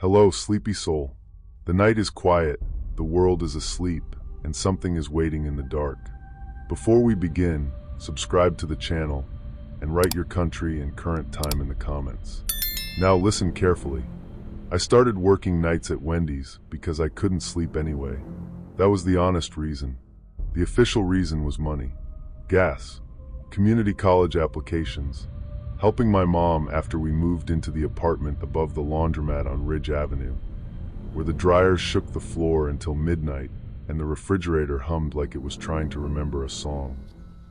Hello, sleepy soul. The night is quiet, the world is asleep, and something is waiting in the dark. Before we begin, subscribe to the channel and write your country and current time in the comments. Now listen carefully. I started working nights at Wendy's because I couldn't sleep anyway. That was the honest reason. The official reason was money, gas, community college applications, helping my mom after we moved into the apartment above the laundromat on Ridge Avenue, where the dryers shook the floor until midnight and the refrigerator hummed like it was trying to remember a song.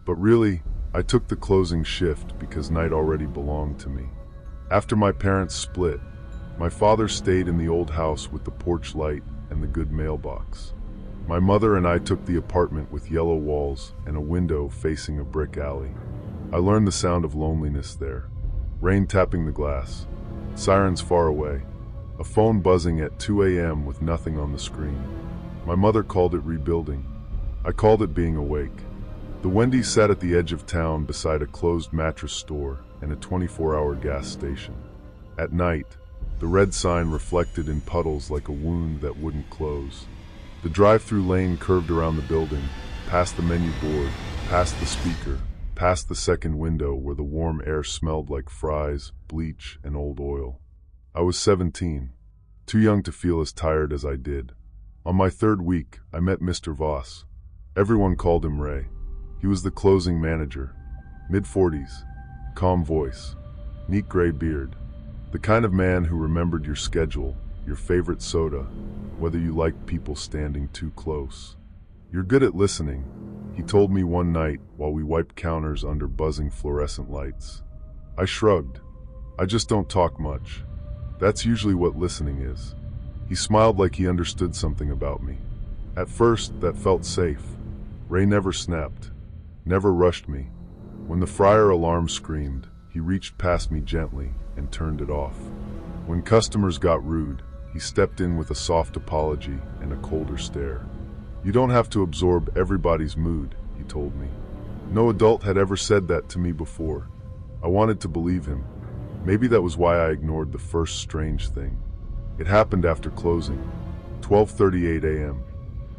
But really, I took the closing shift because night already belonged to me. After my parents split, my father stayed in the old house with the porch light and the good mailbox. My mother and I took the apartment with yellow walls and a window facing a brick alley. I learned the sound of loneliness there. Rain tapping the glass, sirens far away, a phone buzzing at 2 a.m. with nothing on the screen. My mother called it rebuilding. I called it being awake. The Wendy sat at the edge of town beside a closed mattress store and a 24-hour gas station. At night, the red sign reflected in puddles like a wound that wouldn't close. The drive-thru lane curved around the building, past the menu board, past the speaker, past the second window where the warm air smelled like fries, bleach, and old oil. I was 17, too young to feel as tired as I did. On my third week, I met Mr. Voss. Everyone called him Ray. He was the closing manager. Mid-40s, calm voice, neat gray beard. The kind of man who remembered your schedule, your favorite soda, whether you liked people standing too close. You're good at listening, he told me one night while we wiped counters under buzzing fluorescent lights. I shrugged. I just don't talk much. That's usually what listening is. He smiled like he understood something about me. At first, that felt safe. Ray never snapped, never rushed me. When the fryer alarm screamed, he reached past me gently and turned it off. When customers got rude, he stepped in with a soft apology and a colder stare. You don't have to absorb everybody's mood, he told me. No adult had ever said that to me before. I wanted to believe him. Maybe that was why I ignored the first strange thing. It happened after closing, 12:38 a.m.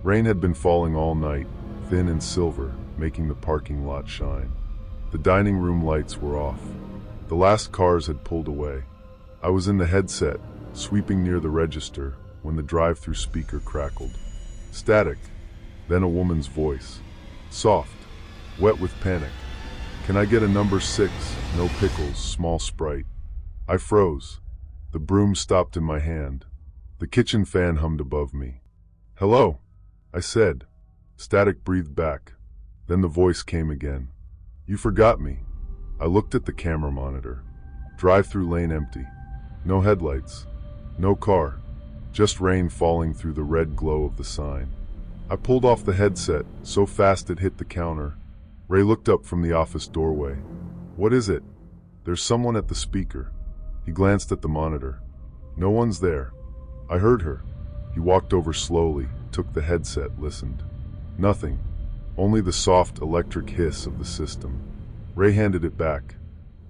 Rain had been falling all night, thin and silver, making the parking lot shine. The dining room lights were off. The last cars had pulled away. I was in the headset, sweeping near the register, when the drive-thru speaker crackled. Static, then a woman's voice. Soft, wet with panic. Can I get a number 6, no pickles, small Sprite? I froze. The broom stopped in my hand. The kitchen fan hummed above me. Hello, I said. Static breathed back. Then the voice came again. You forgot me. I looked at the camera monitor. Drive-thru lane empty. No headlights. No car. Just rain falling through the red glow of the sign. I pulled off the headset, so fast it hit the counter. Ray looked up from the office doorway. What is it? There's someone at the speaker. He glanced at the monitor. No one's there. I heard her. He walked over slowly, took the headset, listened. Nothing. Only the soft electric hiss of the system. Ray handed it back.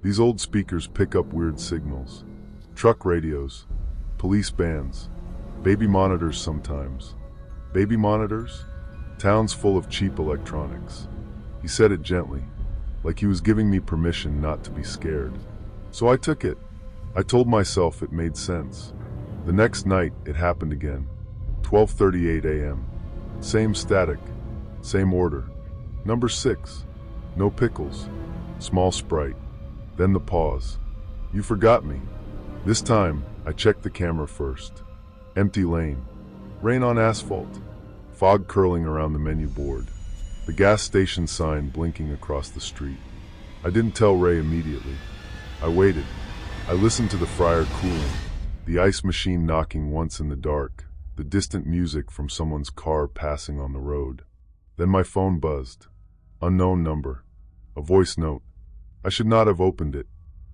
These old speakers pick up weird signals. Truck radios. Police bands. Baby monitors sometimes. Baby monitors? Town's full of cheap electronics. He said it gently, like he was giving me permission not to be scared. So I took it. I told myself it made sense. The next night, it happened again. 12:38 a.m. Same static. Same order. Number 6. No pickles. Small Sprite. Then the pause. You forgot me. This time, I checked the camera first. Empty lane. Rain on asphalt. Fog curling around the menu board. The gas station sign blinking across the street. I didn't tell Ray immediately. I waited. I listened to the fryer cooling, the ice machine knocking once in the dark, the distant music from someone's car passing on the road. Then my phone buzzed. Unknown number. A voice note. I should not have opened it,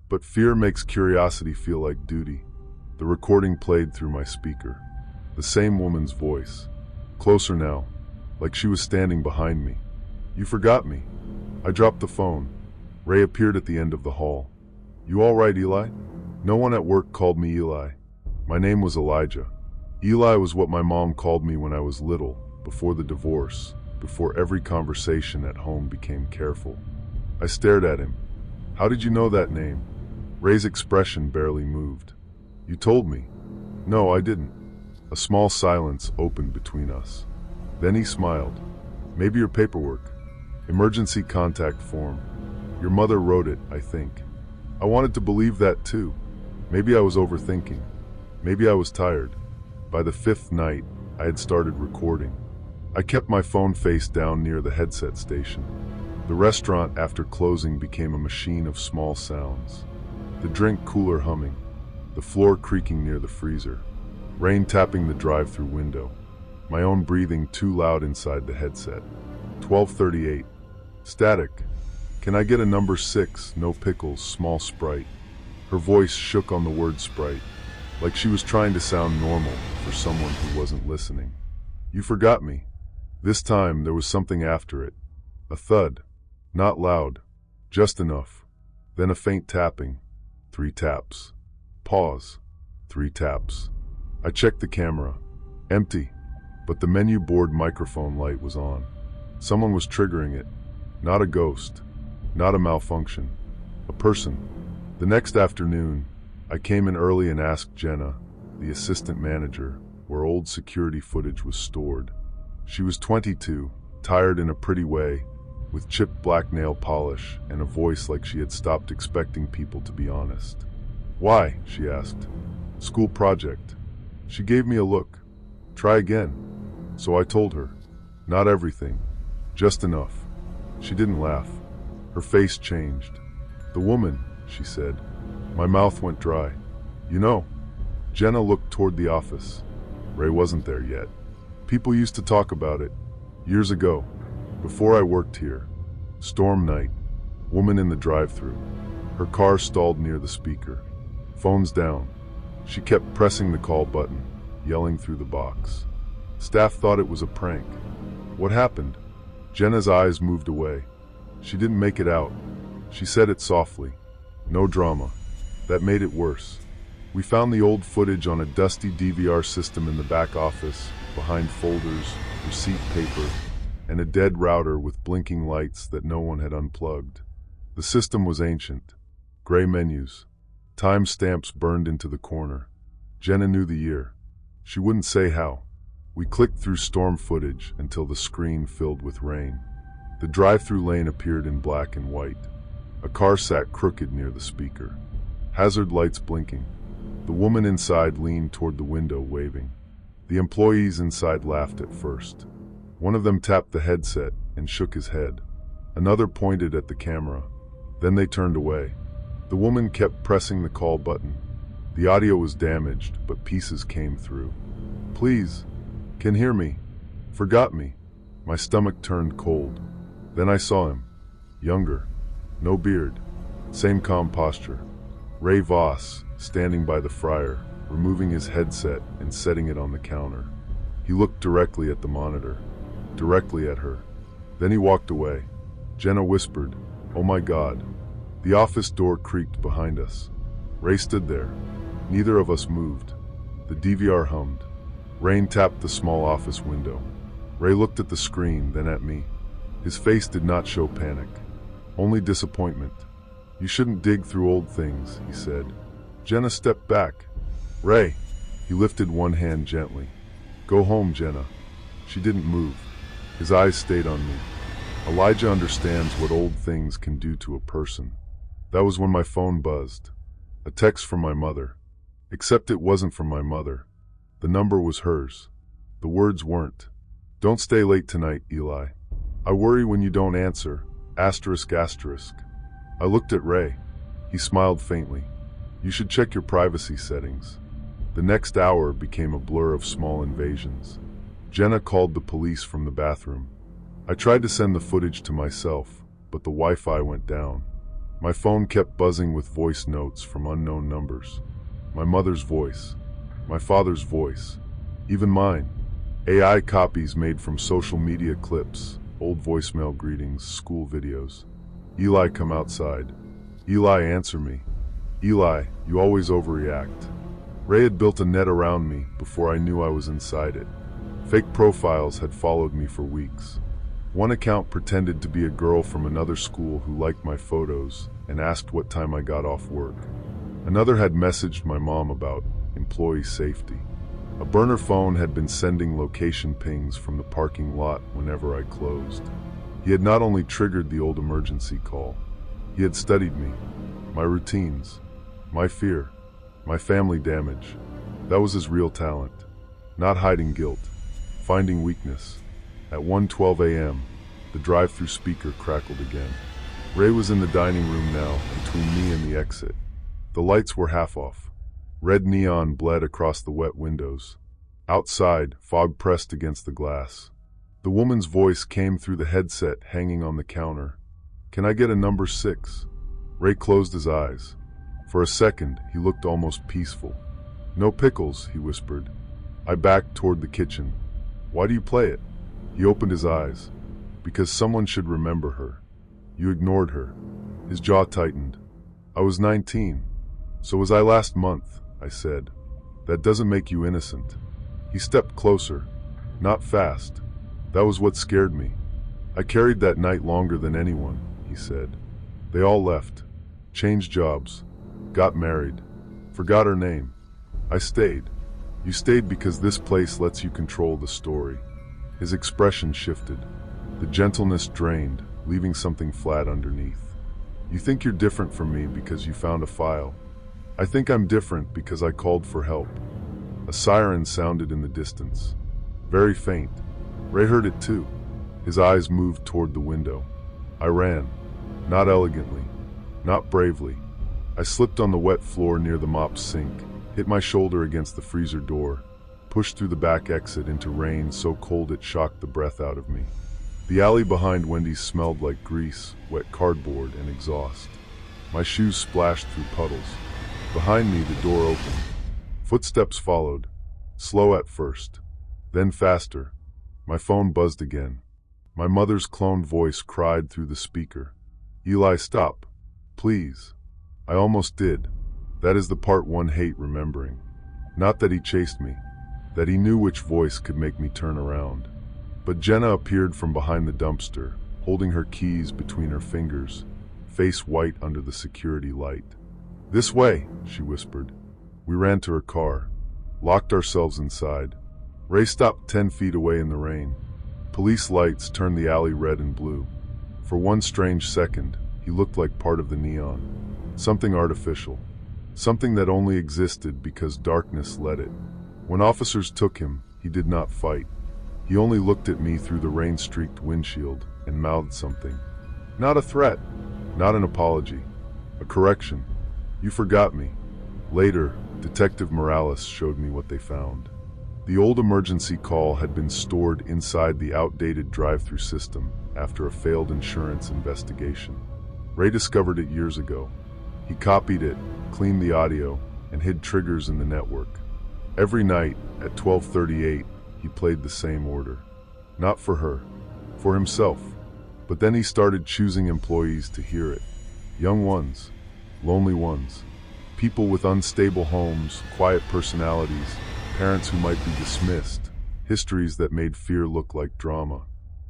but fear makes curiosity feel like duty. The recording played through my speaker. The same woman's voice. Closer now, like she was standing behind me. You forgot me. I dropped the phone. Ray appeared at the end of the hall. You all right, Eli? No one at work called me Eli. My name was Elijah. Eli was what my mom called me when I was little, before the divorce, before every conversation at home became careful. I stared at him. How did you know that name? Ray's expression barely moved. You told me. No, I didn't. A small silence opened between us. Then he smiled. Maybe your paperwork. Emergency contact form. Your mother wrote it, I think. I wanted to believe that too. Maybe I was overthinking. Maybe I was tired. By the fifth night, I had started recording. I kept my phone face down near the headset station. The restaurant, after closing, became a machine of small sounds. The drink cooler humming, the floor creaking near the freezer, rain tapping the drive-thru window, my own breathing too loud inside the headset. 12:38. Static. Can I get a number 6, no pickles, small Sprite? Her voice shook on the word Sprite, like she was trying to sound normal for someone who wasn't listening. You forgot me. This time there was something after it. A thud. Not loud. Just enough. Then a faint tapping. 3 taps. Pause. 3 taps. I checked the camera. Empty. But the menu board microphone light was on. Someone was triggering it. Not a ghost. Not a malfunction. A person. The next afternoon, I came in early and asked Jenna, the assistant manager, where old security footage was stored. She was 22, tired in a pretty way, with chipped black nail polish and a voice like she had stopped expecting people to be honest. Why? She asked. School project. She gave me a look. Try again. So I told her. Not everything. Just enough. She didn't laugh. Her face changed. The woman, she said. My mouth went dry. You know, Jenna looked toward the office. Ray wasn't there yet. People used to talk about it. Years ago. Before I worked here. Storm night. Woman in the drive-thru. Her car stalled near the speaker. Phones down. She kept pressing the call button, yelling through the box. Staff thought it was a prank. What happened? Jenna's eyes moved away. She didn't make it out. She said it softly. No drama. That made it worse. We found the old footage on a dusty DVR system in the back office, behind folders, receipt paper, and a dead router with blinking lights that no one had unplugged. The system was ancient. Gray menus. Time stamps burned into the corner. Jenna knew the year. She wouldn't say how. We clicked through storm footage until the screen filled with rain. The drive-thru lane appeared in black and white. A car sat crooked near the speaker. Hazard lights blinking. The woman inside leaned toward the window, waving. The employees inside laughed at first. One of them tapped the headset and shook his head. Another pointed at the camera. Then they turned away. The woman kept pressing the call button. The audio was damaged, but pieces came through. Please. Can hear me. Forgot me. My stomach turned cold. Then I saw him. Younger. No beard. Same calm posture. Ray Voss, standing by the fryer, removing his headset and setting it on the counter. He looked directly at the monitor. Directly at her. Then he walked away. Jenna whispered, "Oh my God." The office door creaked behind us. Ray stood there. Neither of us moved. The DVR hummed. Rain tapped the small office window. Ray looked at the screen, then at me. His face did not show panic. Only disappointment. You shouldn't dig through old things, he said. Jenna stepped back. Ray. He lifted one hand gently. Go home, Jenna. She didn't move. His eyes stayed on me. Elijah understands what old things can do to a person. That was when my phone buzzed. A text from my mother. Except it wasn't from my mother. The number was hers. The words weren't. Don't stay late tonight, Eli. I worry when you don't answer. Asterisk asterisk. I looked at Ray. He smiled faintly. You should check your privacy settings. The next hour became a blur of small invasions. Jenna called the police from the bathroom. I tried to send the footage to myself, but the Wi-Fi went down. My phone kept buzzing with voice notes from unknown numbers. My mother's voice. My father's voice. Even mine. AI copies made from social media clips, old voicemail greetings, school videos. Eli, come outside. Eli, answer me. Eli, you always overreact. Ray had built a net around me before I knew I was inside it. Fake profiles had followed me for weeks. One account pretended to be a girl from another school who liked my photos and asked what time I got off work. Another had messaged my mom about employee safety. A burner phone had been sending location pings from the parking lot whenever I closed. He had not only triggered the old emergency call, he had studied me, my routines, my fear, my family damage. That was his real talent. Not hiding guilt, finding weakness. At 1:12 a.m., the drive-thru speaker crackled again. Ray was in the dining room now, between me and the exit. The lights were half off. Red neon bled across the wet windows. Outside, fog pressed against the glass. The woman's voice came through the headset hanging on the counter. "Can I get a number 6? Ray closed his eyes. For a second, he looked almost peaceful. "No pickles," he whispered. I backed toward the kitchen. "Why do you play it?" He opened his eyes. "Because someone should remember her. You ignored her." His jaw tightened. "I was 19. So was I last month," I said. "That doesn't make you innocent." He stepped closer. "Not fast. That was what scared me. I carried that night longer than anyone," he said. "They all left. Changed jobs. Got married. Forgot her name. I stayed. You stayed because this place lets you control the story." His expression shifted. The gentleness drained, leaving something flat underneath. "You think you're different from me because you found a file. I think I'm different because I called for help." A siren sounded in the distance. Very faint. Ray heard it too. His eyes moved toward the window. I ran. Not elegantly. Not bravely. I slipped on the wet floor near the mop sink, hit my shoulder against the freezer door, pushed through the back exit into rain so cold it shocked the breath out of me. The alley behind Wendy's smelled like grease, wet cardboard, and exhaust. My shoes splashed through puddles. Behind me, the door opened. Footsteps followed, slow at first, then faster. My phone buzzed again. My mother's cloned voice cried through the speaker. "Eli, stop. Please." I almost did. That is the part one hate remembering. Not that he chased me, that he knew which voice could make me turn around. But Jenna appeared from behind the dumpster, holding her keys between her fingers, face white under the security light. "This way," she whispered. We ran to her car, locked ourselves inside. Ray stopped 10 feet away in the rain. Police lights turned the alley red and blue. For one strange second, he looked like part of the neon. Something artificial. Something that only existed because darkness let it. When officers took him, he did not fight. He only looked at me through the rain-streaked windshield and mouthed something. Not a threat, not an apology, a correction. "You forgot me." Later, Detective Morales showed me what they found. The old emergency call had been stored inside the outdated drive-thru system after a failed insurance investigation. Ray discovered it years ago. He copied it, cleaned the audio, and hid triggers in the network. Every night, at 12:38, he played the same order. Not for her, for himself. But then he started choosing employees to hear it. Young ones, lonely ones, people with unstable homes, quiet personalities, parents who might be dismissed, histories that made fear look like drama.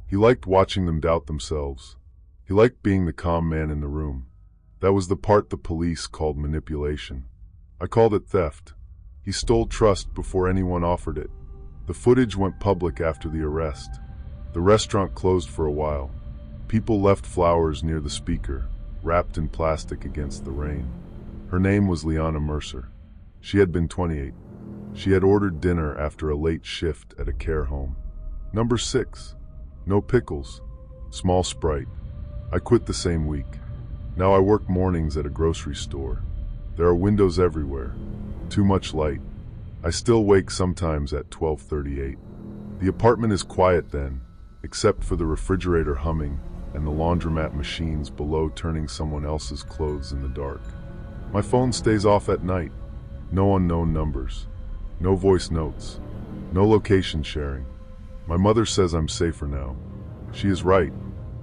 He liked watching them doubt themselves. He liked being the calm man in the room. That was the part the police called manipulation. I called it theft. He stole trust before anyone offered it. The footage went public after the arrest. The restaurant closed for a while. People left flowers near the speaker, wrapped in plastic against the rain. Her name was Liana Mercer. She had been 28. She had ordered dinner after a late shift at a care home. Number 6. No pickles. Small Sprite. I quit the same week. Now I work mornings at a grocery store. There are windows everywhere. Too much light. I still wake sometimes at 12:38. The apartment is quiet then, except for the refrigerator humming and the laundromat machines below turning someone else's clothes in the dark. My phone stays off at night. No unknown numbers. No voice notes. No location sharing. My mother says I'm safer now. She is right,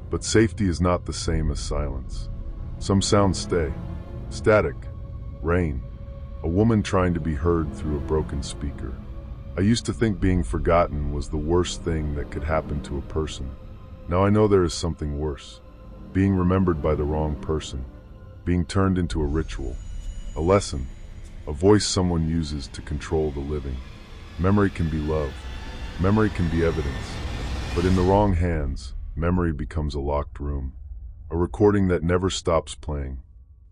but safety is not the same as silence. Some sounds stay. Static. Rain. a woman trying to be heard through a broken speaker. I used to think being forgotten was the worst thing that could happen to a person. Now I know there is something worse. Being remembered by the wrong person. Being turned into a ritual. A lesson. A voice someone uses to control the living. Memory can be love. Memory can be evidence. But in the wrong hands, memory becomes a locked room. A recording that never stops playing.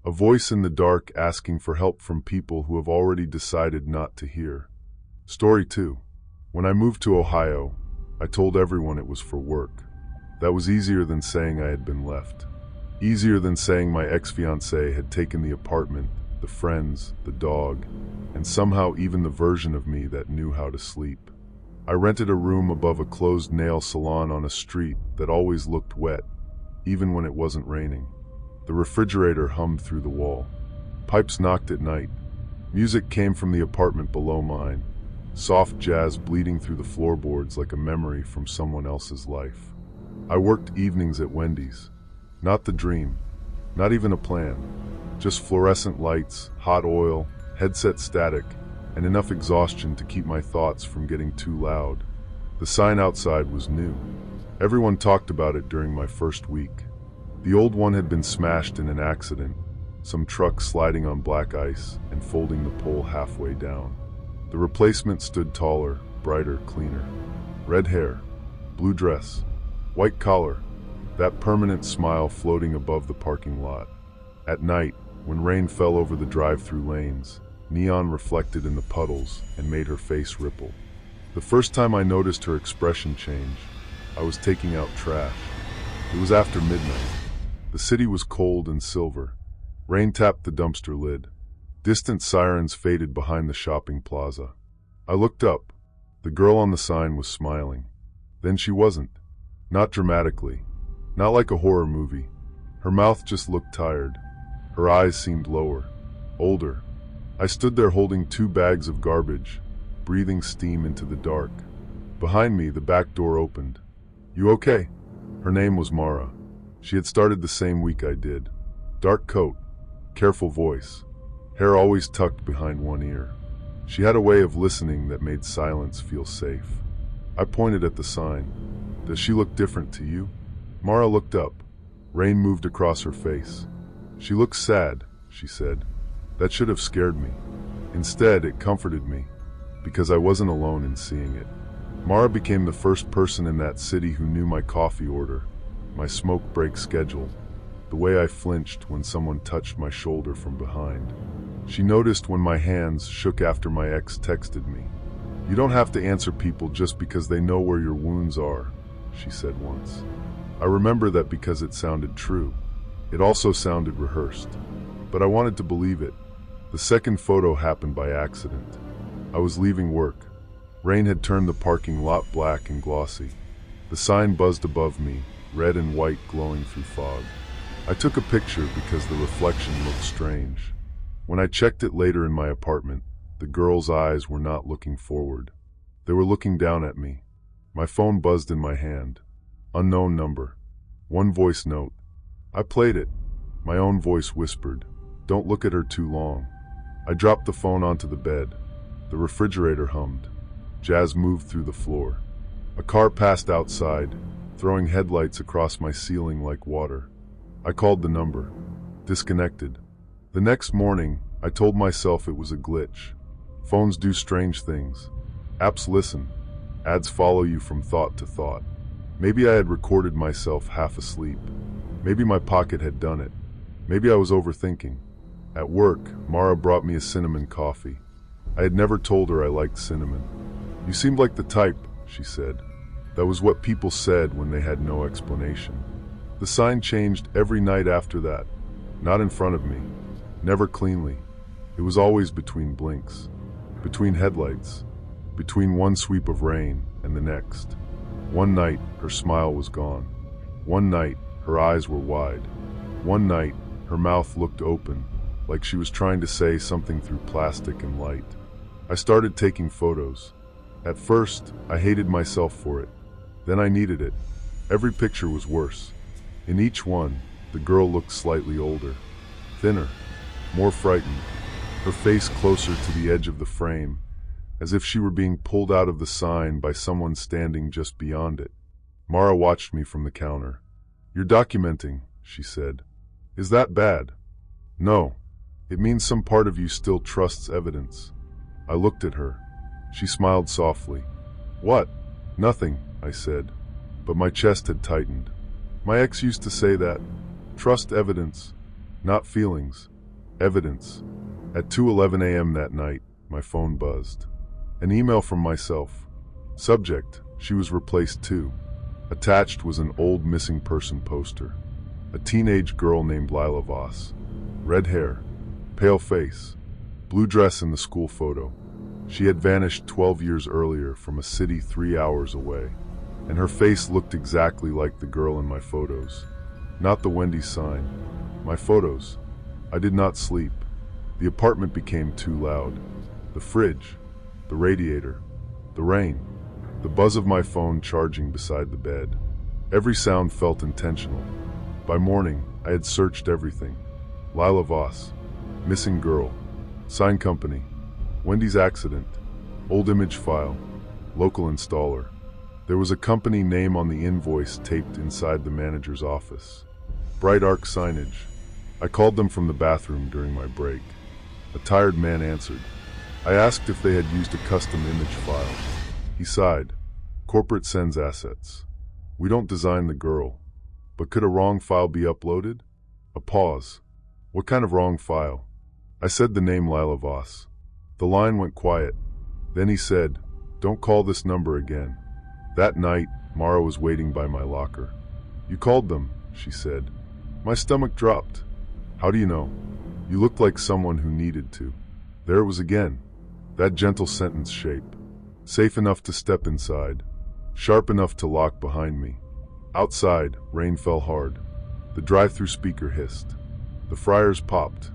A voice in the dark asking for help from people who have already decided not to hear. Story 2. When I moved to Ohio, I told everyone it was for work. That was easier than saying I had been left. Easier than saying my ex-fiancée had taken the apartment, the friends, the dog, and somehow even the version of me that knew how to sleep. I rented a room above a closed nail salon on a street that always looked wet, even when it wasn't raining. The refrigerator hummed through the wall. Pipes knocked at night. Music came from the apartment below mine. Soft jazz bleeding through the floorboards like a memory from someone else's life. I worked evenings at Wendy's. Not the dream. Not even a plan. Just fluorescent lights, hot oil, headset static, and enough exhaustion to keep my thoughts from getting too loud. The sign outside was new. Everyone talked about it during my first week. The old one had been smashed in an accident, some truck sliding on black ice and folding the pole halfway down. The replacement stood taller, brighter, cleaner. Red hair, blue dress, white collar, that permanent smile floating above the parking lot. At night, when rain fell over the drive-thru lanes, neon reflected in the puddles and made her face ripple. The first time I noticed her expression change, I was taking out trash. It was after midnight. The city was cold and silver. Rain tapped the dumpster lid. Distant sirens faded behind the shopping plaza. I looked up. The girl on the sign was smiling. Then she wasn't. Not dramatically. Not like a horror movie. Her mouth just looked tired. Her eyes seemed lower. Older. I stood there holding 2 bags of garbage, breathing steam into the dark. Behind me, the back door opened. "You okay?" Her name was Mara. She had started the same week I did. Dark coat, careful voice, hair always tucked behind one ear. She had a way of listening that made silence feel safe. I pointed at the sign. "Does she look different to you?" Mara looked up. Rain moved across her face. "She looks sad," she said. That should have scared me. Instead, it comforted me, because I wasn't alone in seeing it. Mara became the first person in that city who knew my coffee order, my smoke break schedule, the way I flinched when someone touched my shoulder from behind. She noticed when my hands shook after my ex texted me. "You don't have to answer people just because they know where your wounds are," she said once. I remember that because it sounded true. It also sounded rehearsed. But I wanted to believe it. The second photo happened by accident. I was leaving work. Rain had turned the parking lot black and glossy. The sign buzzed above me, red and white glowing through fog. I took a picture because the reflection looked strange. When I checked it later in my apartment, the girl's eyes were not looking forward. They were looking down at me. My phone buzzed in my hand. Unknown number. One voice note. I played it. My own voice whispered, "Don't look at her too long." I dropped the phone onto the bed. The refrigerator hummed. Jazz moved through the floor. A car passed outside, throwing headlights across my ceiling like water. I called the number. Disconnected. The next morning, I told myself it was a glitch. Phones do strange things. Apps listen. Ads follow you from thought to thought. Maybe I had recorded myself half asleep. Maybe my pocket had done it. Maybe I was overthinking. At work, Mara brought me a cinnamon coffee. I had never told her I liked cinnamon. "You seemed like the type," she said. That was what people said when they had no explanation. The sign changed every night after that. Not in front of me. Never cleanly. It was always between blinks. Between headlights. Between one sweep of rain and the next. One night, her smile was gone. One night, her eyes were wide. One night, her mouth looked open, like she was trying to say something through plastic and light. I started taking photos. At first, I hated myself for it. Then I needed it. Every picture was worse. In each one, the girl looked slightly older, thinner, more frightened. her face closer to the edge of the frame, as if she were being pulled out of the sign by someone standing just beyond it. Mara watched me from the counter. "You're documenting," she said. "Is that bad?" "No. It means some part of you still trusts evidence." I looked at her. She smiled softly. "What?" "Nothing," I said, but my chest had tightened. My ex used to say that. Trust evidence, not feelings. Evidence. At 2:11 a.m. that night, my phone buzzed. An email from myself. Subject: she was replaced too. Attached was an old missing person poster. A teenage girl named Lila Voss. Red hair, pale face, blue dress in the school photo. She had vanished 12 years earlier from a city 3 hours away, and her face looked exactly like the girl in my photos. Not the Wendy sign. My photos. I did not sleep. The apartment became too loud. The fridge, the radiator, the rain, the buzz of my phone charging beside the bed. Every sound felt intentional. By morning, I had searched everything. Lila Voss, missing girl, sign company, Wendy's accident, old image file, local installer. There was a company name on the invoice taped inside the manager's office. Bright arc signage. I called them from the bathroom during my break. A tired man answered. I asked if they had used a custom image file. He sighed. Corporate sends assets. We don't design the girl. But could a wrong file be uploaded? A pause. What kind of wrong file? I said the name Lila Voss. The line went quiet. Then he said, "Don't call this number again." That night, Mara was waiting by my locker. "You called them," she said. My stomach dropped. "How do you know?" "You looked like someone who needed to." There it was again. That gentle sentence shape. Safe enough to step inside. Sharp enough to lock behind me. Outside, rain fell hard. The drive-thru speaker hissed. The fryers popped.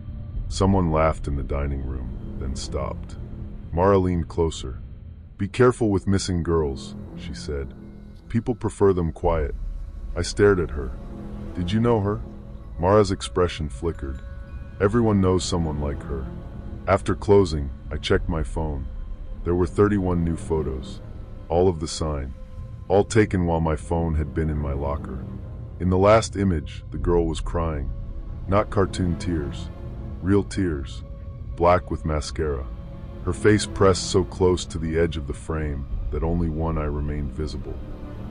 Someone laughed in the dining room, then stopped. Mara leaned closer. "Be careful with missing girls," she said. "People prefer them quiet." I stared at her. "Did you know her?" Mara's expression flickered. "Everyone knows someone like her." After closing, I checked my phone. There were 31 new photos, all of the sign, all taken while my phone had been in my locker. In the last image, the girl was crying. Not cartoon tears, real tears, black with mascara. Her face pressed so close to the edge of the frame that only one eye remained visible.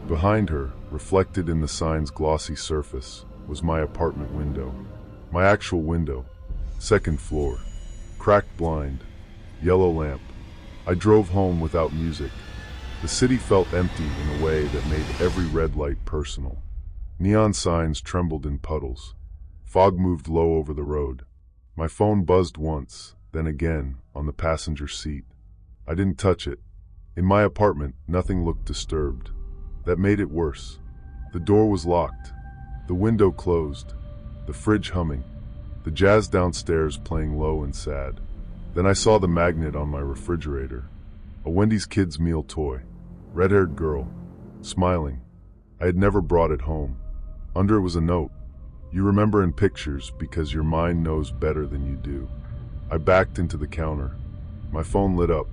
Behind her, reflected in the sign's glossy surface, was my apartment window. My actual window. Second floor. Cracked blind. Yellow lamp. I drove home without music. The city felt empty in a way that made every red light personal. Neon signs trembled in puddles. Fog moved low over the road. My phone buzzed once, then again, on the passenger seat. I didn't touch it. In my apartment, nothing looked disturbed. That made it worse. The door was locked. The window closed. The fridge humming. The jazz downstairs playing low and sad. Then I saw the magnet on my refrigerator. A Wendy's Kids meal toy. Red-haired girl. Smiling. I had never brought it home. Under it was a note. "You remember in pictures because your mind knows better than you do." I backed into the counter. My phone lit up.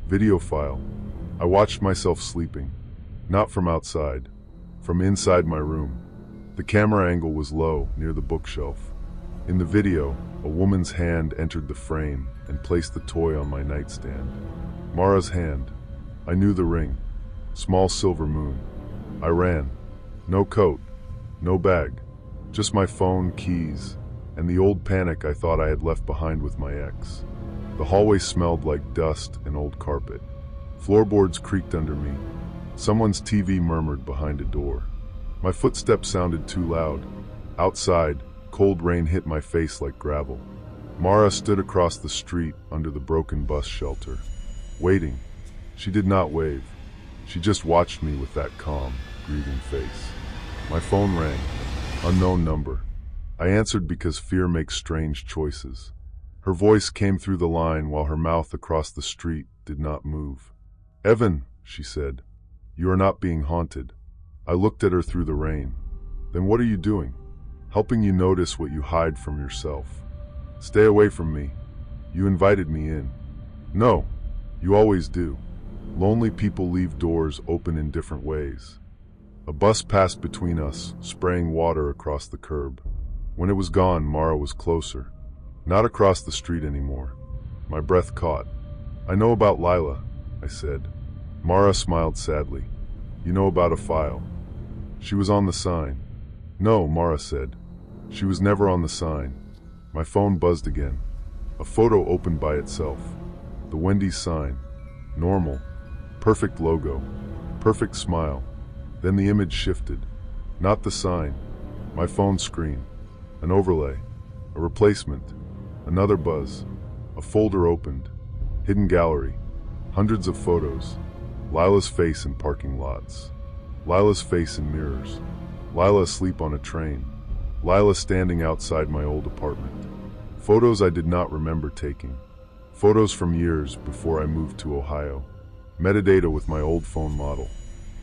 Video file. I watched myself sleeping. Not from outside. From inside my room. The camera angle was low, near the bookshelf. In the video, a woman's hand entered the frame and placed the toy on my nightstand. Mara's hand. I knew the ring. Small silver moon. I ran. No coat. No bag. Just my phone, keys, and the old panic I thought I had left behind with my ex. The hallway smelled like dust and old carpet. Floorboards creaked under me. Someone's TV murmured behind a door. My footsteps sounded too loud. Outside, cold rain hit my face like gravel. Mara stood across the street under the broken bus shelter, waiting. She did not wave. She just watched me with that calm, grieving face. My phone rang. Unknown number. I answered because fear makes strange choices. Her voice came through the line while her mouth across the street did not move. "Evan," she said, "you are not being haunted." I looked at her through the rain. "Then what are you doing?" "Helping you notice what you hide from yourself." "Stay away from me." You invited me in. No, you always do. Lonely people leave doors open in different ways. A bus passed between us, spraying water across the curb. When it was gone, Mara was closer. Not across the street anymore. My breath caught. I know about Lila, I said. Mara smiled sadly. You know about a file. She was on the sign. No, Mara said. She was never on the sign. My phone buzzed again. A photo opened by itself. The Wendy's sign. Normal. Perfect logo. Perfect smile. Then the image shifted. Not the sign. My phone screen. An overlay. A replacement. Another buzz. A folder opened. Hidden gallery. Hundreds of photos. Lila's face in parking lots. Lila's face in mirrors. Lila asleep on a train. Lila standing outside my old apartment. Photos I did not remember taking. Photos from years before I moved to Ohio. Metadata with my old phone model.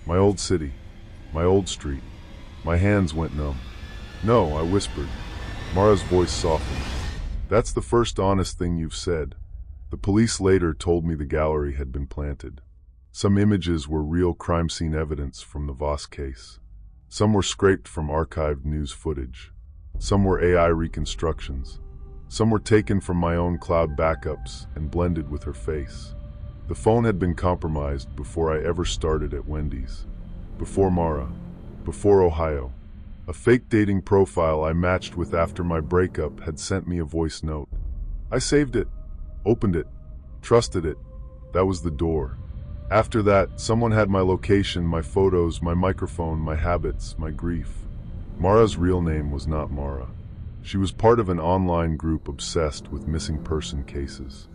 My old city. My old street. My hands went numb. No, I whispered. Mara's voice softened. That's the first honest thing you've said. The police later told me the gallery had been planted. Some images were real crime scene evidence from the Voss case. Some were scraped from archived news footage. Some were AI reconstructions. Some were taken from my own cloud backups and blended with her face. The phone had been compromised before I ever started at Wendy's. Before Mara. Before Ohio. A fake dating profile I matched with after my breakup had sent me a voice note. I saved it. Opened it. Trusted it. That was the door. After that, someone had my location, my photos, my microphone, my habits, my grief. Mara's real name was not Mara. She was part of an online group obsessed with missing person cases.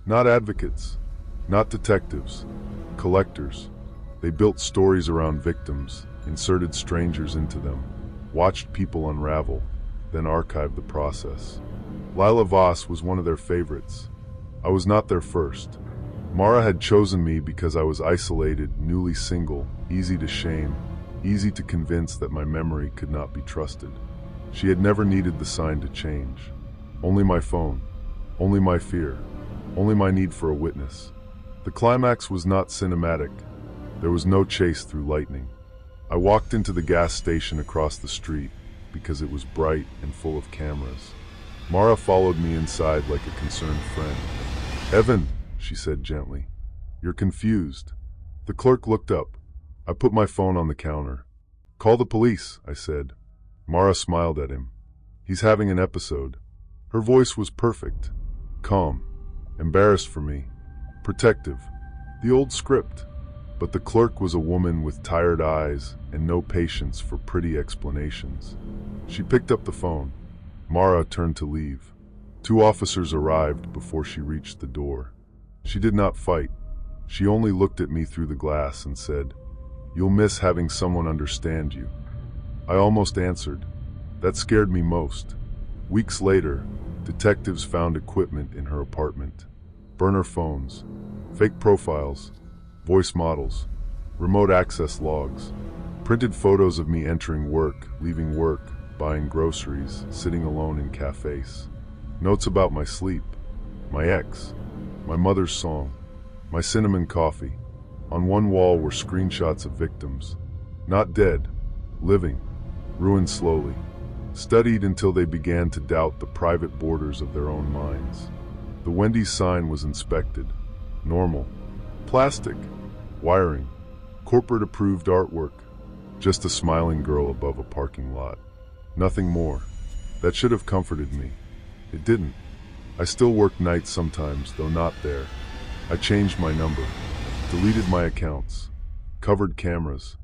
Not advocates, not detectives, collectors. They built stories around victims, inserted strangers into them, watched people unravel, then archived the process. Lila Voss was one of their favorites. I was not their first. Mara had chosen me because I was isolated, newly single, easy to shame, easy to convince that my memory could not be trusted. She had never needed the sign to change. Only my phone. Only my fear. Only my need for a witness. The climax was not cinematic. There was no chase through lightning. I walked into the gas station across the street because it was bright and full of cameras. Mara followed me inside like a concerned friend. "Evan," she said gently. "You're confused." The clerk looked up. I put my phone on the counter. "Call the police," I said. Mara smiled at him. "He's having an episode." Her voice was perfect. Calm. Embarrassed for me. Protective. The old script. But the clerk was a woman with tired eyes and no patience for pretty explanations. She picked up the phone. Mara turned to leave. 2 officers arrived before she reached the door. She did not fight. She only looked at me through the glass and said, "You'll miss having someone understand you." I almost answered. That scared me most. Weeks later, detectives found equipment in her apartment. Burner phones, fake profiles, voice models, remote access logs, printed photos of me entering work, leaving work, buying groceries, sitting alone in cafes. Notes about my sleep, my ex, my mother's song, my cinnamon coffee. On one wall were screenshots of victims. Not dead, living, ruined slowly. Studied until they began to doubt the private borders of their own minds. The Wendy's sign was inspected. Normal. Plastic. Wiring. Corporate-approved artwork. Just a smiling girl above a parking lot. Nothing more. That should have comforted me. It didn't. I still work nights sometimes, though not there. I changed my number. Deleted my accounts. Covered cameras.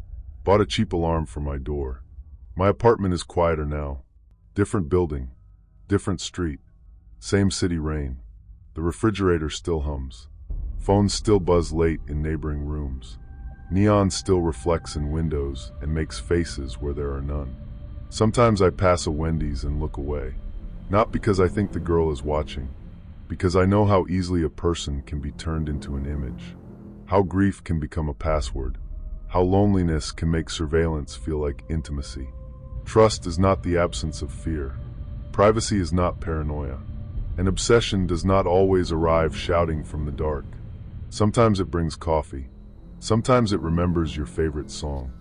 Bought a cheap alarm for my door. My apartment is quieter now. Different building. Different street. Same city rain. The refrigerator still hums. Phones still buzz late in neighboring rooms. Neon still reflects in windows and makes faces where there are none. Sometimes I pass a Wendy's and look away. Not because I think the girl is watching. Because I know how easily a person can be turned into an image. How grief can become a password. How loneliness can make surveillance feel like intimacy. Trust is not the absence of fear. Privacy is not paranoia. An obsession does not always arrive shouting from the dark. Sometimes it brings coffee. Sometimes it remembers your favorite song.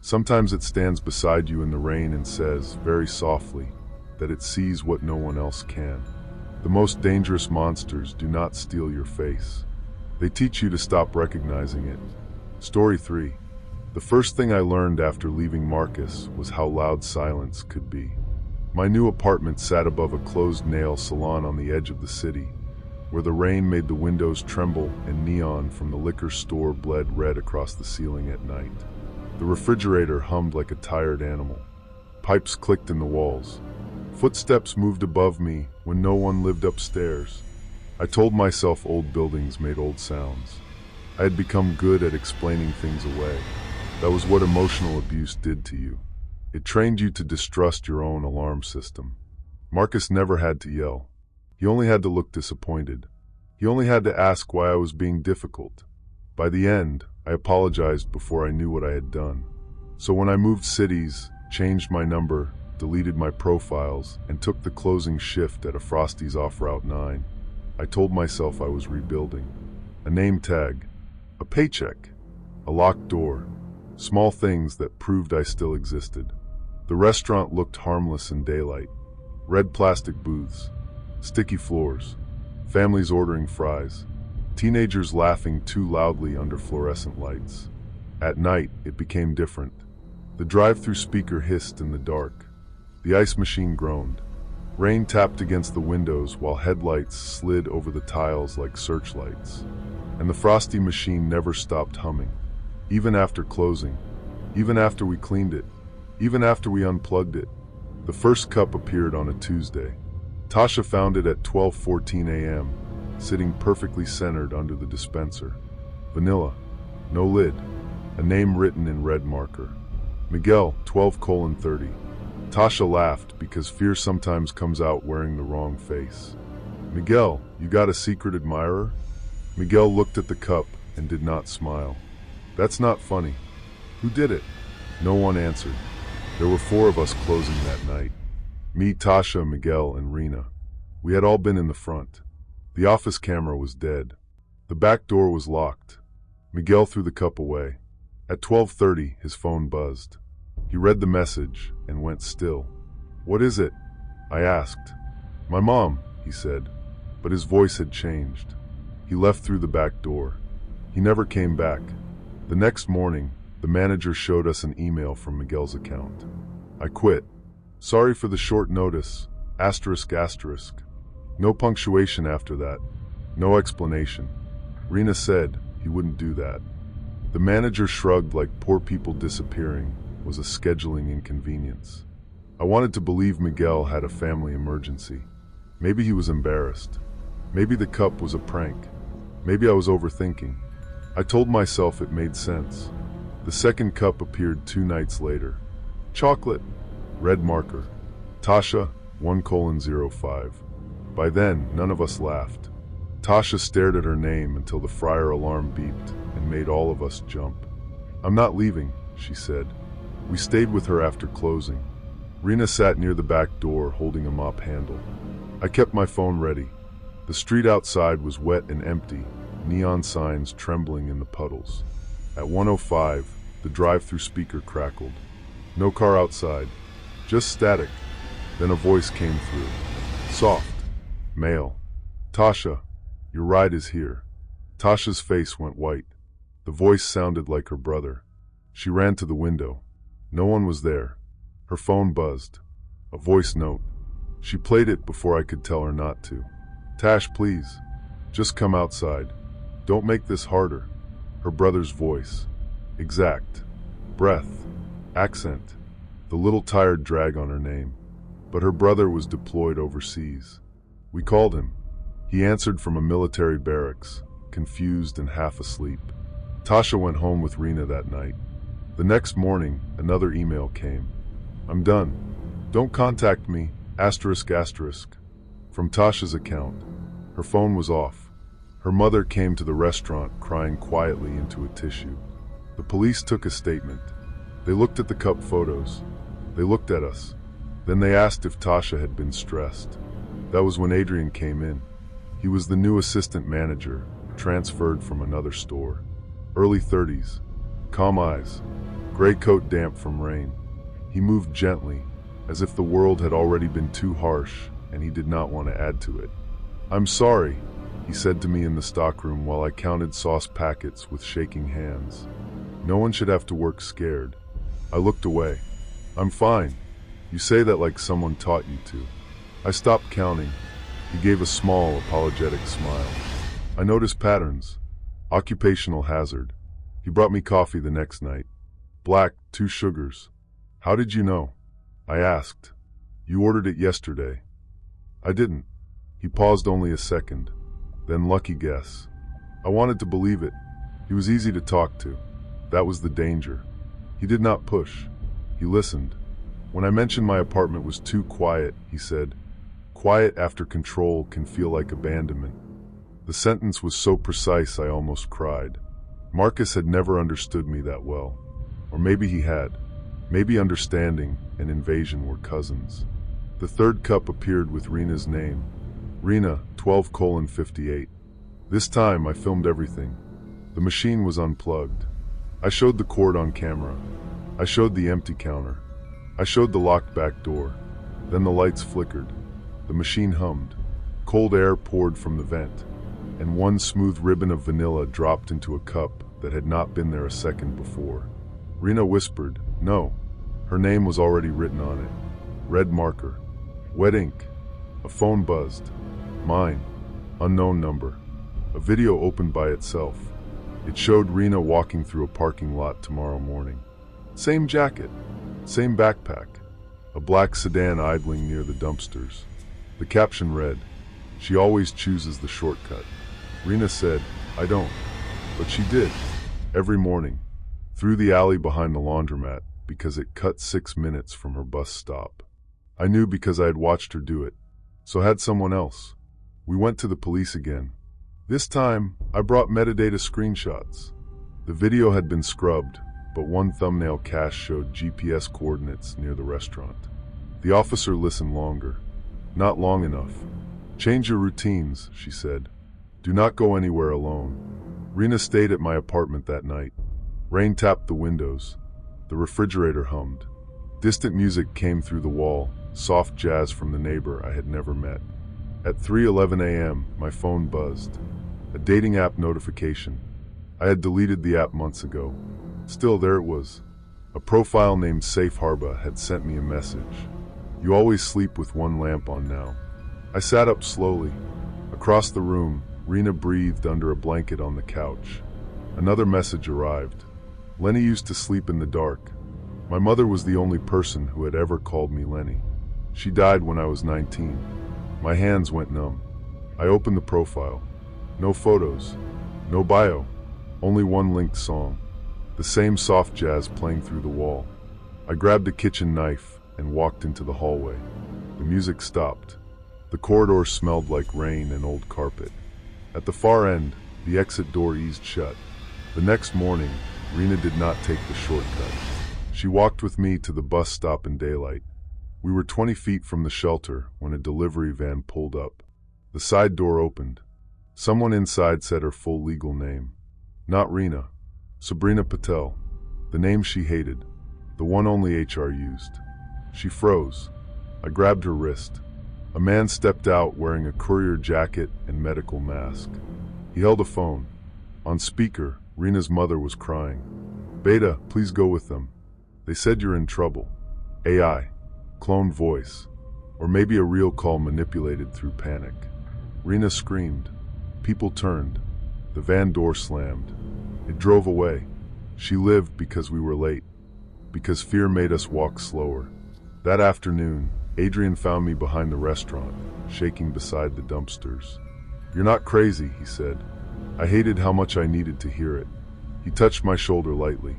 Sometimes it stands beside you in the rain and says, very softly, that it sees what no one else can. The most dangerous monsters do not steal your face. They teach you to stop recognizing it. Story 3. The first thing I learned after leaving Marcus was how loud silence could be. My new apartment sat above a closed nail salon on the edge of the city, where the rain made the windows tremble and neon from the liquor store bled red across the ceiling at night. The refrigerator hummed like a tired animal. Pipes clicked in the walls. Footsteps moved above me when no one lived upstairs. I told myself old buildings made old sounds. I had become good at explaining things away. That was what emotional abuse did to you. It trained you to distrust your own alarm system. Marcus never had to yell. He only had to look disappointed. He only had to ask why I was being difficult. By the end, I apologized before I knew what I had done. So when I moved cities, changed my number, deleted my profiles, and took the closing shift at a Frosty's off Route 9, I told myself I was rebuilding. A name tag, a paycheck, a locked door, small things that proved I still existed. The restaurant looked harmless in daylight. Red plastic booths, sticky floors, families ordering fries, teenagers laughing too loudly under fluorescent lights. At night, it became different. The drive-thru speaker hissed in the dark. The ice machine groaned. Rain tapped against the windows while headlights slid over the tiles like searchlights. And the Frosty machine never stopped humming. Even after closing, even after we cleaned it, even after we unplugged it. The first cup appeared on a Tuesday. Tasha found it at 12:14 a.m., sitting perfectly centered under the dispenser. Vanilla, no lid, a name written in red marker. Miguel, 12:30. Tasha laughed because fear sometimes comes out wearing the wrong face. Miguel, you got a secret admirer? Miguel looked at the cup and did not smile. That's not funny. Who did it? No one answered. There were 4 of us closing that night. Me, Tasha, Miguel, and Rena. We had all been in the front. The office camera was dead. The back door was locked. Miguel threw the cup away. At 12:30, his phone buzzed. He read the message and went still. What is it? I asked. My mom, he said, but his voice had changed. He left through the back door. He never came back. The next morning, the manager showed us an email from Miguel's account. I quit. Sorry for the short notice, asterisk asterisk. No punctuation after that. No explanation. Rena said he wouldn't do that. The manager shrugged like poor people disappearing was a scheduling inconvenience. I wanted to believe Miguel had a family emergency. Maybe he was embarrassed. Maybe the cup was a prank. Maybe I was overthinking. I told myself it made sense. The second cup appeared 2 nights later. Chocolate, red marker. Tasha, 1:05. By then, none of us laughed. Tasha stared at her name until the fryer alarm beeped and made all of us jump. I'm not leaving, she said. We stayed with her after closing. Rena sat near the back door holding a mop handle. I kept my phone ready. The street outside was wet and empty, neon signs trembling in the puddles. At 1:05, the drive-thru speaker crackled. No car outside, just static. Then a voice came through. Soft. Male. Tasha, your ride is here. Tasha's face went white. The voice sounded like her brother. She ran to the window. No one was there. Her phone buzzed. A voice note. She played it before I could tell her not to. Tash, please. Just come outside. Don't make this harder. Her brother's voice. Exact. Breath. Accent. The little tired drag on her name. But her brother was deployed overseas. We called him. He answered from a military barracks, confused and half asleep. Tasha went home with Rena that night. The next morning, another email came. I'm done. Don't contact me, asterisk asterisk. From Tasha's account. Her phone was off. Her mother came to the restaurant crying quietly into a tissue. The police took a statement. They looked at the cup photos. They looked at us. Then they asked if Tasha had been stressed. That was when Adrian came in. He was the new assistant manager, transferred from another store. Early 30s, calm eyes, gray coat damp from rain. He moved gently, as if the world had already been too harsh and he did not want to add to it. "I'm sorry," he said to me in the stockroom while I counted sauce packets with shaking hands. "No one should have to work scared." I looked away. "I'm fine. You say that like someone taught you to." I stopped counting. He gave a small, apologetic smile. "I noticed patterns. Occupational hazard." He brought me coffee the next night. Black, 2 sugars. "How did you know?" I asked. "You ordered it yesterday." "I didn't." He paused only a second. Then, lucky guess. I wanted to believe it. He was easy to talk to. That was the danger. He did not push. He listened. When I mentioned my apartment was too quiet, he said, "Quiet after control can feel like abandonment." The sentence was so precise I almost cried. Marcus had never understood me that well. Or maybe he had. Maybe understanding and invasion were cousins. The third cup appeared with Rena's name. Rena, 12:58. This time I filmed everything. The machine was unplugged. I showed the cord on camera. I showed the empty counter. I showed the locked back door. Then the lights flickered. The machine hummed. Cold air poured from the vent, and one smooth ribbon of vanilla dropped into a cup that had not been there a second before. Rena whispered, "No." Her name was already written on it. Red marker. Wet ink. A phone buzzed. Mine. Unknown number. A video opened by itself. It showed Rena walking through a parking lot tomorrow morning. Same jacket. Same backpack. A black sedan idling near the dumpsters. The caption read, "She always chooses the shortcut." Rena said, "I don't." But she did. Every morning. Through the alley behind the laundromat, because it cut 6 minutes from her bus stop. I knew because I had watched her do it. So had someone else. We went to the police again. This time, I brought metadata screenshots. The video had been scrubbed, but one thumbnail cache showed GPS coordinates near the restaurant. The officer listened longer. "Not long enough. Change your routines," she said. "Do not go anywhere alone." Rena stayed at my apartment that night. Rain tapped the windows. The refrigerator hummed. Distant music came through the wall, soft jazz from the neighbor I had never met. At 3:11 a.m., my phone buzzed. A dating app notification. I had deleted the app months ago. Still, there it was. A profile named Safe Harbor had sent me a message. "You always sleep with one lamp on now." I sat up slowly. Across the room, Rena breathed under a blanket on the couch. Another message arrived. "Lenny used to sleep in the dark. My mother was the only person who had ever called me Lenny. She died when I was 19. My hands went numb. I opened the profile. No photos. No bio. Only one linked song. The same soft jazz playing through the wall. I grabbed a kitchen knife and walked into the hallway. The music stopped. The corridor smelled like rain and old carpet. At the far end, the exit door eased shut. The next morning, Rena did not take the shortcut. She walked with me to the bus stop in daylight. We were 20 feet from the shelter when a delivery van pulled up. The side door opened. Someone inside said her full legal name. Not Rena. Sabrina Patel. The name she hated. The one only HR used. She froze. I grabbed her wrist. A man stepped out wearing a courier jacket and medical mask. He held a phone. On speaker, Rena's mother was crying. "Beta, please go with them. They said you're in trouble." AI. Cloned voice. Or maybe a real call manipulated through panic. Rena screamed. People turned. The van door slammed. It drove away. She lived because we were late. Because fear made us walk slower. That afternoon, Adrian found me behind the restaurant, shaking beside the dumpsters. "You're not crazy," he said. I hated how much I needed to hear it. He touched my shoulder lightly.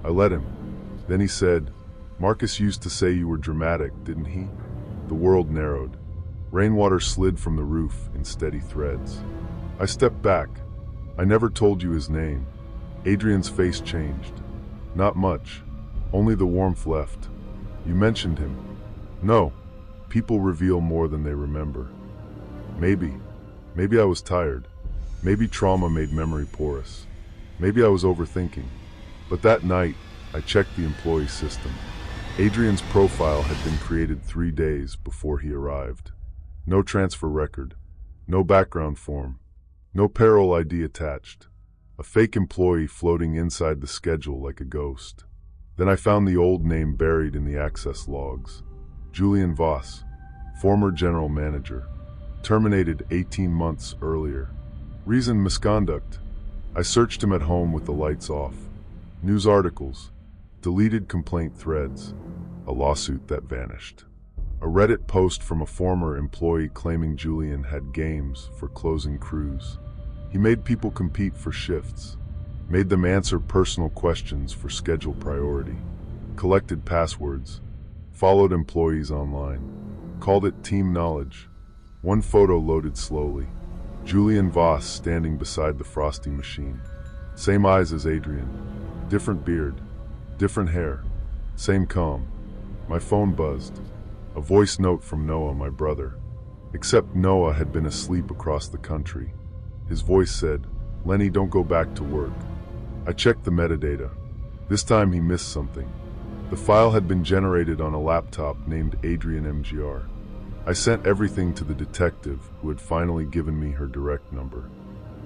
I let him. Then he said, "Marcus used to say you were dramatic, didn't he?" The world narrowed. Rainwater slid from the roof in steady threads. I stepped back. "I never told you his name." Adrian's face changed. "Not much. Only the warmth left." "You mentioned him." "No. People reveal more than they remember." Maybe. Maybe I was tired. Maybe trauma made memory porous. Maybe I was overthinking. But that night, I checked the employee system. Adrian's profile had been created 3 days before he arrived. No transfer record. No background form. No payroll ID attached. A fake employee floating inside the schedule like a ghost. Then I found the old name buried in the access logs. Julian Voss, former general manager. Terminated 18 months earlier. Reason: misconduct. I searched him at home with the lights off. News articles. Deleted complaint threads. A lawsuit that vanished. A Reddit post from a former employee claiming Julian had games for closing crews. He made people compete for shifts. Made them answer personal questions for schedule priority. Collected passwords. Followed employees online. Called it team knowledge. One photo loaded slowly. Julian Voss standing beside the Frosty machine. Same eyes as Adrian. Different beard. Different hair. Same calm. My phone buzzed. A voice note from Noah, my brother. Except Noah had been asleep across the country. His voice said, "Lenny, don't go back to work." I checked the metadata. This time he missed something. The file had been generated on a laptop named Adrian MGR. I sent everything to the detective who had finally given me her direct number.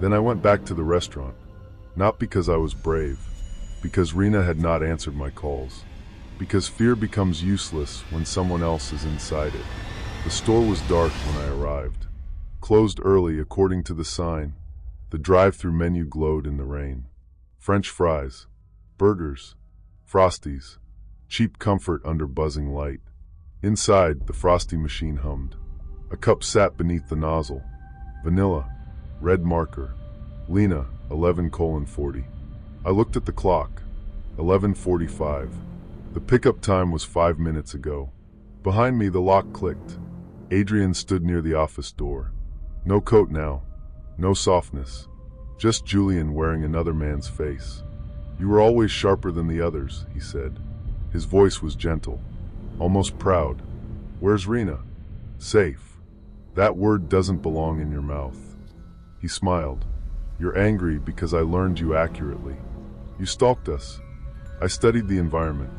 Then I went back to the restaurant. Not because I was brave. Because Rena had not answered my calls. Because fear becomes useless when someone else is inside it. The store was dark when I arrived. Closed early according to the sign. The drive-thru menu glowed in the rain. French fries. Burgers. Frosties. Cheap comfort under buzzing light. Inside, the Frosty machine hummed. A cup sat beneath the nozzle. Vanilla. Red marker. Lena, 11:40. I looked at the clock. 11:45. The pickup time was 5 minutes ago. Behind me, the lock clicked. Adrian stood near the office door. No coat now. No softness. Just Julian wearing another man's face. "You were always sharper than the others," he said. His voice was gentle. Almost proud. "Where's Rena?" "Safe. That word doesn't belong in your mouth." He smiled. "You're angry because I learned you accurately. You stalked us. I studied the environment.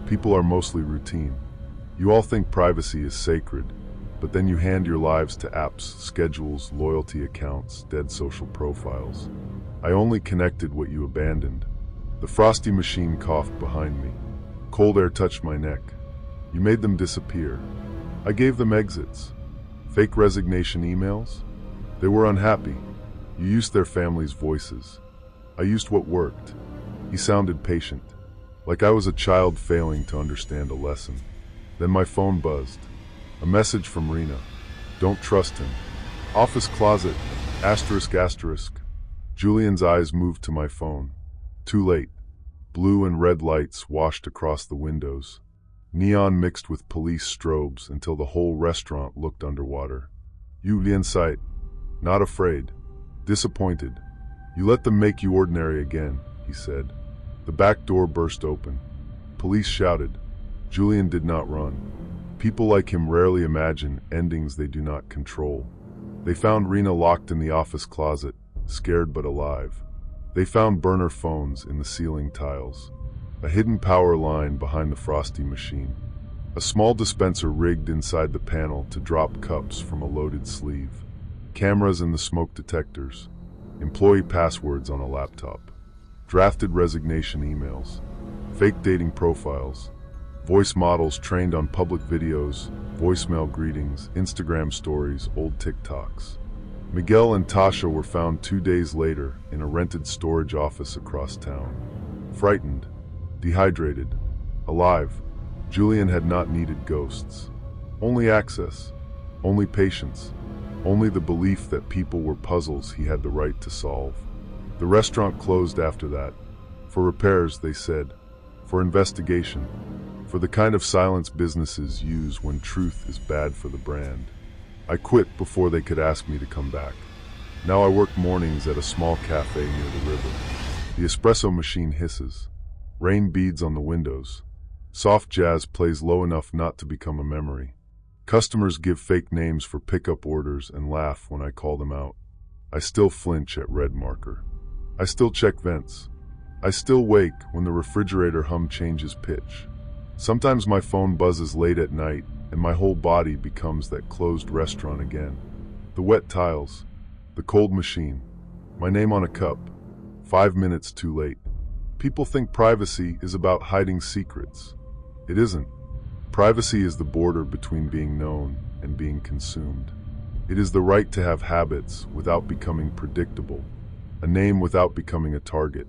People are mostly routine. You all think privacy is sacred, but then you hand your lives to apps, schedules, loyalty accounts, dead social profiles. I only connected what you abandoned." The Frosty machine coughed behind me. Cold air touched my neck. "You made them disappear. I gave them exits. Fake resignation emails? They were unhappy. You used their families' voices. I used what worked." He sounded patient, like I was a child failing to understand a lesson. Then my phone buzzed. A message from Rena. "Don't trust him. Office closet, ****. Julian's eyes moved to my phone. Too late. Blue and red lights washed across the windows. Neon mixed with police strobes until the whole restaurant looked underwater. "You inside. Not afraid. Disappointed. You let them make you ordinary again," he said. The back door burst open. Police shouted. Julian did not run. People like him rarely imagine endings they do not control. They found Rena locked in the office closet, scared but alive. They found burner phones in the ceiling tiles. A hidden power line behind the Frosty machine. A small dispenser rigged inside the panel to drop cups from a loaded sleeve. Cameras in the smoke detectors. Employee passwords on a laptop. Drafted resignation emails. Fake dating profiles. Voice models trained on public videos, voicemail greetings, Instagram stories, old TikToks. Miguel and Tasha were found 2 days later in a rented storage office across town. Frightened, dehydrated, alive, Julian had not needed ghosts. Only access, only patience, only the belief that people were puzzles he had the right to solve. The restaurant closed after that. For repairs, they said. For investigation. For the kind of silence businesses use when truth is bad for the brand. I quit before they could ask me to come back. Now I work mornings at a small cafe near the river. The espresso machine hisses. Rain beads on the windows. Soft jazz plays low enough not to become a memory. Customers give fake names for pickup orders and laugh when I call them out. I still flinch at red marker. I still check vents. I still wake when the refrigerator hum changes pitch. Sometimes my phone buzzes late at night and my whole body becomes that closed restaurant again. The wet tiles, the cold machine, my name on a cup, 5 minutes too late. People think privacy is about hiding secrets. It isn't. Privacy is the border between being known and being consumed. It is the right to have habits without becoming predictable, a name without becoming a target,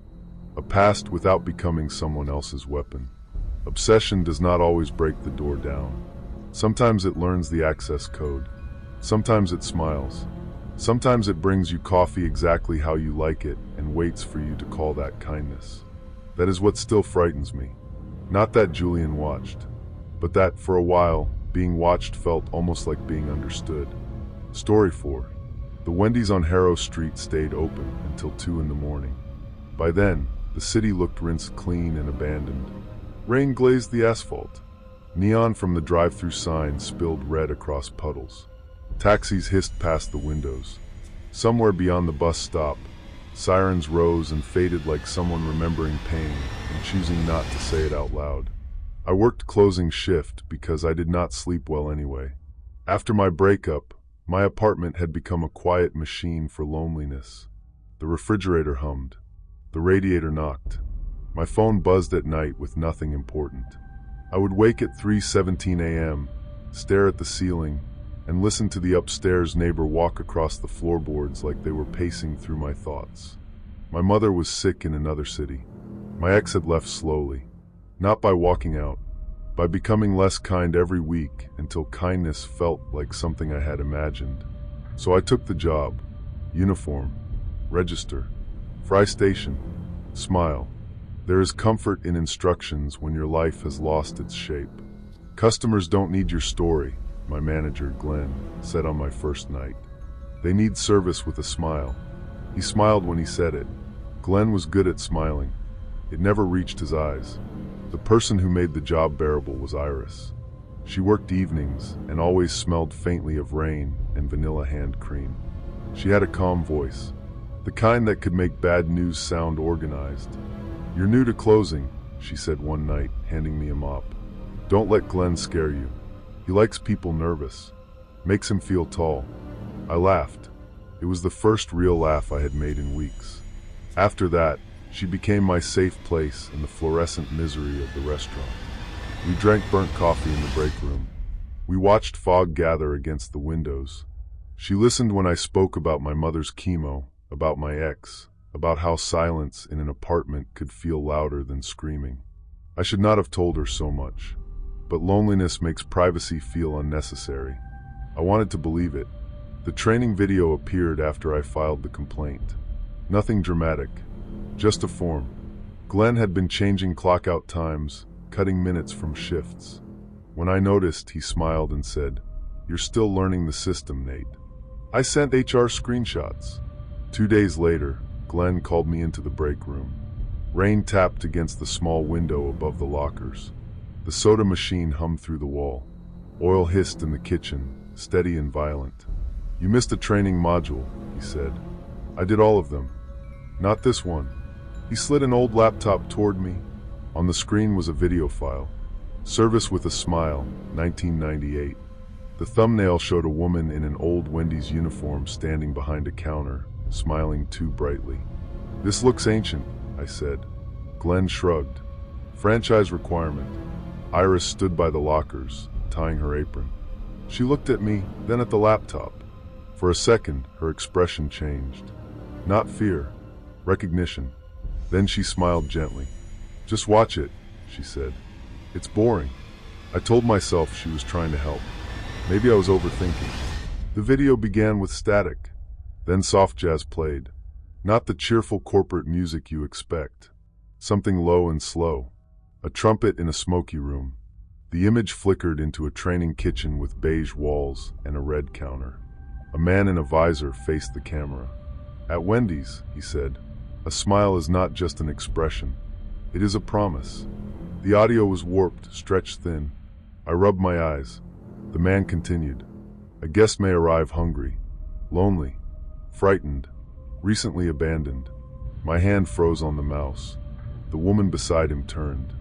a past without becoming someone else's weapon. Obsession does not always break the door down. Sometimes it learns the access code. Sometimes it smiles. Sometimes it brings you coffee exactly how you like it and waits for you to call that kindness. That is what still frightens me. Not that Julian watched, but that, for a while, being watched felt almost like being understood. Story 4. The Wendy's on Harrow Street stayed open until 2 in the morning. By then, the city looked rinsed clean and abandoned. Rain glazed the asphalt. Neon from the drive-thru sign spilled red across puddles. Taxis hissed past the windows. Somewhere beyond the bus stop, sirens rose and faded like someone remembering pain and choosing not to say it out loud. I worked closing shift because I did not sleep well anyway. After my breakup, my apartment had become a quiet machine for loneliness. The refrigerator hummed. The radiator knocked. My phone buzzed at night with nothing important. I would wake at 3:17 a.m., stare at the ceiling, and listen to the upstairs neighbor walk across the floorboards like they were pacing through my thoughts. My mother was sick in another city. My ex had left slowly, not by walking out, by becoming less kind every week until kindness felt like something I had imagined. So I took the job. Uniform. Register. Fry station. Smile. There is comfort in instructions when your life has lost its shape. Customers don't need your story, my manager, Glenn, said on my first night. They need service with a smile. He smiled when he said it. Glenn was good at smiling. It never reached his eyes. The person who made the job bearable was Iris. She worked evenings and always smelled faintly of rain and vanilla hand cream. She had a calm voice, the kind that could make bad news sound organized. "You're new to closing," she said one night, handing me a mop. "Don't let Glenn scare you. He likes people nervous. Makes him feel tall." I laughed. It was the first real laugh I had made in weeks. After that, she became my safe place in the fluorescent misery of the restaurant. We drank burnt coffee in the break room. We watched fog gather against the windows. She listened when I spoke about my mother's chemo, about my ex, about how silence in an apartment could feel louder than screaming. I should not have told her so much, but loneliness makes privacy feel unnecessary. I wanted to believe it. The training video appeared after I filed the complaint. Nothing dramatic, just a form. Glenn had been changing clock-out times, cutting minutes from shifts. When I noticed, he smiled and said, "You're still learning the system, Nate." I sent HR screenshots. 2 days later, Glenn called me into the break room. Rain tapped against the small window above the lockers. The soda machine hummed through the wall. Oil hissed in the kitchen, steady and violent. "You missed a training module," he said. "I did all of them. Not this one." He slid an old laptop toward me. On the screen was a video file. Service with a Smile, 1998. The thumbnail showed a woman in an old Wendy's uniform standing behind a counter, smiling too brightly. "This looks ancient," I said. Glenn shrugged. "Franchise requirement." Iris stood by the lockers, tying her apron. She looked at me, then at the laptop. For a second, her expression changed. Not fear, recognition. Then she smiled gently. "Just watch it," she said. "It's boring." I told myself she was trying to help. Maybe I was overthinking. The video began with static. Then soft jazz played. Not the cheerful corporate music you expect. Something low and slow. A trumpet in a smoky room. The image flickered into a training kitchen with beige walls and a red counter. A man in a visor faced the camera. "At Wendy's," he said, "a smile is not just an expression. It is a promise." The audio was warped, stretched thin. I rubbed my eyes. The man continued. A guest may arrive hungry, lonely, frightened, recently abandoned. My hand froze on the mouse. The woman beside him turned.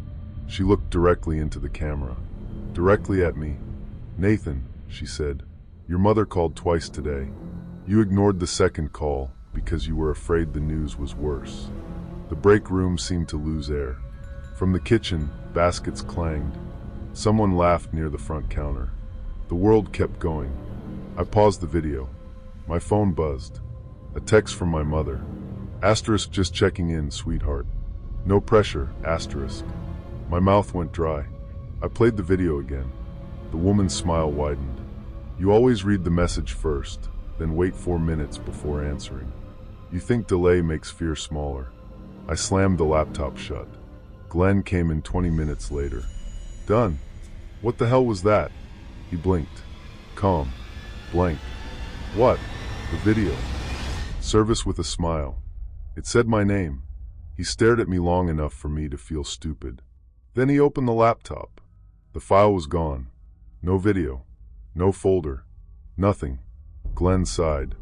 She looked directly into the camera, directly at me. Nathan, she said, your mother called twice today. You ignored the second call because you were afraid the news was worse. The break room seemed to lose air. From the kitchen, baskets clanged. Someone laughed near the front counter. The world kept going. I paused the video. My phone buzzed. A text from my mother. Asterisk just checking in, sweetheart. No pressure, asterisk. My mouth went dry. I played the video again. The woman's smile widened. You always read the message first, then wait 4 minutes before answering. You think delay makes fear smaller. I slammed the laptop shut. Glenn came in 20 minutes later. Done. What the hell was that? He blinked. Calm. Blank. What? The video. Service with a smile. It said my name. He stared at me long enough for me to feel stupid. Then he opened the laptop. The file was gone. No video. No folder. Nothing. Glenn sighed.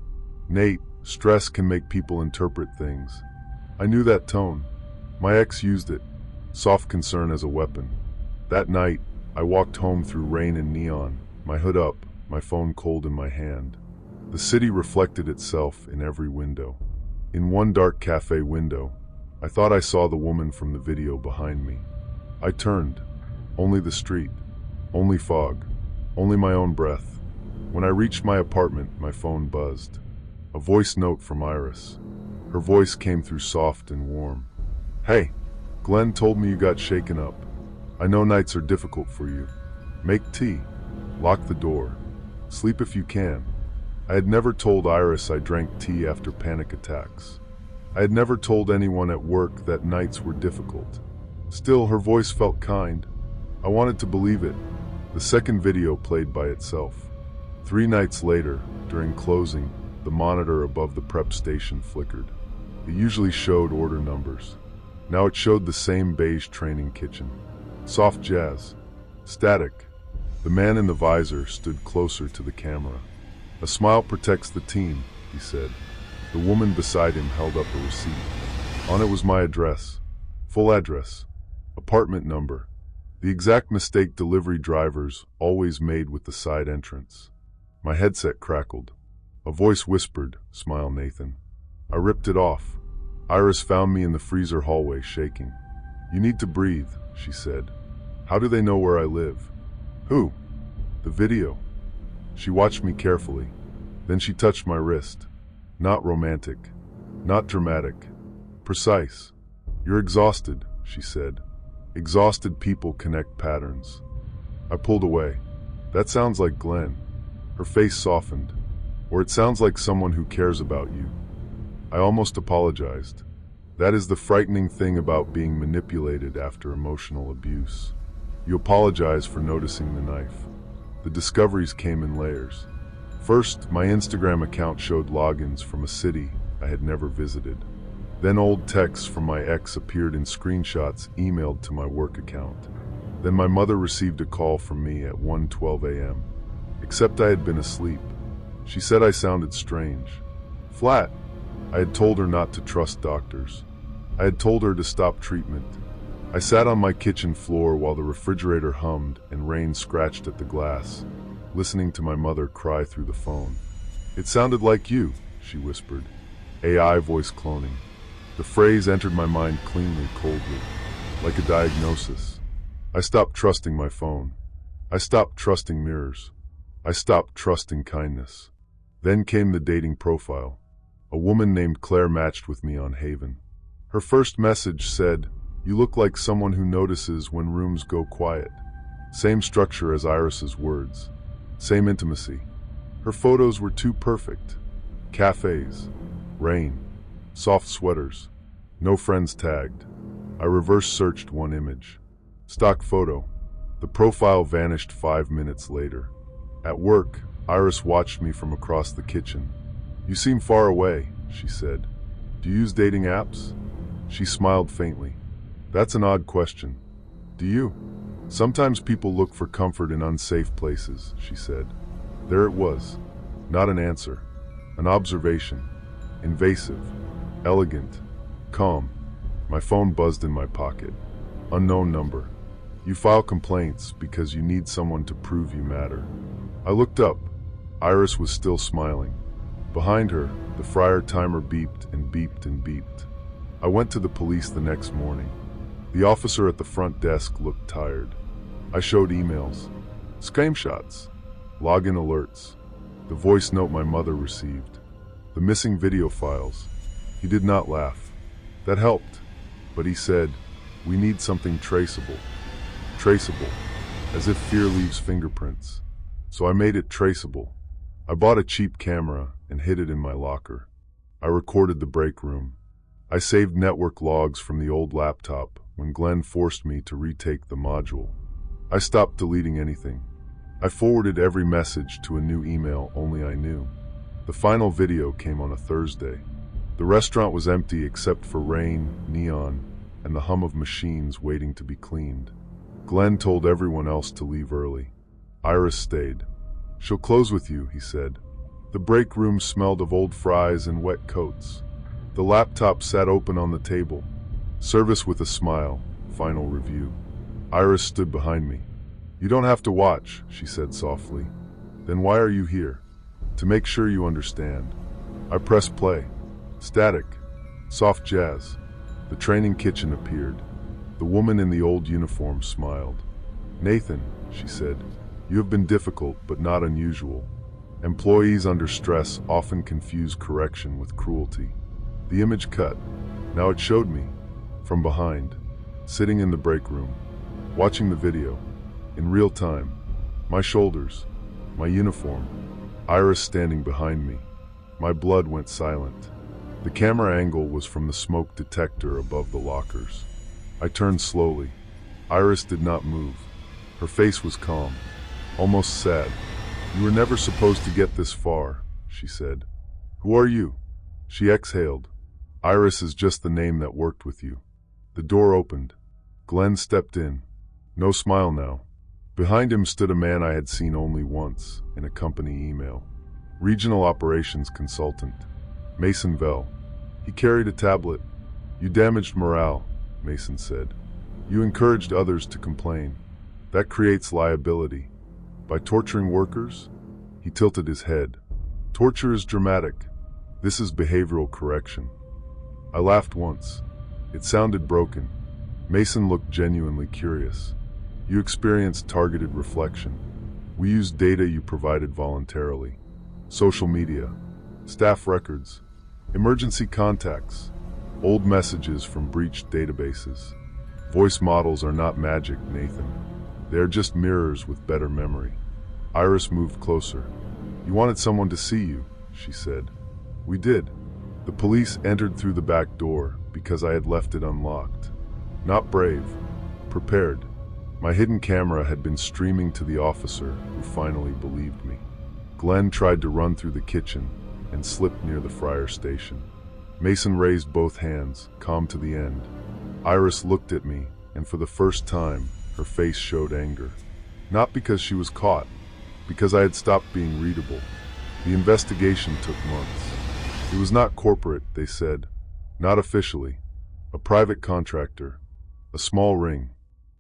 Nate, stress can make people interpret things. I knew that tone. My ex used it. Soft concern as a weapon. That night, I walked home through rain and neon, my hood up, my phone cold in my hand. The city reflected itself in every window. In one dark cafe window, I thought I saw the woman from the video behind me. I turned. Only the street. Only fog. Only my own breath. When I reached my apartment, my phone buzzed. A voice note from Iris. Her voice came through soft and warm. Hey, Glenn told me you got shaken up. I know nights are difficult for you. Make tea. Lock the door. Sleep if you can. I had never told Iris I drank tea after panic attacks. I had never told anyone at work that nights were difficult. Still, her voice felt kind. I wanted to believe it. The second video played by itself. 3 nights later, during closing, the monitor above the prep station flickered. It usually showed order numbers. Now it showed the same beige training kitchen. Soft jazz. Static. The man in the visor stood closer to the camera. A smile protects the team, he said. The woman beside him held up a receipt. On it was my address. Full address. Apartment number. The exact mistake delivery drivers always made with the side entrance. My headset crackled. A voice whispered, "Smile, Nathan." I ripped it off. Iris found me in the freezer hallway, shaking. "You need to breathe," she said. "How do they know where I live?" "Who?" "The video." She watched me carefully. Then she touched my wrist. Not romantic. Not dramatic. Precise. "You're exhausted," she said. "Exhausted people connect patterns." I pulled away. "That sounds like Glenn." Her face softened. "Or it sounds like someone who cares about you." I almost apologized. That is the frightening thing about being manipulated after emotional abuse. You apologize for noticing the knife. The discoveries came in layers. First, my Instagram account showed logins from a city I had never visited. Then old texts from my ex appeared in screenshots emailed to my work account. Then my mother received a call from me at 1:12 a.m. Except I had been asleep. She said I sounded strange. Flat. I had told her not to trust doctors. I had told her to stop treatment. I sat on my kitchen floor while the refrigerator hummed and rain scratched at the glass, listening to my mother cry through the phone. "It sounded like you," she whispered. AI voice cloning. The phrase entered my mind cleanly, coldly, like a diagnosis. I stopped trusting my phone. I stopped trusting mirrors. I stopped trusting kindness. Then came the dating profile. A woman named Claire matched with me on Haven. Her first message said, "You look like someone who notices when rooms go quiet." Same structure as Iris's words. Same intimacy. Her photos were too perfect. Cafes. Rain. Soft sweaters. No friends tagged. I reverse searched one image. Stock photo. The profile vanished 5 minutes later. At work, Iris watched me from across the kitchen. "You seem far away," she said. "Do you use dating apps?" She smiled faintly. "That's an odd question. Do you?" Sometimes people look for comfort in unsafe places, she said. There it was. Not an answer. An observation. Invasive. Elegant. Calm. My phone buzzed in my pocket. Unknown number. You file complaints because you need someone to prove you matter. I looked up. Iris was still smiling. Behind her, the fryer timer beeped and beeped and beeped. I went to the police the next morning. The officer at the front desk looked tired. I showed emails, screenshots, login alerts, the voice note my mother received, the missing video files. He did not laugh. That helped. But he said, "We need something traceable." Traceable, as if fear leaves fingerprints. So I made it traceable. I bought a cheap camera and hid it in my locker. I recorded the break room. I saved network logs from the old laptop when Glenn forced me to retake the module. I stopped deleting anything. I forwarded every message to a new email only I knew. The final video came on a Thursday. The restaurant was empty except for rain, neon, and the hum of machines waiting to be cleaned. Glenn told everyone else to leave early. Iris stayed. "She'll close with you," he said. The break room smelled of old fries and wet coats. The laptop sat open on the table. Service with a smile. Final review. Iris stood behind me. "You don't have to watch," she said softly. "Then why are you here?" "To make sure you understand." I pressed play. Static. Soft jazz. The training kitchen appeared. The woman in the old uniform smiled. "Nathan," she said, "you have been difficult but not unusual. Employees under stress often confuse correction with cruelty." The image cut. Now it showed me, from behind, sitting in the break room, watching the video, in real time. My shoulders, my uniform, Iris standing behind me. My blood went silent. The camera angle was from the smoke detector above the lockers. I turned slowly. Iris did not move. Her face was calm, almost sad. "You were never supposed to get this far," she said. "Who are you?" She exhaled. "Iris is just the name that worked with you." The door opened. Glenn stepped in. No smile now. Behind him stood a man I had seen only once, in a company email. Regional Operations Consultant. Mason Vell. He carried a tablet. "You damaged morale," Mason said. "You encouraged others to complain. That creates liability. By torturing workers?" He tilted his head. "Torture is dramatic. This is behavioral correction." I laughed once. It sounded broken. Mason looked genuinely curious. "You experienced targeted reflection. We used data you provided voluntarily. Social media, staff records, emergency contacts, old messages from breached databases. Voice models are not magic, Nathan. They are just mirrors with better memory." Iris moved closer. "You wanted someone to see you," she said. "We did." The police entered through the back door because I had left it unlocked. Not brave, prepared. My hidden camera had been streaming to the officer who finally believed me. Glenn tried to run through the kitchen and slipped near the fryer station. Mason raised both hands, calm to the end. Iris looked at me, and for the first time, her face showed anger. Not because she was caught, because I had stopped being readable. The investigation took months. It was not corporate, they said. Not officially. A private contractor. A small ring.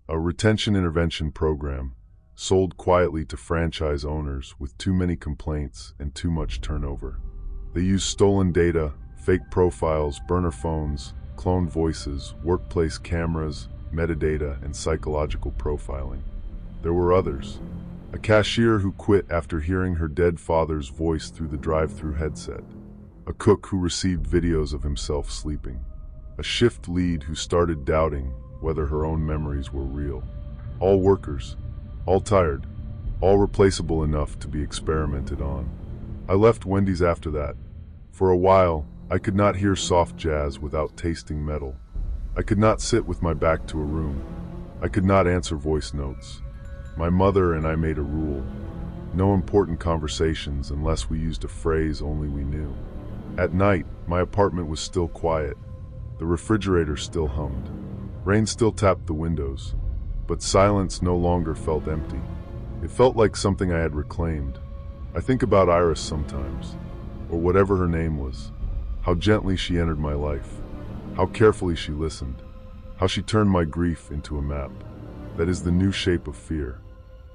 A retention intervention program, sold quietly to franchise owners with too many complaints and too much turnover. They used stolen data, fake profiles, burner phones, cloned voices, workplace cameras, metadata, and psychological profiling. There were others. A cashier who quit after hearing her dead father's voice through the drive-thru headset. A cook who received videos of himself sleeping. A shift lead who started doubting whether her own memories were real. All workers, all tired, all replaceable enough to be experimented on. I left Wendy's after that. For a while, I could not hear soft jazz without tasting metal. I could not sit with my back to a room. I could not answer voice notes. My mother and I made a rule. No important conversations unless we used a phrase only we knew. At night, my apartment was still quiet. The refrigerator still hummed. Rain still tapped the windows. But silence no longer felt empty. It felt like something I had reclaimed. I think about Iris sometimes, or whatever her name was. How gently she entered my life. How carefully she listened. How she turned my grief into a map. That is the new shape of fear.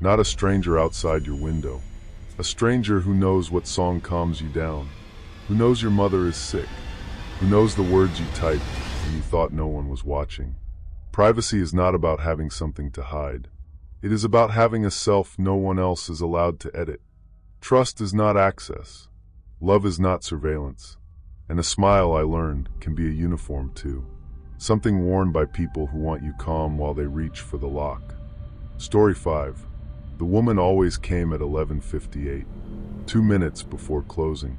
Not a stranger outside your window. A stranger who knows what song calms you down. Who knows your mother is sick. Who knows the words you typed when you thought no one was watching. Privacy is not about having something to hide. It is about having a self no one else is allowed to edit. Trust is not access. Love is not surveillance. And a smile, I learned, can be a uniform too. Something worn by people who want you calm while they reach for the lock. Story 5. The woman always came at 11:58, 2 minutes before closing.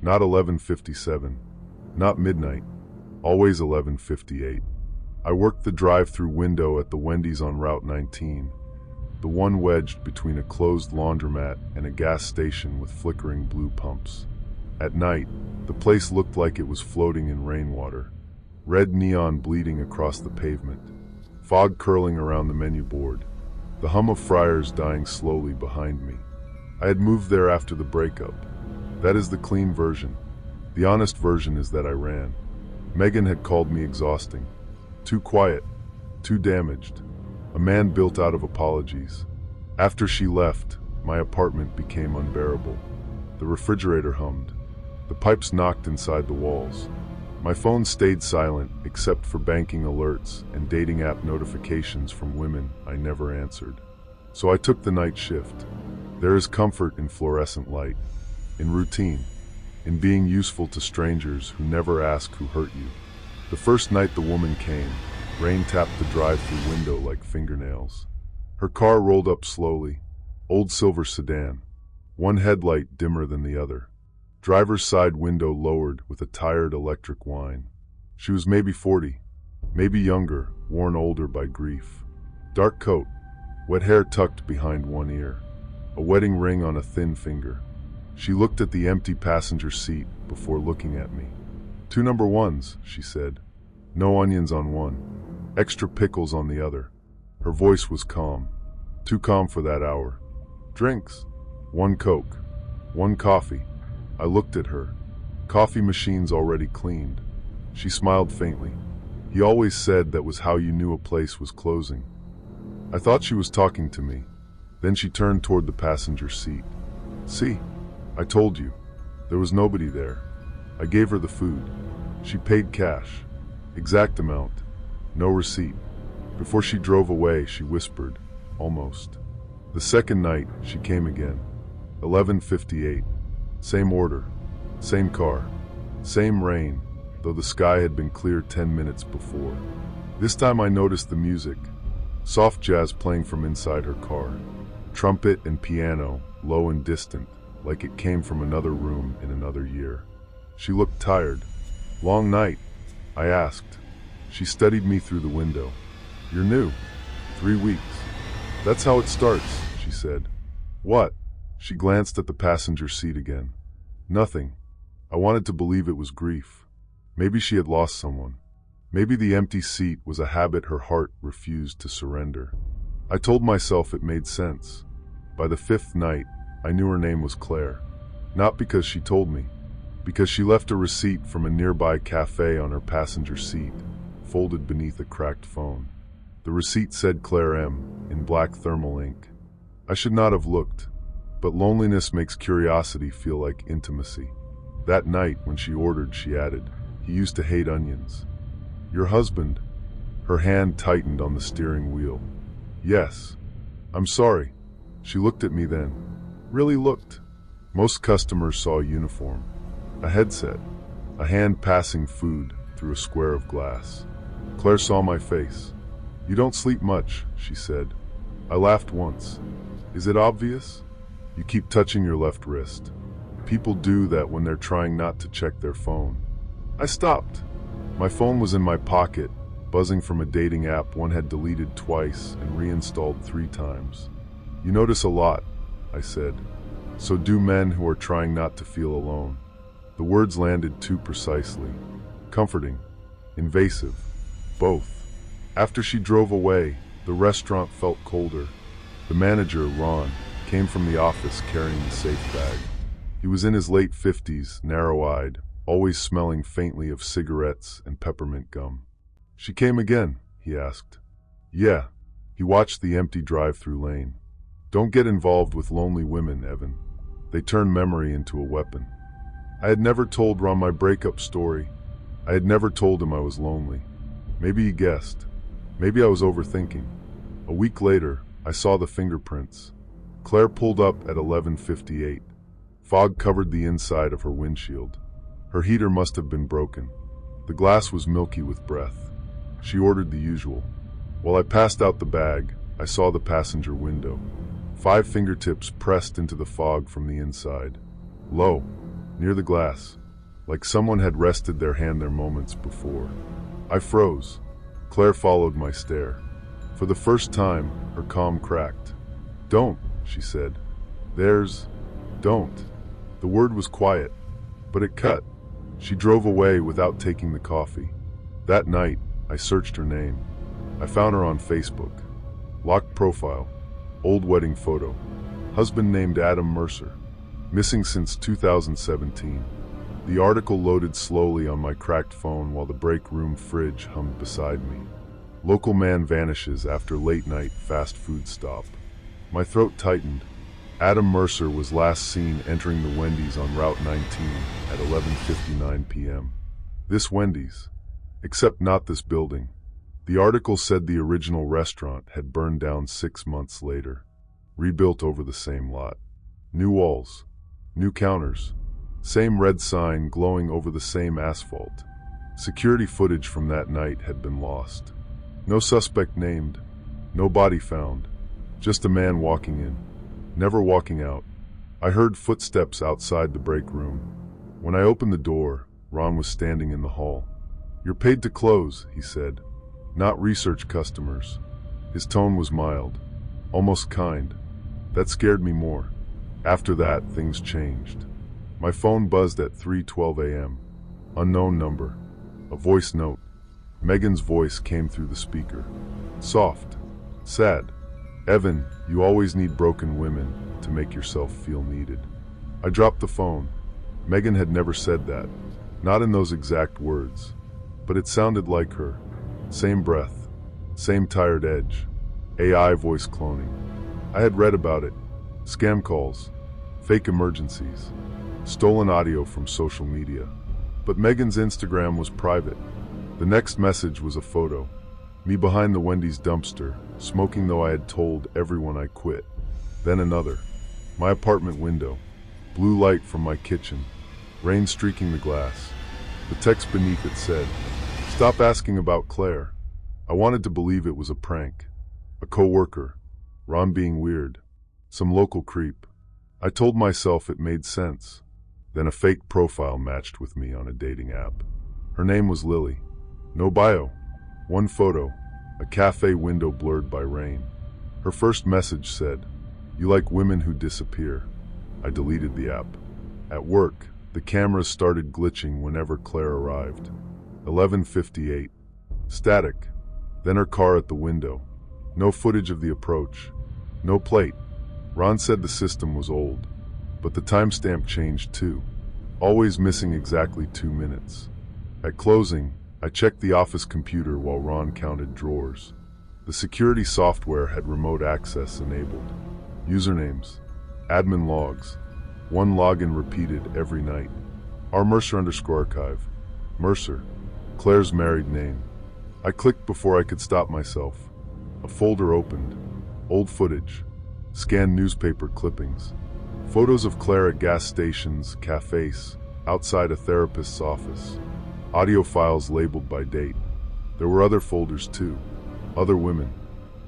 Not 11:57, not midnight, always 11:58. I worked the drive-thru window at the Wendy's on Route 19, the one wedged between a closed laundromat and a gas station with flickering blue pumps. At night, the place looked like it was floating in rainwater, red neon bleeding across the pavement, fog curling around the menu board, the hum of fryers dying slowly behind me. I had moved there after the breakup. That is the clean version. The honest version is that I ran. Megan had called me exhausting. Too quiet, too damaged. A man built out of apologies. After she left, my apartment became unbearable. The refrigerator hummed. The pipes knocked inside the walls. My phone stayed silent except for banking alerts and dating app notifications from women I never answered. So I took the night shift. There is comfort in fluorescent light, in routine, in being useful to strangers who never ask who hurt you. The first night the woman came, rain tapped the drive-thru window like fingernails. Her car rolled up slowly, old silver sedan, one headlight dimmer than the other. Driver's side window lowered with a tired electric whine. She was maybe 40, maybe younger, worn older by grief. Dark coat, wet hair tucked behind one ear, a wedding ring on a thin finger. She looked at the empty passenger seat before looking at me. 2 number ones, she said. No onions on one, extra pickles on the other. Her voice was calm, too calm for that hour. Drinks, 1 Coke, 1 coffee. I looked at her. Coffee machines already cleaned. She smiled faintly. He always said that was how you knew a place was closing. I thought she was talking to me. Then she turned toward the passenger seat. See, I told you. There was nobody there. I gave her the food. She paid cash. Exact amount. No receipt. Before she drove away, she whispered, almost. The second night, she came again. 11:58. Same order, same car, same rain, though the sky had been clear 10 minutes before. This time I noticed the music, soft jazz playing from inside her car, trumpet and piano, low and distant, like it came from another room in another year. She looked tired. Long night? I asked. She studied me through the window. You're new. 3 weeks. That's how it starts, she said. What? She glanced at the passenger seat again. Nothing. I wanted to believe it was grief. Maybe she had lost someone. Maybe the empty seat was a habit her heart refused to surrender. I told myself it made sense. By the 5th night, I knew her name was Claire. Not because she told me, because she left a receipt from a nearby cafe on her passenger seat, folded beneath a cracked phone. The receipt said Claire M. in black thermal ink. I should not have looked. But loneliness makes curiosity feel like intimacy. That night, when she ordered, she added, he used to hate onions. Your husband? Her hand tightened on the steering wheel. Yes. I'm sorry. She looked at me then. Really looked. Most customers saw a uniform, a headset, a hand passing food through a square of glass. Claire saw my face. You don't sleep much, she said. I laughed once. Is it obvious? You keep touching your left wrist. People do that when they're trying not to check their phone. I stopped. My phone was in my pocket, buzzing from a dating app one had deleted twice and reinstalled 3 times. You notice a lot, I said. So do men who are trying not to feel alone. The words landed too precisely. Comforting, invasive, both. After she drove away, The restaurant felt colder. The manager, Ron, came from the office carrying the safe bag. He was in his late 50s, narrow-eyed, always smelling faintly of cigarettes and peppermint gum. "She came again?" he asked. "Yeah." He watched the empty drive-thru lane. "Don't get involved with lonely women, Evan. They turn memory into a weapon." I had never told Ron my breakup story. I had never told him I was lonely. Maybe he guessed. Maybe I was overthinking. A week later, I saw the fingerprints. Claire pulled up at 11:58. Fog covered the inside of her windshield. Her heater must have been broken. The glass was milky with breath. She ordered the usual. While I passed out the bag, I saw the passenger window. 5 fingertips pressed into the fog from the inside. Low, near the glass, like someone had rested their hand there moments before. I froze. Claire followed my stare. For the first time, her calm cracked. "Don't," she said. Don't." The word was quiet, but it cut. She drove away without taking the coffee. That night, I searched her name. I found her on Facebook. Locked profile. Old wedding photo. Husband named Adam Mercer. Missing since 2017. The article loaded slowly on my cracked phone while the break room fridge hummed beside me. Local man vanishes after late night fast food stop. My throat tightened. Adam Mercer was last seen entering the Wendy's on Route 19 at 11:59 p.m. This Wendy's. Except not this building. The article said the original restaurant had burned down 6 months later. Rebuilt over the same lot. New walls. New counters. Same red sign glowing over the same asphalt. Security footage from that night had been lost. No suspect named. No body found. Just a man walking in. Never walking out. I heard footsteps outside the break room. When I opened the door, Ron was standing in the hall. "You're paid to close," he said. "Not research customers." His tone was mild. Almost kind. That scared me more. After that, things changed. My phone buzzed at 3:12 a.m. Unknown number. A voice note. Megan's voice came through the speaker. Soft. Sad. "Evan, you always need broken women to make yourself feel needed." I dropped the phone. Megan had never said that. Not in those exact words. But it sounded like her. Same breath. Same tired edge. AI voice cloning. I had read about it. Scam calls. Fake emergencies. Stolen audio from social media. But Megan's Instagram was private. The next message was a photo. Me behind the Wendy's dumpster, smoking though I had told everyone I quit. Then another. My apartment window. Blue light from my kitchen. Rain streaking the glass. The text beneath it said, "Stop asking about Claire." I wanted to believe it was a prank. A co-worker. Ron being weird. Some local creep. I told myself it made sense. Then a fake profile matched with me on a dating app. Her name was Lily. No bio. One photo. A cafe window blurred by rain. Her first message said, "You like women who disappear." I deleted the app. At work, the cameras started glitching whenever Claire arrived. 11:58. Static. Then her car at the window. No footage of the approach. No plate. Ron said the system was old. But the timestamp changed too. Always missing exactly 2 minutes. At closing, I checked the office computer while Ron counted drawers. The security software had remote access enabled. Usernames. Admin logs. One login repeated every night. R Mercer_archive. Mercer. Claire's married name. I clicked before I could stop myself. A folder opened. Old footage. Scanned newspaper clippings. Photos of Claire at gas stations, cafes, outside a therapist's office. Audio files labeled by date. There were other folders too. Other women.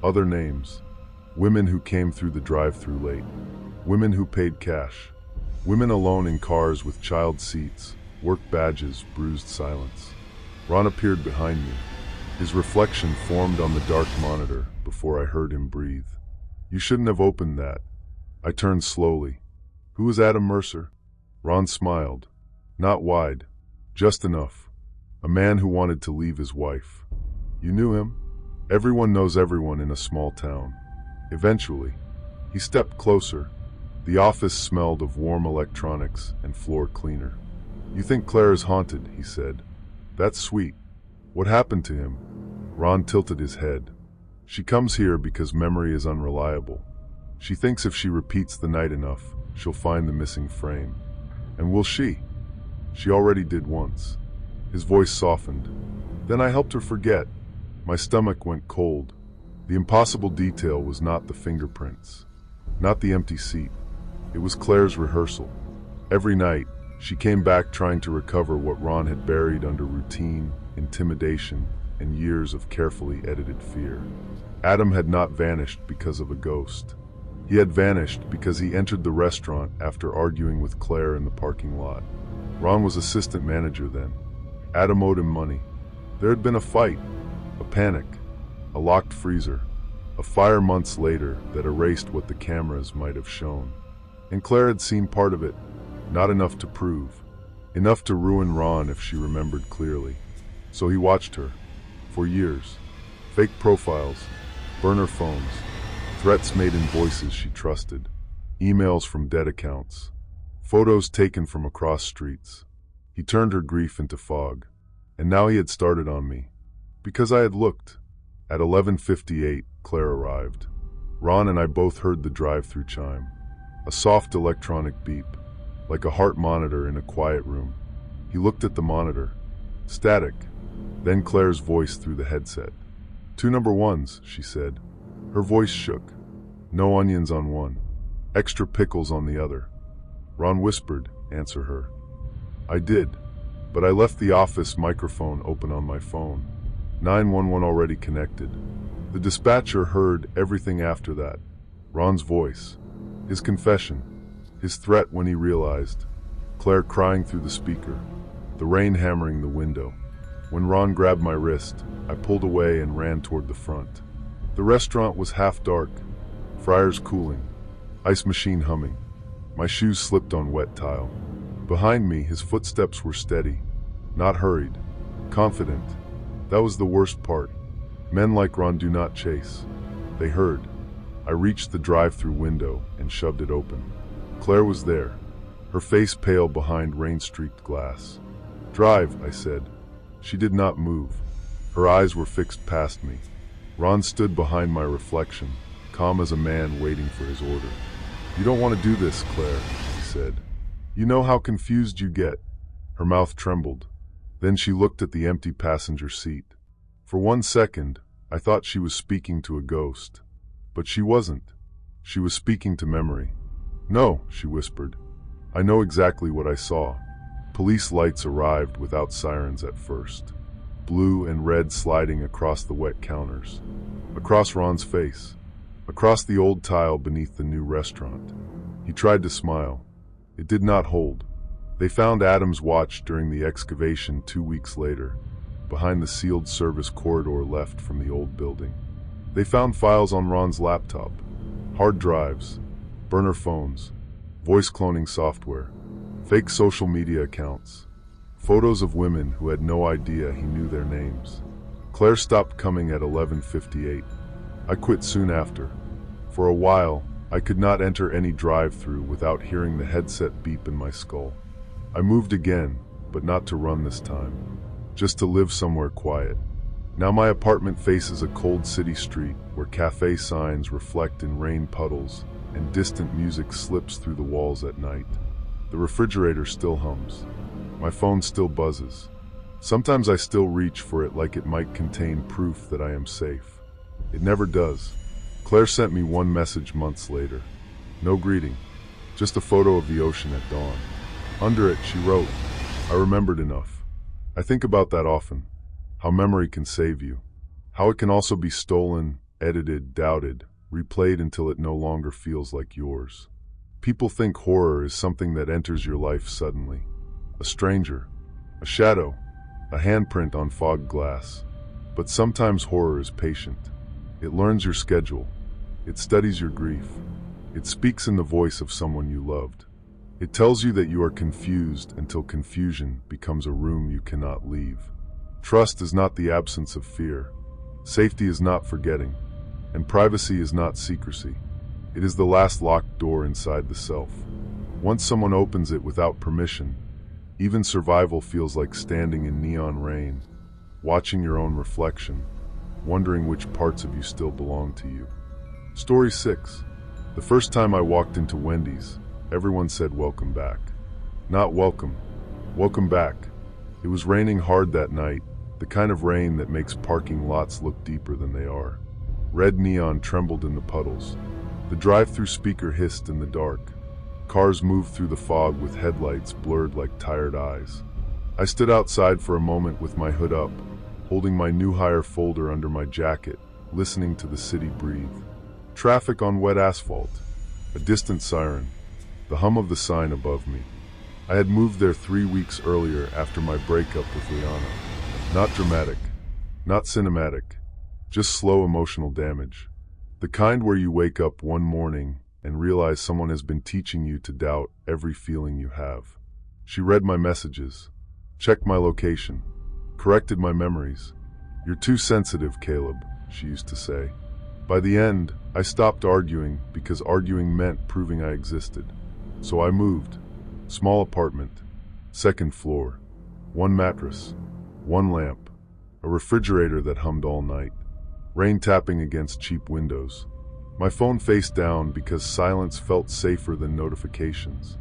Other names. Women who came through the drive-thru late. Women who paid cash. Women alone in cars with child seats, work badges, bruised silence. Ron appeared behind me. His reflection formed on the dark monitor before I heard him breathe. "You shouldn't have opened that." I turned slowly. "Who was Adam Mercer?" Ron smiled. Not wide. Just enough. A man who wanted to leave his wife. "You knew him?" Everyone knows everyone in a small town. Eventually, he stepped closer. The office smelled of warm electronics and floor cleaner. "You think Claire is haunted," he said. "That's sweet. What happened to him?" Ron tilted his head. "She comes here because memory is unreliable. She thinks if she repeats the night enough, she'll find the missing frame. And will she? She already did once." His voice softened. "Then I helped her forget." My stomach went cold. The impossible detail was not the fingerprints, not the empty seat. It was Claire's rehearsal. Every night, she came back trying to recover what Ron had buried under routine, intimidation, and years of carefully edited fear. Adam had not vanished because of a ghost. He had vanished because he entered the restaurant after arguing with Claire in the parking lot. Ron was assistant manager then. Adam owed him money. There had been a fight, a panic, a locked freezer, a fire months later that erased what the cameras might have shown. And Claire had seen part of it, not enough to prove, enough to ruin Ron if she remembered clearly. So he watched her, for years. Fake profiles, burner phones, threats made in voices she trusted, emails from dead accounts, photos taken from across streets. He turned her grief into fog. And now he had started on me. Because I had looked. At 11:58, Claire arrived. Ron and I both heard the drive-thru chime. A soft electronic beep, like a heart monitor in a quiet room. He looked at the monitor. Static. Then Claire's voice through the headset. "2 number ones," she said. Her voice shook. "No onions on one. Extra pickles on the other." Ron whispered, "Answer her." I did, but I left the office microphone open on my phone. 911 already connected. The dispatcher heard everything after that. Ron's voice, his confession, his threat when he realized, Claire crying through the speaker, the rain hammering the window. When Ron grabbed my wrist, I pulled away and ran toward the front. The restaurant was half dark, fryers cooling, ice machine humming. My shoes slipped on wet tile. Behind me, his footsteps were steady, not hurried, confident. That was the worst part. Men like Ron do not chase. They heard. I reached the drive-thru window and shoved it open. Claire was there, her face pale behind rain-streaked glass. "Drive," I said. She did not move. Her eyes were fixed past me. Ron stood behind my reflection, calm as a man waiting for his order. "You don't want to do this, Claire," he said. "You know how confused you get." Her mouth trembled. Then she looked at the empty passenger seat. For 1 second, I thought she was speaking to a ghost. But she wasn't. She was speaking to memory. "No," she whispered. "I know exactly what I saw." Police lights arrived without sirens at first. Blue and red sliding across the wet counters. Across Ron's face. Across the old tile beneath the new restaurant. He tried to smile. It did not hold. They found Adam's watch during the excavation 2 weeks later, behind the sealed service corridor left from the old building. They found files on Ron's laptop, hard drives, burner phones, voice cloning software, fake social media accounts, photos of women who had no idea he knew their names. Claire stopped coming at 11:58. I quit soon after. For a while, I could not enter any drive-thru without hearing the headset beep in my skull. I moved again, but not to run this time. Just to live somewhere quiet. Now my apartment faces a cold city street where cafe signs reflect in rain puddles and distant music slips through the walls at night. The refrigerator still hums. My phone still buzzes. Sometimes I still reach for it like it might contain proof that I am safe. It never does. Claire sent me one message months later. No greeting, just a photo of the ocean at dawn. Under it, she wrote, "I remembered enough." I think about that often, how memory can save you, how it can also be stolen, edited, doubted, replayed until it no longer feels like yours. People think horror is something that enters your life suddenly. A stranger, a shadow, a handprint on fogged glass. But sometimes horror is patient. It learns your schedule. It studies your grief. It speaks in the voice of someone you loved. It tells you that you are confused until confusion becomes a room you cannot leave. Trust is not the absence of fear. Safety is not forgetting, and privacy is not secrecy. It is the last locked door inside the self. Once someone opens it without permission, even survival feels like standing in neon rain, watching your own reflection, wondering which parts of you still belong to you. Story 6. The first time I walked into Wendy's, everyone said welcome back. Not welcome. Welcome back. It was raining hard that night, the kind of rain that makes parking lots look deeper than they are. Red neon trembled in the puddles. The drive-thru speaker hissed in the dark. Cars moved through the fog with headlights blurred like tired eyes. I stood outside for a moment with my hood up, holding my new hire folder under my jacket, listening to the city breathe. Traffic on wet asphalt. A distant siren. The hum of the sign above me. I had moved there 3 weeks earlier after my breakup with Liana. Not dramatic. Not cinematic. Just slow emotional damage. The kind where you wake up one morning and realize someone has been teaching you to doubt every feeling you have. She read my messages, checked my location, corrected my memories. "You're too sensitive, Caleb," she used to say. By the end, I stopped arguing because arguing meant proving I existed. So I moved. Small apartment, 2nd floor, 1 mattress, 1 lamp, a refrigerator that hummed all night, rain tapping against cheap windows. My phone face down because silence felt safer than notifications.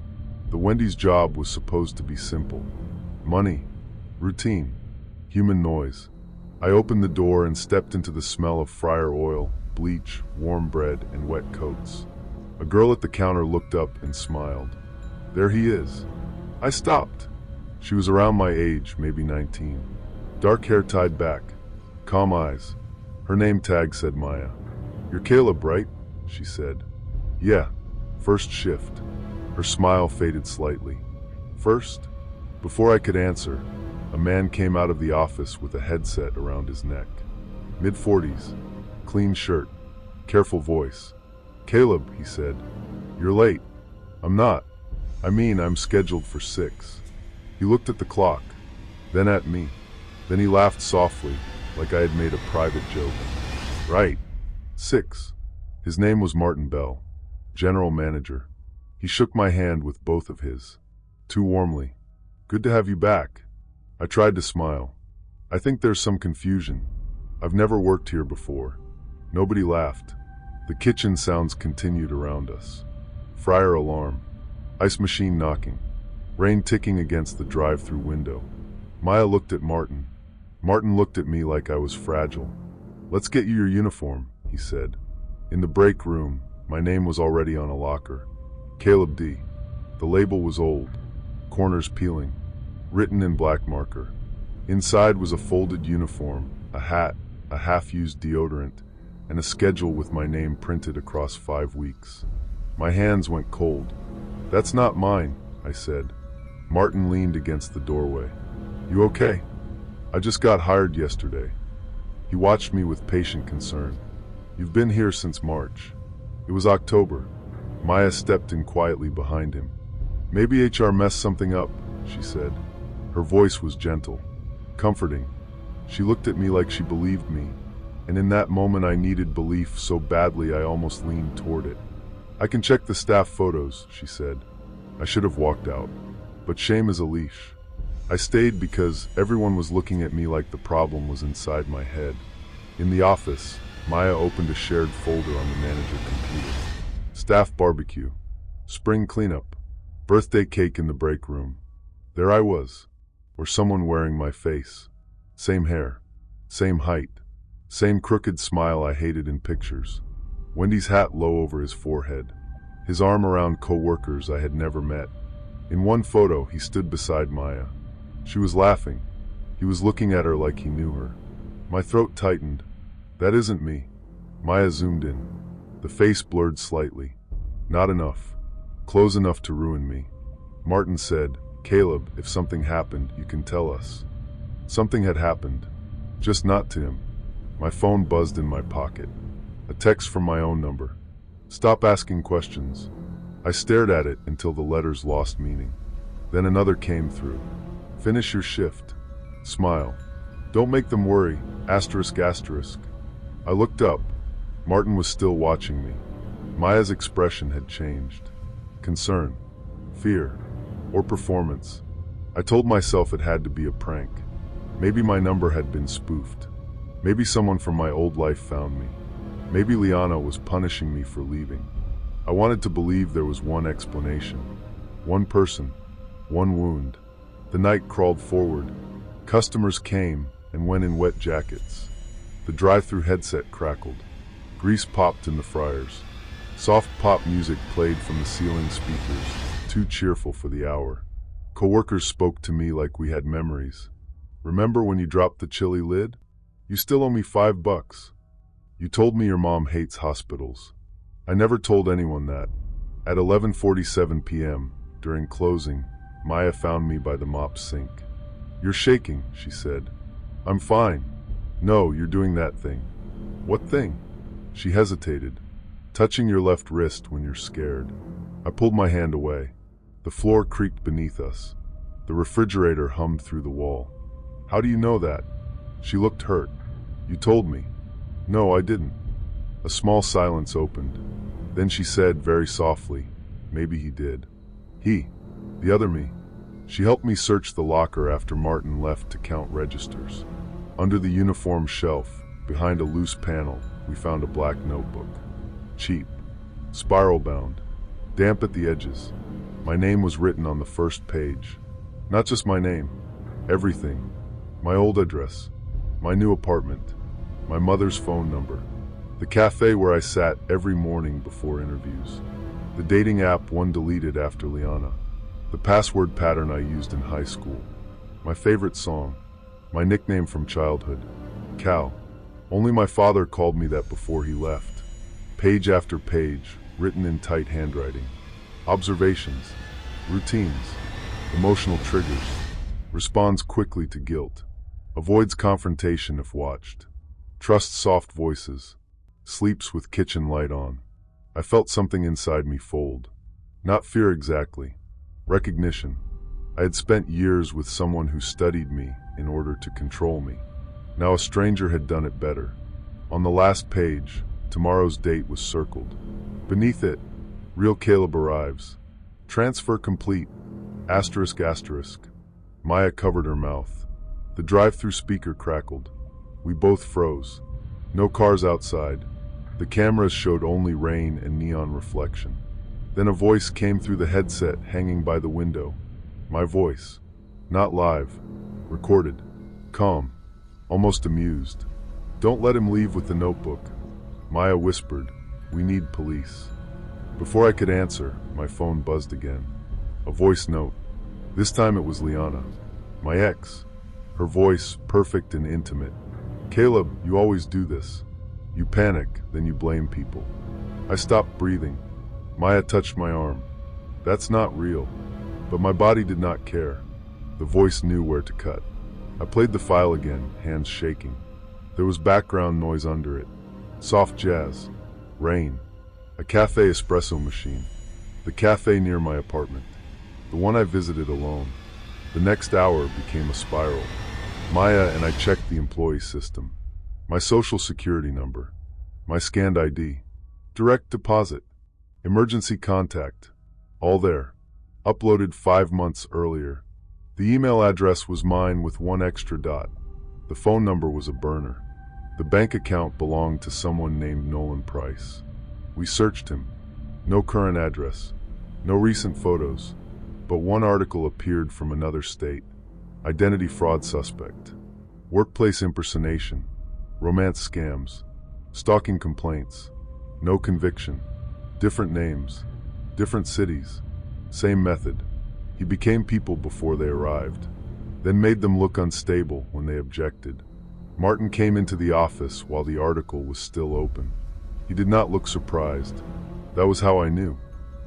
The Wendy's job was supposed to be simple. Money, routine, human noise. I opened the door and stepped into the smell of fryer oil, bleach, warm bread, and wet coats. A girl at the counter looked up and smiled. "There he is." I stopped. She was around my age, maybe 19. Dark hair tied back, calm eyes. Her name tag said Maya. "You're Caleb, right?" she said. "Yeah, first shift." Her smile faded slightly. "First?" Before I could answer, a man came out of the office with a headset around his neck. Mid-40s, clean shirt, careful voice. "Caleb," he said, "you're late." "I'm not. I'm scheduled for 6. He looked at the clock, then at me. Then he laughed softly, like I had made a private joke. "Right. 6. His name was Martin Bell, general manager. He shook my hand with both of his, too warmly. "Good to have you back." I tried to smile. "I think there's some confusion. I've never worked here before." Nobody laughed. The kitchen sounds continued around us. Fryer alarm. Ice machine knocking. Rain ticking against the drive-thru window. Maya looked at Martin. Martin looked at me like I was fragile. "Let's get you your uniform," he said. In the break room, my name was already on a locker. Caleb D. The label was old, corners peeling, written in black marker. Inside was a folded uniform, a hat, a half-used deodorant, and a schedule with my name printed across 5 weeks. My hands went cold. "That's not mine," I said. Martin leaned against the doorway. "You okay?" "I just got hired yesterday." He watched me with patient concern. "You've been here since March." It was October. Maya stepped in quietly behind him. "Maybe HR messed something up," she said. Her voice was gentle, comforting. She looked at me like she believed me, and in that moment I needed belief so badly I almost leaned toward it. "I can check the staff photos," she said. I should have walked out, but shame is a leash. I stayed because everyone was looking at me like the problem was inside my head. In the office, Maya opened a shared folder on the manager computer. Staff barbecue, spring cleanup, birthday cake in the break room. There I was, or someone wearing my face. Same hair, same height, same crooked smile I hated in pictures. Wendy's hat low over his forehead, his arm around co-workers I had never met. In one photo, he stood beside Maya. She was laughing. He was looking at her like he knew her. My throat tightened. "That isn't me." Maya zoomed in. The face blurred slightly. "Not enough. Close enough to ruin me." Martin said, "Caleb, if something happened, you can tell us." Something had happened, just not to him. My phone buzzed in my pocket. A text from my own number. "Stop asking questions." I stared at it until the letters lost meaning. Then another came through. "Finish your shift. Smile. Don't make them worry. Asterisk asterisk." I looked up. Martin was still watching me. Maya's expression had changed. Concern, fear, or performance. I told myself it had to be a prank. Maybe my number had been spoofed. Maybe someone from my old life found me. Maybe Liana was punishing me for leaving. I wanted to believe there was one explanation. One person, one wound. The night crawled forward. Customers came and went in wet jackets. The drive-thru headset crackled. Grease popped in the fryers. Soft pop music played from the ceiling speakers, too cheerful for the hour. Coworkers spoke to me like we had memories. Remember when you dropped the chili lid? You still owe me $5. You told me your mom hates hospitals. I never told anyone that. At 11:47 p.m., during closing, Maya found me by the mop sink. You're shaking, she said. I'm fine. No, you're doing that thing. What thing? She hesitated. Touching your left wrist when you're scared. I pulled my hand away. The floor creaked beneath us. The refrigerator hummed through the wall. How do you know that? She looked hurt. You told me. No, I didn't. A small silence opened. Then she said very softly, maybe he did. He, the other me. She helped me search the locker after Martin left to count registers. Under the uniform shelf, behind a loose panel, we found a black notebook. Cheap, spiral-bound, damp at the edges. My name was written on the first page. Not just my name, everything. My old address, my new apartment, my mother's phone number, the cafe where I sat every morning before interviews, the dating app one deleted after Liana, the password pattern I used in high school, my favorite song, my nickname from childhood, Cal. Only my father called me that before he left. Page after page, written in tight handwriting. Observations, routines, emotional triggers, responds quickly to guilt, avoids confrontation if watched, trusts soft voices, sleeps with kitchen light on. I felt something inside me fold. Not fear exactly, recognition. I had spent years with someone who studied me in order to control me. Now a stranger had done it better. On the last page, tomorrow's date was circled. Beneath it, real Caleb arrives. Transfer complete. Asterisk asterisk. Maya covered her mouth. The drive-thru speaker crackled. We both froze. No cars outside. The cameras showed only rain and neon reflection. Then a voice came through the headset hanging by the window. My voice. Not live. Recorded. Calm. Almost amused. Don't let him leave with the notebook. Maya whispered, we need police. Before I could answer, my phone buzzed again. A voice note. This time it was Liana, my ex. Her voice, perfect and intimate. Caleb, you always do this. You panic, then you blame people. I stopped breathing. Maya touched my arm. That's not real. But my body did not care. The voice knew where to cut. I played the file again, hands shaking. There was background noise under it. Soft jazz. Rain. A cafe espresso machine. The cafe near my apartment. The one I visited alone. The next hour became a spiral. Maya and I checked the employee system. My social security number. My scanned ID. Direct deposit. Emergency contact. All there. Uploaded 5 months earlier. The email address was mine with one extra dot. The phone number was a burner. The bank account belonged to someone named Nolan Price. We searched him. No current address. No recent photos. But one article appeared from another state. Identity fraud suspect. Workplace impersonation. Romance scams. Stalking complaints. No conviction. Different names. Different cities. Same method. He became people before they arrived, then made them look unstable when they objected. Martin came into the office while the article was still open. He did not look surprised. That was how I knew.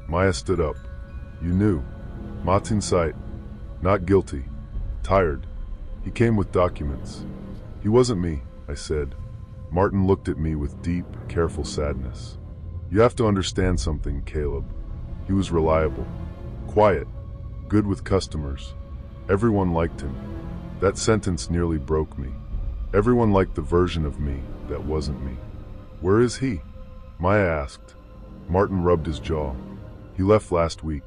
Maya stood up. You knew. Martin sight. Not guilty. Tired. He came with documents. He wasn't me, I said. Martin looked at me with deep, careful sadness. You have to understand something, Caleb. He was reliable. Quiet. Good with customers. Everyone liked him. That sentence nearly broke me. Everyone liked the version of me that wasn't me. Where is he? Maya asked. Martin rubbed his jaw. He left last week.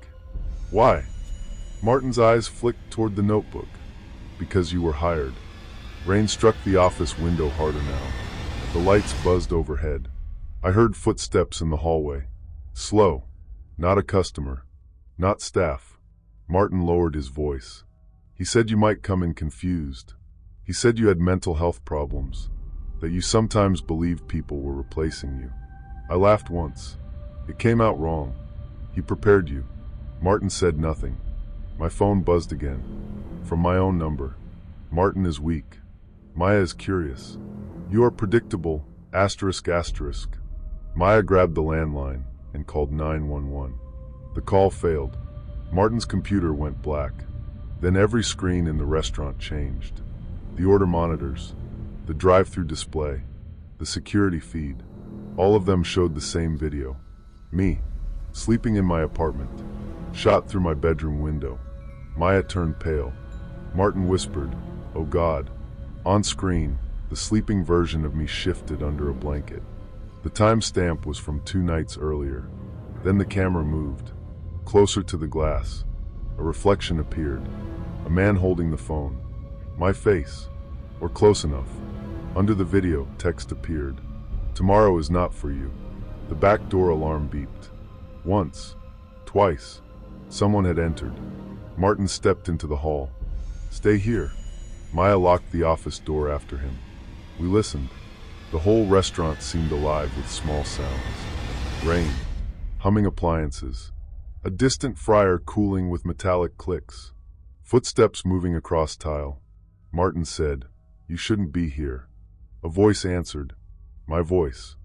Why? Martin's eyes flicked toward the notebook. Because you were hired. Rain struck the office window harder now. The lights buzzed overhead. I heard footsteps in the hallway. Slow. Not a customer. Not staff. Martin lowered his voice. He said you might come in confused. He said you had mental health problems. That you sometimes believed people were replacing you. I laughed once. It came out wrong. He prepared you. Martin said nothing. My phone buzzed again. From my own number. Martin is weak. Maya is curious. You are predictable, asterisk asterisk. Maya grabbed the landline and called 911. The call failed. Martin's computer went black. Then every screen in the restaurant changed. The order monitors, the drive-thru display, the security feed. All of them showed the same video. Me, sleeping in my apartment, shot through my bedroom window. Maya turned pale. Martin whispered, "Oh God." On screen, the sleeping version of me shifted under a blanket. The timestamp was from 2 nights earlier. Then the camera moved. Closer to the glass. A reflection appeared. A man holding the phone. My face. Or close enough. Under the video, text appeared. Tomorrow is not for you. The back door alarm beeped. Once. Twice. Someone had entered. Martin stepped into the hall. Stay here. Maya locked the office door after him. We listened. The whole restaurant seemed alive with small sounds. Rain. Humming appliances. A distant fryer cooling with metallic clicks. Footsteps moving across tile. Martin said, "You shouldn't be here." A voice answered. My voice.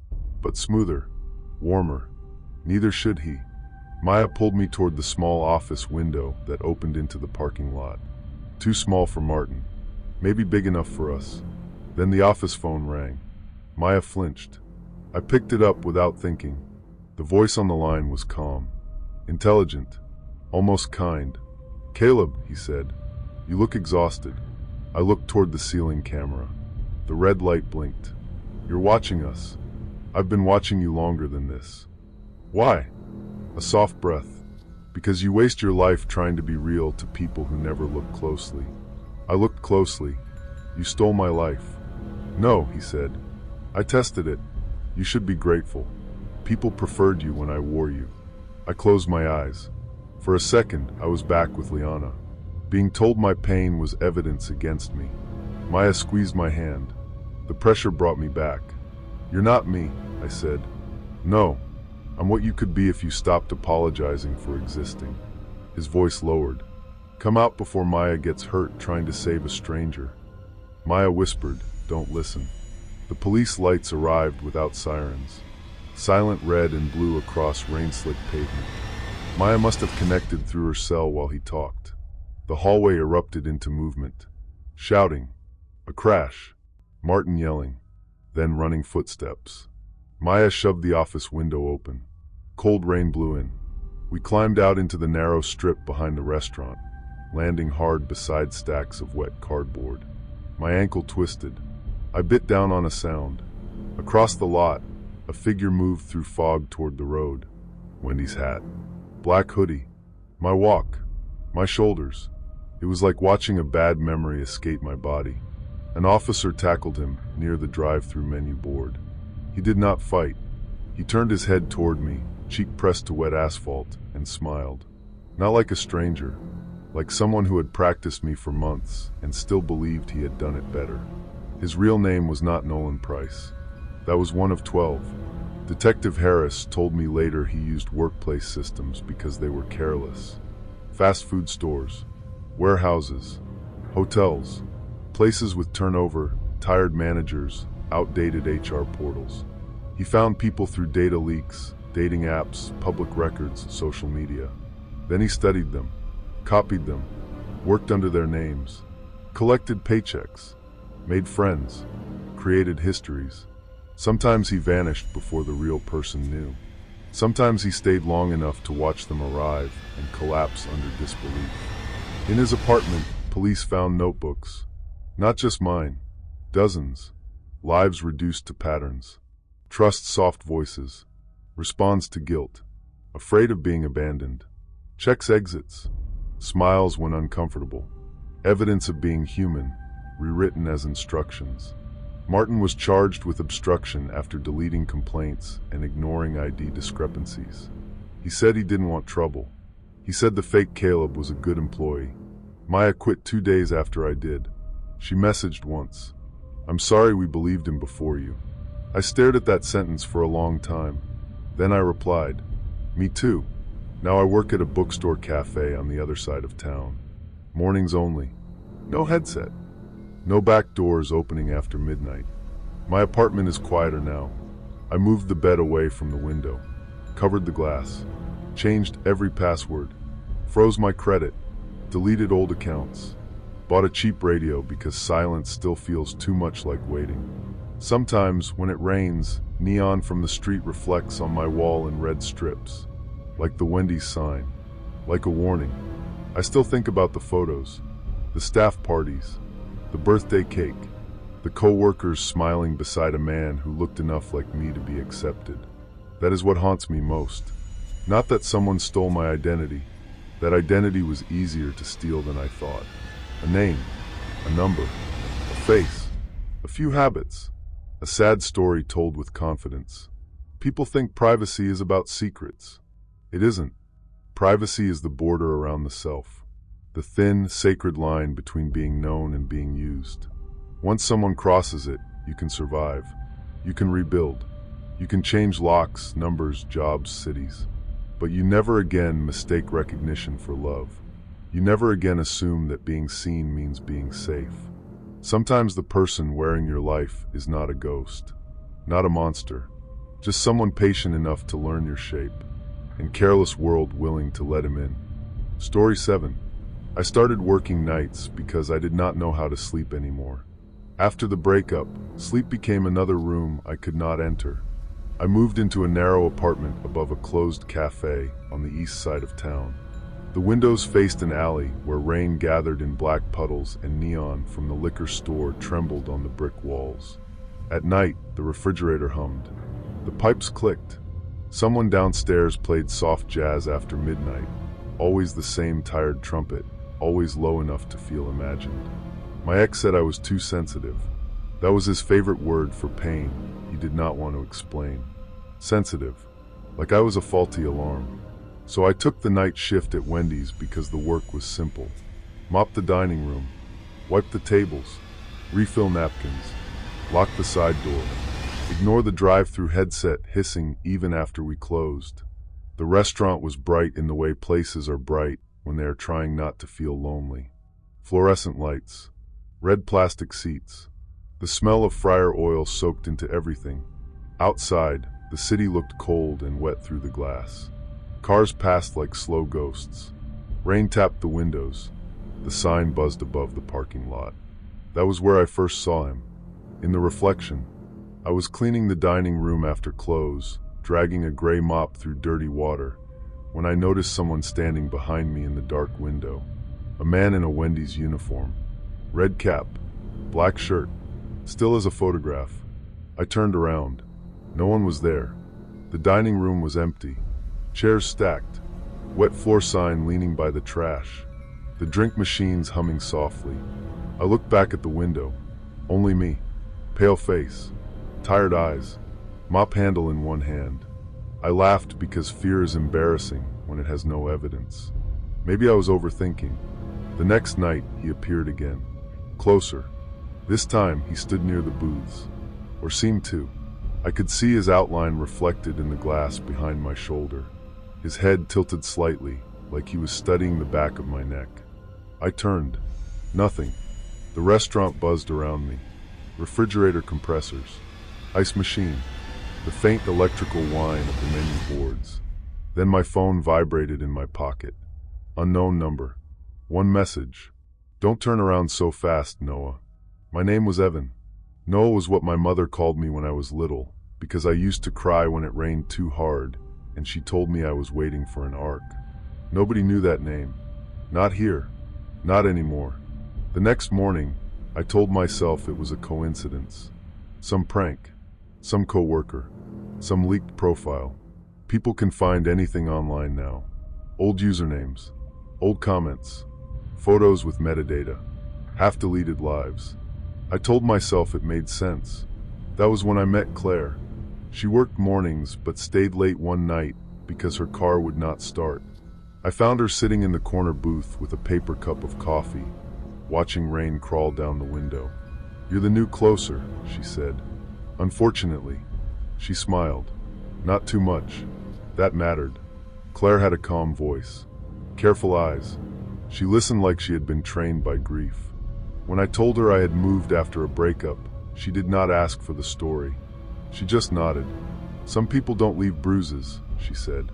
But smoother. Warmer. Neither should he. Maya pulled me toward the small office window that opened into the parking lot. Too small for Martin. Maybe big enough for us. Then the office phone rang. Maya flinched. I picked it up without thinking. The voice on the line was calm. Intelligent. Almost kind. "Caleb," he said. "You look exhausted." I looked toward the ceiling camera. The red light blinked. "You're watching us. I've been watching you longer than this." "Why?" A soft breath. "Because you waste your life trying to be real to people who never look closely." I looked closely. "You stole my life." "No," he said. "I tested it. You should be grateful. People preferred you when I wore you." I closed my eyes. For a second, I was back with Liana. Being told my pain was evidence against me. Maya squeezed my hand. The pressure brought me back. "You're not me," I said. "No. I'm what you could be if you stopped apologizing for existing." His voice lowered. "Come out before Maya gets hurt trying to save a stranger." Maya whispered, "Don't listen." The police lights arrived without sirens. Silent red and blue across rain-slicked pavement. Maya must have connected through her cell while he talked. The hallway erupted into movement. Shouting. A crash. Martin yelling. Then running footsteps. Maya shoved the office window open. Cold rain blew in. We climbed out into the narrow strip behind the restaurant, landing hard beside stacks of wet cardboard. My ankle twisted. I bit down on a sound. Across the lot, a figure moved through fog toward the road. Wendy's hat. Black hoodie. My walk. My shoulders. It was like watching a bad memory escape my body. An officer tackled him near the drive-thru menu board. He did not fight. He turned his head toward me, cheek pressed to wet asphalt, and smiled. Not like a stranger, like someone who had practiced me for months and still believed he had done it better. His real name was not Nolan Price. That was one of 12. Detective Harris told me later he used workplace systems because they were careless. Fast food stores, warehouses, hotels, places with turnover, tired managers, outdated HR portals. He found people through data leaks, dating apps, public records, social media. Then he studied them, copied them, worked under their names, collected paychecks, made friends, created histories. Sometimes he vanished before the real person knew. Sometimes he stayed long enough to watch them arrive and collapse under disbelief. In his apartment, police found notebooks. Not just mine. Dozens. Lives reduced to patterns. Trusts soft voices. Responds to guilt. Afraid of being abandoned. Checks exits. Smiles when uncomfortable. Evidence of being human, rewritten as instructions. Martin was charged with obstruction after deleting complaints and ignoring ID discrepancies. He said he didn't want trouble. He said the fake Caleb was a good employee. Maya quit 2 days after I did. She messaged once. I'm sorry we believed him before you. I stared at that sentence for a long time. Then I replied, me too. Now I work at a bookstore cafe on the other side of town. Mornings only. No headset. No back doors opening after midnight. My apartment is quieter now. I moved the bed away from the window, covered the glass, changed every password, froze my credit, deleted old accounts, bought a cheap radio because silence still feels too much like waiting. Sometimes, when it rains, neon from the street reflects on my wall in red strips, like the Wendy sign, like a warning. I still think about the photos, the staff parties, the birthday cake, the co-workers smiling beside a man who looked enough like me to be accepted. That is what haunts me most. Not that someone stole my identity. That identity was easier to steal than I thought. A name, a number, a face, a few habits, a sad story told with confidence. People think privacy is about secrets. It isn't. Privacy is the border around the self, the thin, sacred line between being known and being used. Once someone crosses it, you can survive. You can rebuild. You can change locks, numbers, jobs, cities. But you never again mistake recognition for love. You never again assume that being seen means being safe. Sometimes the person wearing your life is not a ghost, not a monster, just someone patient enough to learn your shape, and careless world willing to let him in. Story 7. I started working nights because I did not know how to sleep anymore. After the breakup, sleep became another room I could not enter. I moved into a narrow apartment above a closed cafe on the east side of town. The windows faced an alley where rain gathered in black puddles and neon from the liquor store trembled on the brick walls. At night, the refrigerator hummed. The pipes clicked. Someone downstairs played soft jazz after midnight, always the same tired trumpet, always low enough to feel imagined. My ex said I was too sensitive. That was his favorite word for pain he did not want to explain. Sensitive, like I was a faulty alarm. So I took the night shift at Wendy's because the work was simple. Mop the dining room, wipe the tables, refill napkins, lock the side door, ignore the drive-thru headset hissing even after we closed. The restaurant was bright in the way places are bright when they are trying not to feel lonely. Fluorescent lights, red plastic seats, the smell of fryer oil soaked into everything. Outside, the city looked cold and wet through the glass. Cars passed like slow ghosts. Rain tapped the windows. The sign buzzed above the parking lot. That was where I first saw him. In the reflection, I was cleaning the dining room after close, dragging a gray mop through dirty water, when I noticed someone standing behind me in the dark window. A man in a Wendy's uniform. Red cap, black shirt, still as a photograph. I turned around. No one was there. The dining room was empty. Chairs stacked, wet floor sign leaning by the trash, the drink machines humming softly. I looked back at the window. Only me. Pale face, tired eyes, mop handle in one hand. I laughed because fear is embarrassing when it has no evidence. Maybe I was overthinking. The next night, he appeared again. Closer. This time, he stood near the booths, or seemed to. I could see his outline reflected in the glass behind my shoulder. His head tilted slightly, like he was studying the back of my neck. I turned. Nothing. The restaurant buzzed around me. Refrigerator compressors. Ice machine. The faint electrical whine of the menu boards. Then my phone vibrated in my pocket. Unknown number. One message. Don't turn around so fast, Noah. My name was Evan. Noah was what my mother called me when I was little, because I used to cry when it rained too hard, and she told me I was waiting for an ark. Nobody knew that name. Not here. Not anymore. The next morning, I told myself it was a coincidence. Some prank. some coworker, some leaked profile. People can find anything online now. Old usernames, old comments, photos with metadata, half-deleted lives. I told myself it made sense. That was when I met Claire. She worked mornings but stayed late one night because her car would not start. I found her sitting in the corner booth with a paper cup of coffee, watching rain crawl down the window. "You're the new closer," she said. Unfortunately, she smiled. Not too much. That mattered. Claire had a calm voice, careful eyes. She listened like she had been trained by grief. When I told her I had moved after a breakup, she did not ask for the story. She just nodded. "Some people don't leave bruises," she said.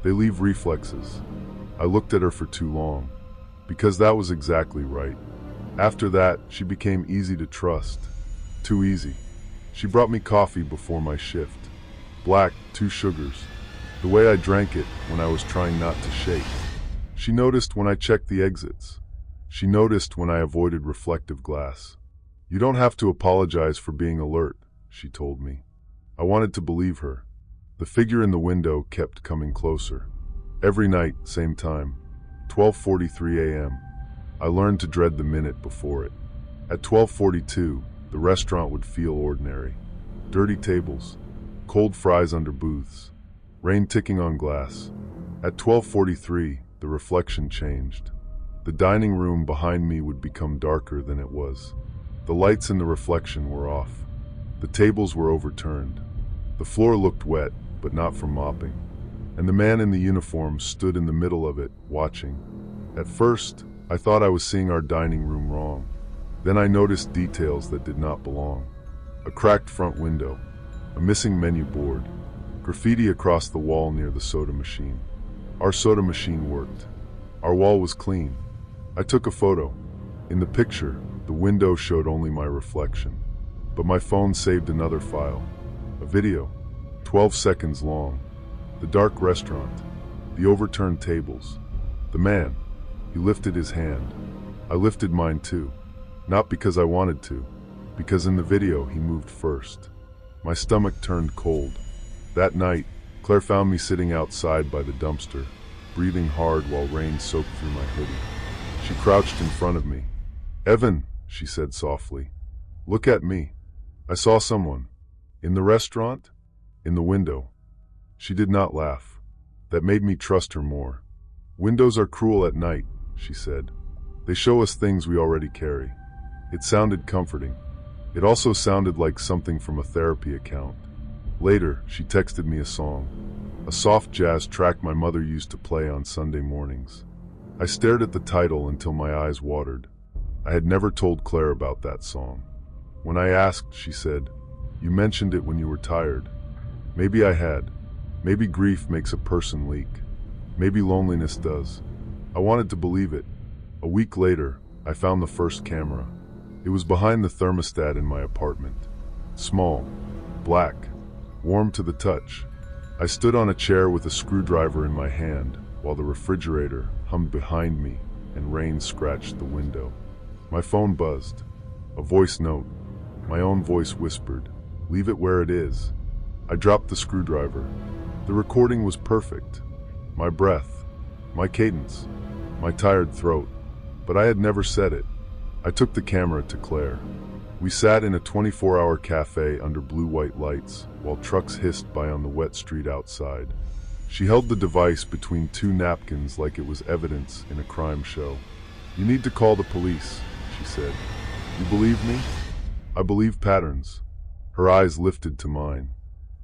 "They leave reflexes." I looked at her for too long, because that was exactly right. After that, she became easy to trust. Too easy. She brought me coffee before my shift. Black, 2 sugars. The way I drank it when I was trying not to shake. She noticed when I checked the exits. She noticed when I avoided reflective glass. "You don't have to apologize for being alert," she told me. I wanted to believe her. The figure in the window kept coming closer. Every night, same time, 12:43 a.m. I learned to dread the minute before it. At 12:42, the restaurant would feel ordinary. Dirty tables, cold fries under booths, rain ticking on glass. At 12:43, the reflection changed. The dining room behind me would become darker than it was. The lights in the reflection were off. The tables were overturned. The floor looked wet, but not from mopping. And the man in the uniform stood in the middle of it, watching. At first, I thought I was seeing our dining room wrong. Then I noticed details that did not belong. A cracked front window, a missing menu board, graffiti across the wall near the soda machine. Our soda machine worked. Our wall was clean. I took a photo. In the picture, the window showed only my reflection. But my phone saved another file. A video, 12 seconds long. The dark restaurant, the overturned tables. The man, he lifted his hand. I lifted mine too. Not because I wanted to, because in the video he moved first. My stomach turned cold. That night, Claire found me sitting outside by the dumpster, breathing hard while rain soaked through my hoodie. She crouched in front of me. "Evan," she said softly, "look at me. I saw someone. In the restaurant? In the window." She did not laugh. That made me trust her more. "Windows are cruel at night," she said. "They show us things we already carry." It sounded comforting. It also sounded like something from a therapy account. Later, she texted me a song, a soft jazz track my mother used to play on Sunday mornings. I stared at the title until my eyes watered. I had never told Claire about that song. When I asked, she said, "You mentioned it when you were tired." Maybe I had. Maybe grief makes a person leak. Maybe loneliness does. I wanted to believe it. A week later, I found the first camera. It was behind the thermostat in my apartment. Small, black, warm to the touch. I stood on a chair with a screwdriver in my hand while the refrigerator hummed behind me and rain scratched the window. My phone buzzed. A voice note. My own voice whispered, "Leave it where it is." I dropped the screwdriver. The recording was perfect. My breath, my cadence, my tired throat. But I had never said it. I took the camera to Claire. We sat in a 24-hour cafe under blue-white lights while trucks hissed by on the wet street outside. She held the device between 2 napkins like it was evidence in a crime show. "You need to call the police," she said. "You believe me?" "I believe patterns." Her eyes lifted to mine.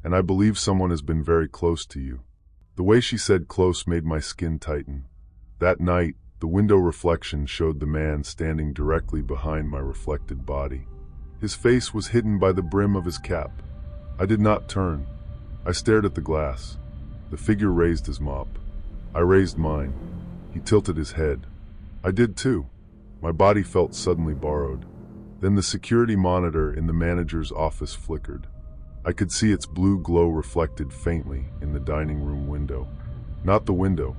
"And I believe someone has been very close to you." The way she said close made my skin tighten. That night, the window reflection showed the man standing directly behind my reflected body. His face was hidden by the brim of his cap. I did not turn. I stared at the glass. The figure raised his mop. I raised mine. He tilted his head. I did too. My body felt suddenly borrowed. Then the security monitor in the manager's office flickered. I could see its blue glow reflected faintly in the dining room window. Not the window,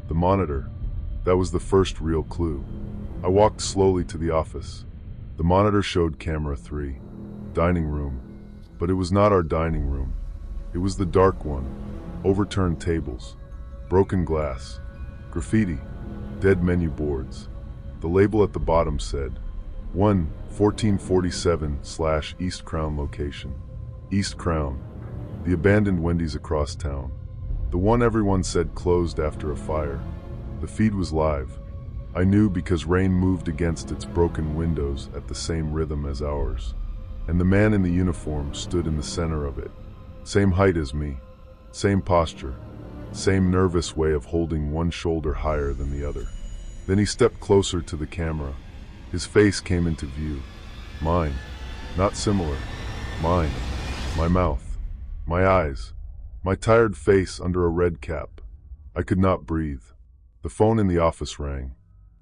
the monitor. That was the first real clue. I walked slowly to the office. The monitor showed camera 3. Dining room. But it was not our dining room. It was the dark one. Overturned tables, broken glass, graffiti, dead menu boards. The label at the bottom said, 1447/East Crown location. East Crown, the abandoned Wendy's across town. The one everyone said closed after a fire. The feed was live. I knew because rain moved against its broken windows at the same rhythm as ours. And the man in the uniform stood in the center of it. Same height as me, same posture, same nervous way of holding one shoulder higher than the other. Then he stepped closer to the camera. His face came into view. Mine, not similar. Mine, my mouth, my eyes, my tired face under a red cap. I could not breathe. The phone in the office rang.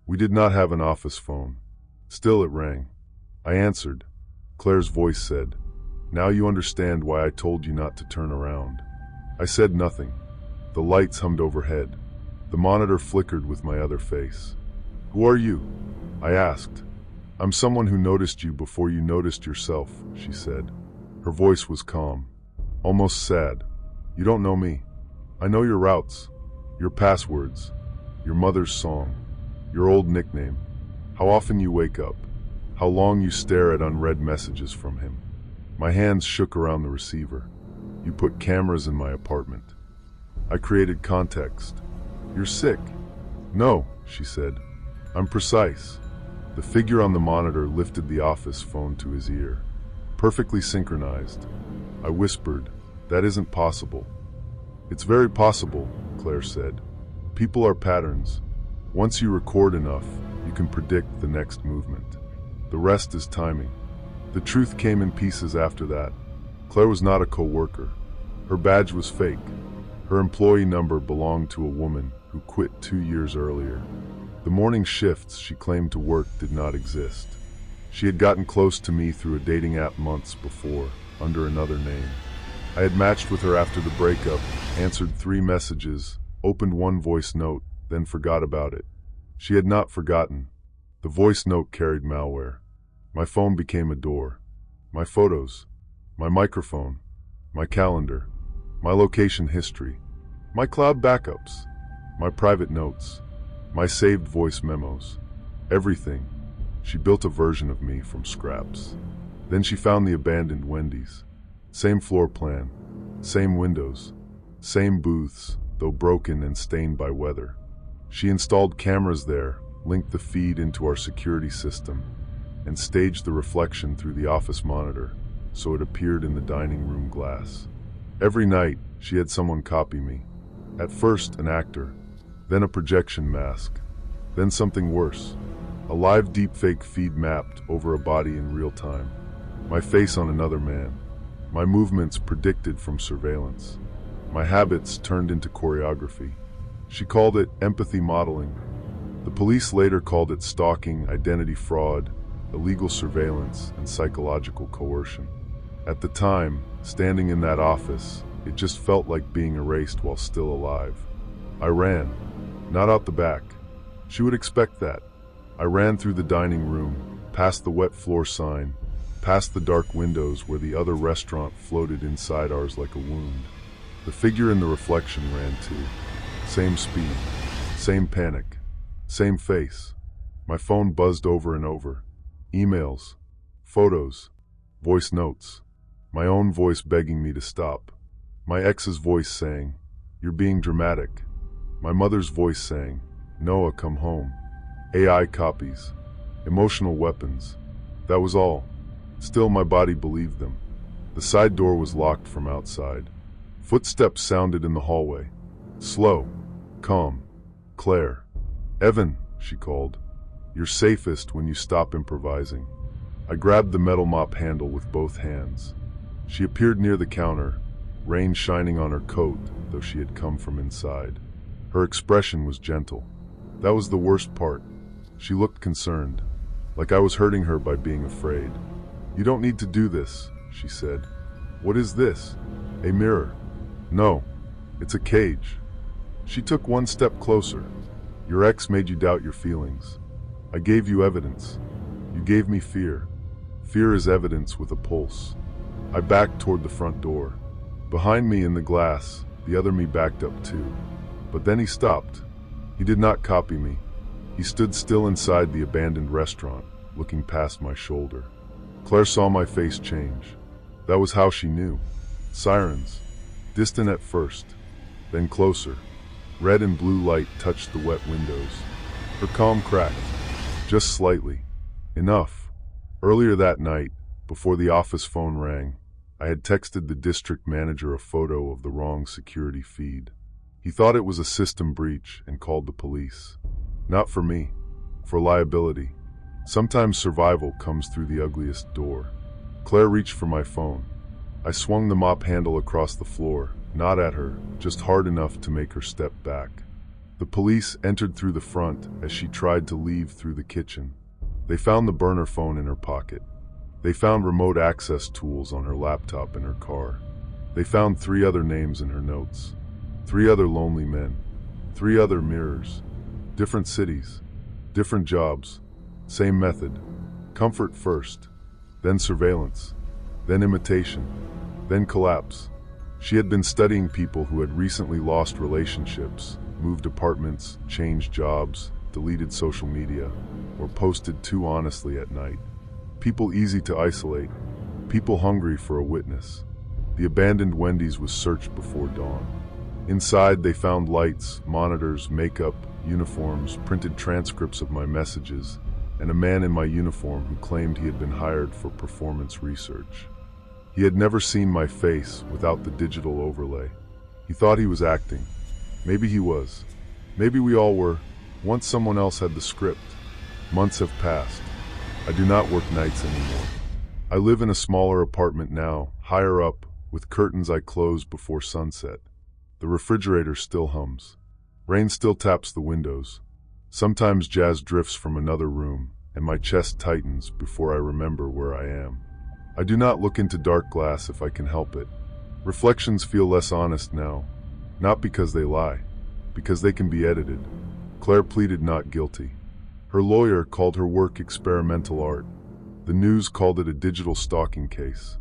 We did not have an office phone. Still it rang. I answered. Claire's voice said, "Now you understand why I told you not to turn around." I said nothing. The lights hummed overhead. The monitor flickered with my other face. "Who are you?" I asked. "I'm someone who noticed you before you noticed yourself," she said. Her voice was calm, almost sad. "You don't know me. I know your routes, your passwords, your mother's song, your old nickname, how often you wake up, how long you stare at unread messages from him." My hands shook around the receiver. "You put cameras in my apartment." I created context. "You're sick." "No," she said. "I'm precise." The figure on the monitor lifted the office phone to his ear. Perfectly synchronized. I whispered, "That isn't possible." "It's very possible," Claire said. "People are patterns. Once you record enough, you can predict the next movement. The rest is timing." The truth came in pieces after that. Claire was not a co-worker. Her badge was fake. Her employee number belonged to a woman who quit 2 years earlier. The morning shifts she claimed to work did not exist. She had gotten close to me through a dating app months before, under another name. I had matched with her after the breakup, answered 3 messages, opened 1 voice note, then forgot about it. She had not forgotten. The voice note carried malware. My phone became a door. My photos, my microphone, my calendar, my location history, my cloud backups, my private notes, my saved voice memos, everything. She built a version of me from scraps. Then she found the abandoned Wendy's. Same floor plan, same windows, same booths, though broken and stained by weather. She installed cameras there, linked the feed into our security system, and staged the reflection through the office monitor so it appeared in the dining room glass. Every night, she had someone copy me. At first, an actor, then a projection mask, then something worse, a live deepfake feed mapped over a body in real time. My face on another man, my movements predicted from surveillance, my habits turned into choreography. She called it empathy modeling. The police later called it stalking, identity fraud, illegal surveillance, and psychological coercion. At the time, standing in that office, it just felt like being erased while still alive. I ran, not out the back. She would expect that. I ran through the dining room, past the wet floor sign, past the dark windows where the other restaurant floated inside ours like a wound. The figure in the reflection ran too. Same speed, same panic, same face. My phone buzzed over and over. Emails, photos, voice notes. My own voice begging me to stop. My ex's voice saying, "You're being dramatic." My mother's voice saying, "Noah, come home." AI copies, emotional weapons. That was all. Still, my body believed them. The side door was locked from outside. Footsteps sounded in the hallway. Slow, calm. "Claire." "Evan," she called. "You're safest when you stop improvising." I grabbed the metal mop handle with both hands. She appeared near the counter, rain shining on her coat, though she had come from inside. Her expression was gentle. That was the worst part. She looked concerned, like I was hurting her by being afraid. "You don't need to do this," she said. "What is this? A mirror?" "No, it's a cage." She took 1 step closer. "Your ex made you doubt your feelings. I gave you evidence. You gave me fear. Fear is evidence with a pulse." I backed toward the front door. Behind me in the glass, the other me backed up too. But then he stopped. He did not copy me. He stood still inside the abandoned restaurant, looking past my shoulder. Claire saw my face change. That was how she knew. Sirens. Distant at first, then closer. Red and blue light touched the wet windows. Her calm cracked, just slightly. Enough. Earlier that night, before the office phone rang, I had texted the district manager a photo of the wrong security feed. He thought it was a system breach and called the police. Not for me, for liability. Sometimes survival comes through the ugliest door. Claire reached for my phone. I swung the mop handle across the floor, not at her, just hard enough to make her step back. The police entered through the front as she tried to leave through the kitchen. They found the burner phone in her pocket. They found remote access tools on her laptop in her car. They found 3 other names in her notes. 3 other lonely men. 3 other mirrors. Different cities. Different jobs. Same method. Comfort first. Then surveillance. Then imitation. Then collapse. She had been studying people who had recently lost relationships, moved apartments, changed jobs, deleted social media, or posted too honestly at night. People easy to isolate. People hungry for a witness. The abandoned Wendy's was searched before dawn. Inside, they found lights, monitors, makeup, uniforms, printed transcripts of my messages, and a man in my uniform who claimed he had been hired for performance research. He had never seen my face without the digital overlay. He thought he was acting. Maybe he was. Maybe we all were. Once someone else had the script. Months have passed. I do not work nights anymore. I live in a smaller apartment now, higher up, with curtains I close before sunset. The refrigerator still hums. Rain still taps the windows. Sometimes jazz drifts from another room, and my chest tightens before I remember where I am. I do not look into dark glass if I can help it. Reflections feel less honest now, not because they lie, because they can be edited. Claire pleaded not guilty. Her lawyer called her work experimental art. The news called it a digital stalking case.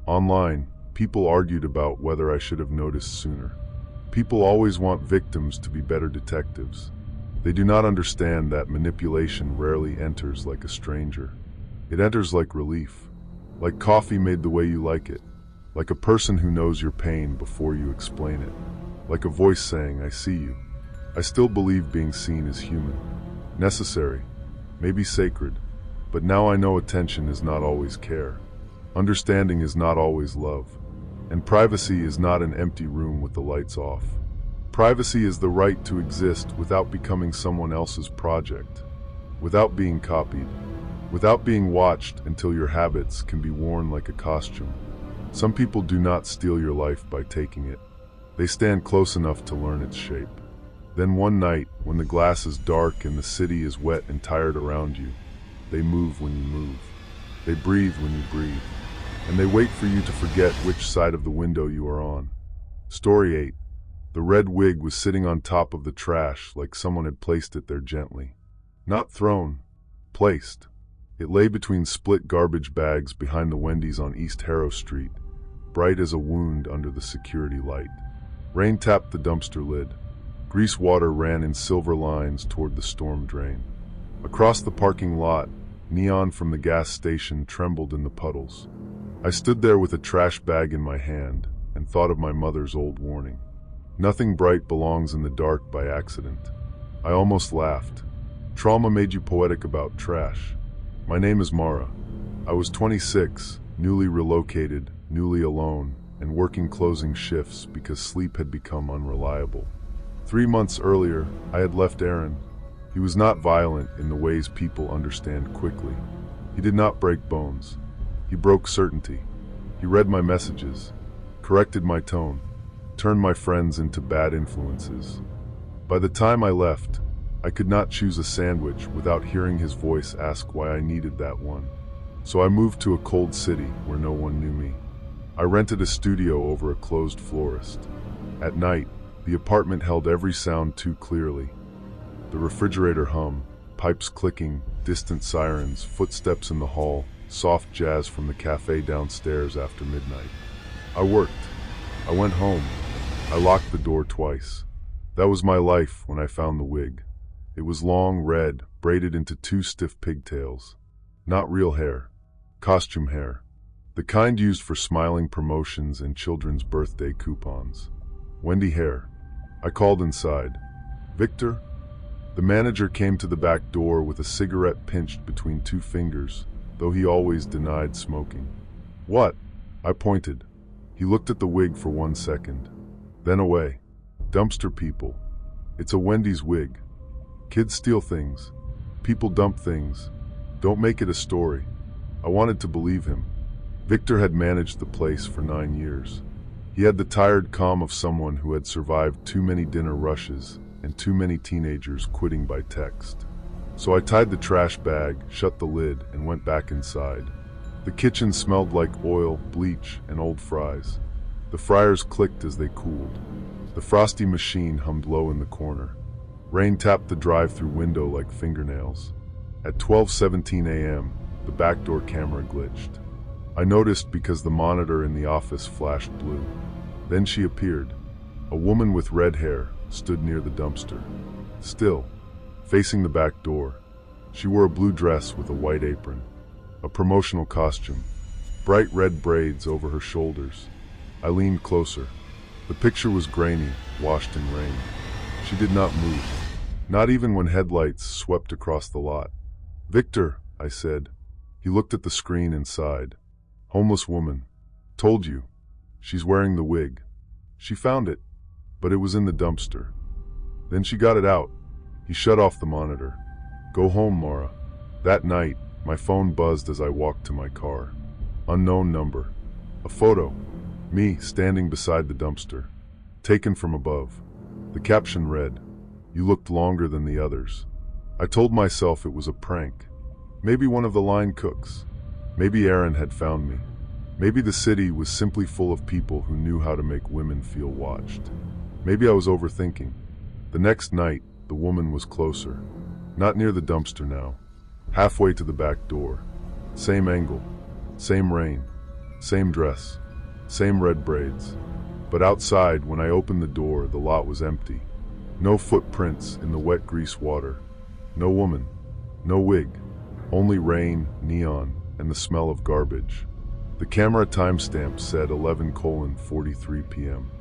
Online, people argued about whether I should have noticed sooner. People always want victims to be better detectives. They do not understand that manipulation rarely enters like a stranger. It enters like relief, like coffee made the way you like it, like a person who knows your pain before you explain it, like a voice saying, "I see you." I still believe being seen is human, necessary, maybe sacred, but now I know attention is not always care. Understanding is not always love. And privacy is not an empty room with the lights off. Privacy is the right to exist without becoming someone else's project, without being copied, without being watched until your habits can be worn like a costume. Some people do not steal your life by taking it. They stand close enough to learn its shape. Then one night, when the glass is dark and the city is wet and tired around you, they move when you move. They breathe when you breathe. And they wait for you to forget which side of the window you are on. Story 8. The red wig was sitting on top of the trash like someone had placed it there gently. Not thrown, placed. It lay between split garbage bags behind the Wendy's on East Harrow Street, bright as a wound under the security light. Rain tapped the dumpster lid. Grease water ran in silver lines toward the storm drain. Across the parking lot, neon from the gas station trembled in the puddles. I stood there with a trash bag in my hand and thought of my mother's old warning. Nothing bright belongs in the dark by accident. I almost laughed. Trauma made you poetic about trash. My name is Mara. I was 26, newly relocated, newly alone, and working closing shifts because sleep had become unreliable. 3 months earlier, I had left Aaron. He was not violent in the ways people understand quickly. He did not break bones. He broke certainty. He read my messages, corrected my tone, turned my friends into bad influences. By the time I left, I could not choose a sandwich without hearing his voice ask why I needed that one. So I moved to a cold city where no one knew me. I rented a studio over a closed florist. At night, the apartment held every sound too clearly. The refrigerator hum, pipes clicking, distant sirens, footsteps in the hall, soft jazz from the cafe downstairs after midnight. I worked. I went home. I locked the door twice. That was my life when I found the wig. It was long, red, braided into two stiff pigtails. Not real hair. Costume hair. The kind used for smiling promotions and children's birthday coupons. Wendy hair. I called inside. Victor? The manager came to the back door with a cigarette pinched between two fingers, though he always denied smoking. What? I pointed. He looked at the wig for 1 second. Then away. Dumpster people. It's a Wendy's wig. Kids steal things. People dump things. Don't make it a story. I wanted to believe him. Victor had managed the place for 9 years. He had the tired calm of someone who had survived too many dinner rushes and too many teenagers quitting by text. So I tied the trash bag, shut the lid, and went back inside. The kitchen smelled like oil, bleach, and old fries. The fryers clicked as they cooled. The Frosty machine hummed low in the corner. Rain tapped the drive-thru window like fingernails. At 12:17 a.m., the back door camera glitched. I noticed because the monitor in the office flashed blue. Then she appeared. A woman with red hair stood near the dumpster. Still, facing the back door. She wore a blue dress with a white apron. A promotional costume. Bright red braids over her shoulders. I leaned closer. The picture was grainy, washed in rain. She did not move. Not even when headlights swept across the lot. Victor, I said. He looked at the screen and sighed. Homeless woman. Told you. She's wearing the wig. She found it, but it was in the dumpster. Then she got it out. He shut off the monitor. Go home, Mara. That night, my phone buzzed as I walked to my car. Unknown number. A photo. Me standing beside the dumpster. Taken from above. The caption read, "You looked longer than the others." I told myself it was a prank. Maybe one of the line cooks. Maybe Aaron had found me. Maybe the city was simply full of people who knew how to make women feel watched. Maybe I was overthinking. The next night, the woman was closer. Not near the dumpster now. Halfway to the back door. Same angle. Same rain. Same dress. Same red braids. But outside, when I opened the door, the lot was empty. No footprints in the wet grease water. No woman. No wig. Only rain, neon, and the smell of garbage. The camera timestamp said 11:43 p.m.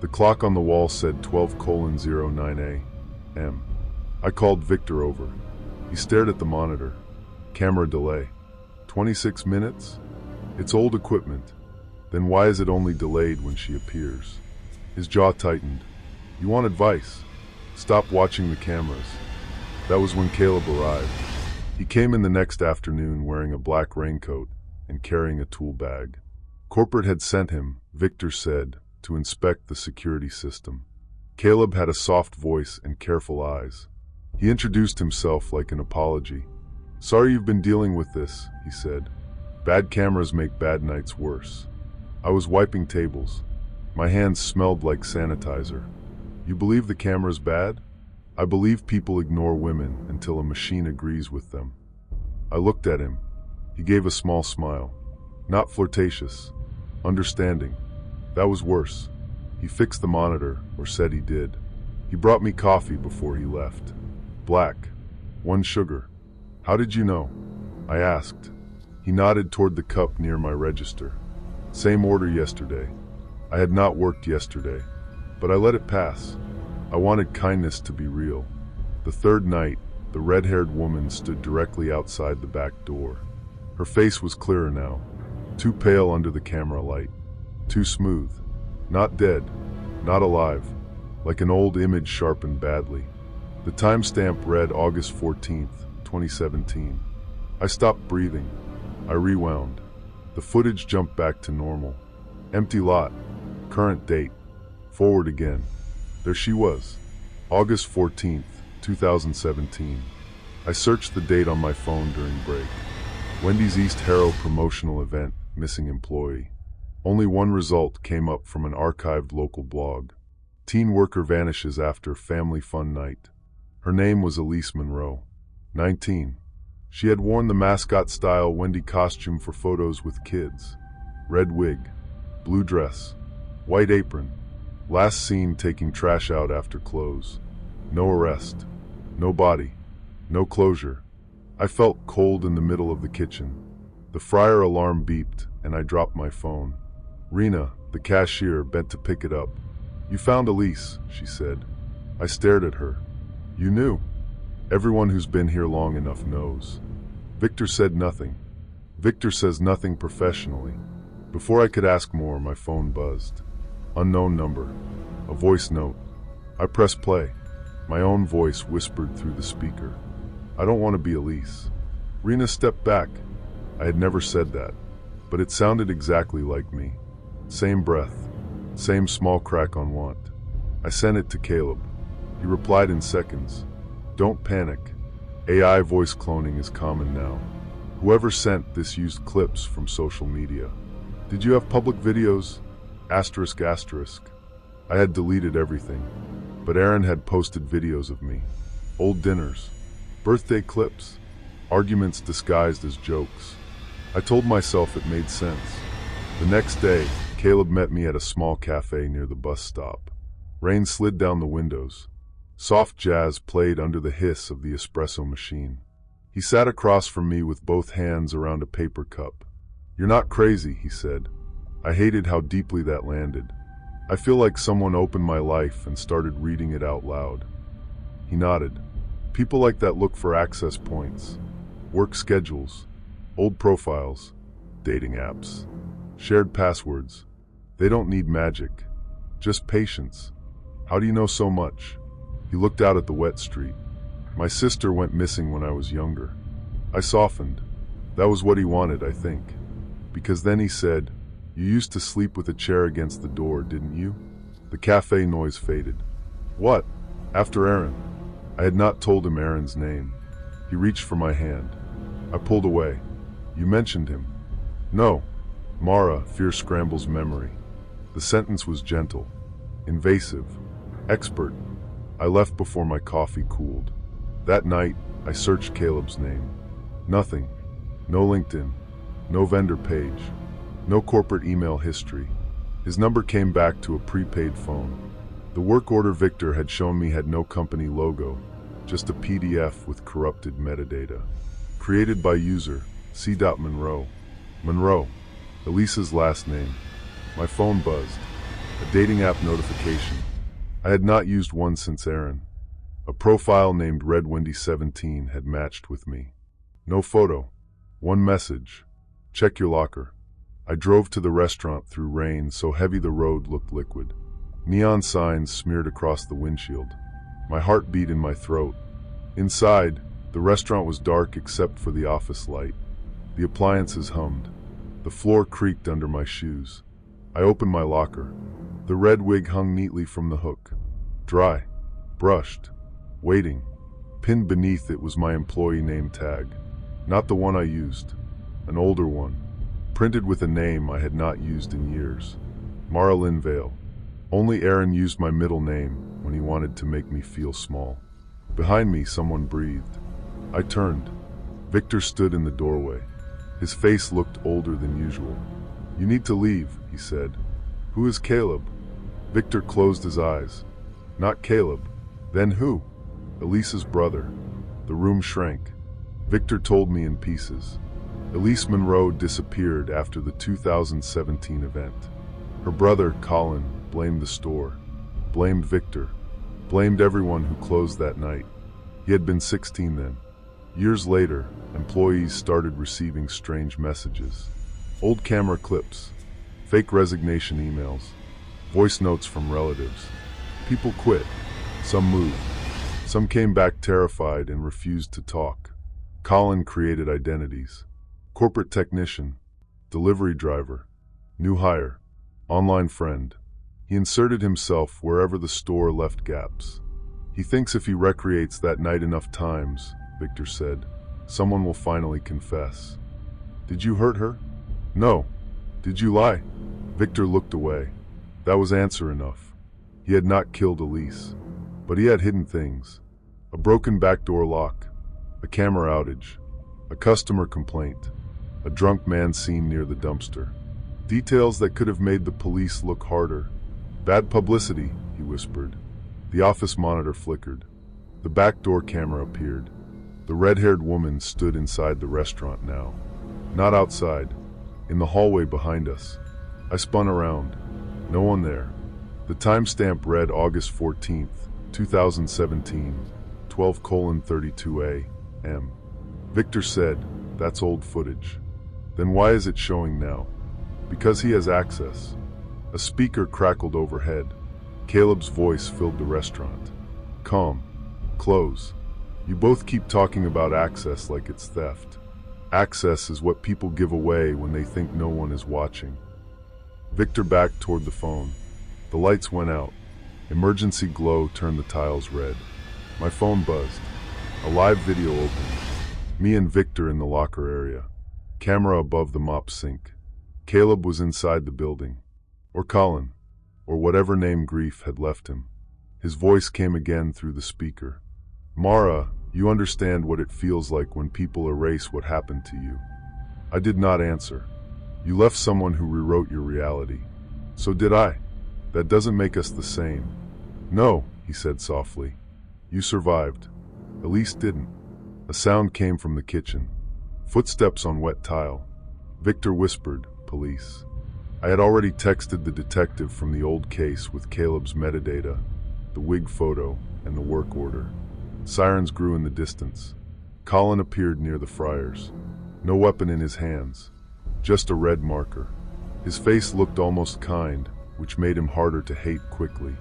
The clock on the wall said 12:09 a.m. I called Victor over. He stared at the monitor. Camera delay. 26 minutes? It's old equipment. Then why is it only delayed when she appears? His jaw tightened. You want advice? Stop watching the cameras. That was when Caleb arrived. He came in the next afternoon wearing a black raincoat and carrying a tool bag. Corporate had sent him, Victor said, to inspect the security system. Caleb had a soft voice and careful eyes. He introduced himself like an apology. Sorry you've been dealing with this, he said. Bad cameras make bad nights worse. I was wiping tables. My hands smelled like sanitizer. You believe the camera's bad? I believe people ignore women until a machine agrees with them. I looked at him. He gave a small smile. Not flirtatious. Understanding. That was worse. He fixed the monitor, or said he did. He brought me coffee before he left. Black. 1 sugar. How did you know? I asked. He nodded toward the cup near my register. Same order yesterday. I had not worked yesterday, but I let it pass. I wanted kindness to be real. The third night, the red-haired woman stood directly outside the back door. Her face was clearer now, too pale under the camera light, too smooth. Not dead, not alive, like an old image sharpened badly. The timestamp read August 14th, 2017. I stopped breathing. I rewound. The footage jumped back to normal. Empty lot. Current date. Forward again. There she was. August 14th, 2017. I searched the date on my phone during break. Wendy's East Harrow promotional event, missing employee. Only one result came up from an archived local blog. Teen worker vanishes after family fun night. Her name was Elise Monroe. 19. She had worn the mascot-style Wendy costume for photos with kids. Red wig, blue dress, white apron. Last seen taking trash out after close. No arrest, no body, no closure. I felt cold in the middle of the kitchen. The fryer alarm beeped, and I dropped my phone. Rena, the cashier, bent to pick it up. "You found Elise," she said. I stared at her. "You knew?" "Everyone who's been here long enough knows." Victor said nothing. Victor says nothing professionally. Before I could ask more, my phone buzzed. Unknown number. A voice note. I pressed play. My own voice whispered through the speaker. "I don't want to be Elise." Rena stepped back. I had never said that, but it sounded exactly like me. Same breath, same small crack on want. I sent it to Caleb. He replied in seconds. "Don't panic. AI voice cloning is common now. Whoever sent this used clips from social media." "Did you have public videos?" Asterisk asterisk. I had deleted everything, but Aaron had posted videos of me. Old dinners, birthday clips, arguments disguised as jokes. I told myself it made sense. The next day, Caleb met me at a small cafe near the bus stop. Rain slid down the windows. Soft jazz played under the hiss of the espresso machine. He sat across from me with both hands around a paper cup. "You're not crazy," he said. I hated how deeply that landed. I feel like someone opened my life and started reading it out loud. He nodded. "People like that look for access points, work schedules, old profiles, dating apps, shared passwords. They don't need magic, just patience." "How do you know so much?" He looked out at the wet street. "My sister went missing when I was younger." I softened. That was what he wanted, I think. Because then he said, "You used to sleep with a chair against the door, didn't you?" The cafe noise faded. "What?" "After Aaron." I had not told him Aaron's name. He reached for my hand. I pulled away. "You mentioned him." "No." Mara, fear scrambles memory. The sentence was gentle, invasive, expert. I left before my coffee cooled. That night, I searched Caleb's name. Nothing. No LinkedIn. No vendor page. No corporate email history. His number came back to a prepaid phone. The work order Victor had shown me had no company logo, just a PDF with corrupted metadata. Created by user C. Monroe. Monroe. Elisa's last name. My phone buzzed. A dating app notification. I had not used one since Aaron. A profile named Red Wendy 17 had matched with me. No photo. One message. "Check your locker." I drove to the restaurant through rain so heavy the road looked liquid. Neon signs smeared across the windshield. My heart beat in my throat. Inside, the restaurant was dark except for the office light. The appliances hummed. The floor creaked under my shoes. I opened my locker. The red wig hung neatly from the hook. Dry. Brushed. Waiting. Pinned beneath it was my employee name tag. Not the one I used. An older one. Printed with a name I had not used in years. Mara Lynn Vale. Only Aaron used my middle name when he wanted to make me feel small. Behind me, someone breathed. I turned. Victor stood in the doorway. His face looked older than usual. "You need to leave," he said. "Who is Caleb?" Victor closed his eyes. "Not Caleb." "Then who?" "Elisa's brother." The room shrank. Victor told me in pieces. Elise Monroe disappeared after the 2017 event. Her brother, Colin, blamed the store, blamed Victor, blamed everyone who closed that night. He had been 16 then. Years later, employees started receiving strange messages. Old camera clips, fake resignation emails, voice notes from relatives. People quit. Some moved. Some came back terrified and refused to talk. Colin created identities. Corporate technician, delivery driver, new hire, online friend. He inserted himself wherever the store left gaps. He thinks if he recreates that night enough times, Victor said, someone will finally confess. "Did you hurt her?" "No." "Did you lie?" Victor looked away. That was answer enough. He had not killed Elise, but he had hidden things. A broken backdoor lock, a camera outage, A customer complaint. A drunk man seen near the dumpster. Details that could have made the police look harder. Bad publicity, he whispered. The office monitor flickered. The back door camera appeared. The red-haired woman stood inside the restaurant now. Not outside. In the hallway behind us. I spun around. No one there. The timestamp read August 14th, 2017, 12:32 a.m. Victor said, "That's old footage." Then why is it showing now? Because he has access. A speaker crackled overhead. Caleb's voice filled the restaurant. Calm. Close. You both keep talking about access like it's theft. Access is what people give away when they think no one is watching. Victor backed toward the phone. The lights went out. Emergency glow turned the tiles red. My phone buzzed. A live video opened. Me and Victor in the locker area. Camera above the mop sink. Caleb was inside the building. Or Colin. Or whatever name grief had left him. His voice came again through the speaker. Mara, you understand what it feels like when people erase what happened to you. I did not answer. You left someone who rewrote your reality. So did I. That doesn't make us the same. No, he said softly. You survived. Elise didn't. A sound came from the kitchen. Footsteps on wet tile. Victor whispered, "Police." I had already texted the detective from the old case with Caleb's metadata, the wig photo, and the work order. Sirens grew in the distance. Colin appeared near the Friars. No weapon in his hands. Just a red marker. His face looked almost kind, which made him harder to hate quickly.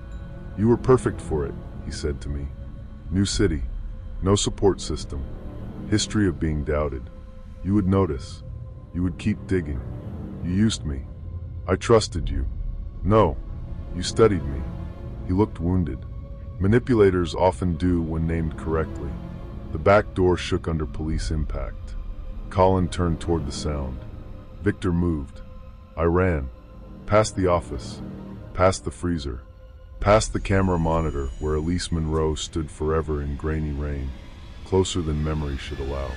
You were perfect for it, he said to me. New city. No support system. History of being doubted. You would notice. You would keep digging. You used me. I trusted you. No. You studied me. He looked wounded. Manipulators often do when named correctly. The back door shook under police impact. Colin turned toward the sound. Victor moved. I ran. Past the office. Past the freezer. Past the camera monitor where Elise Monroe stood forever in grainy rain, closer than memory should allow.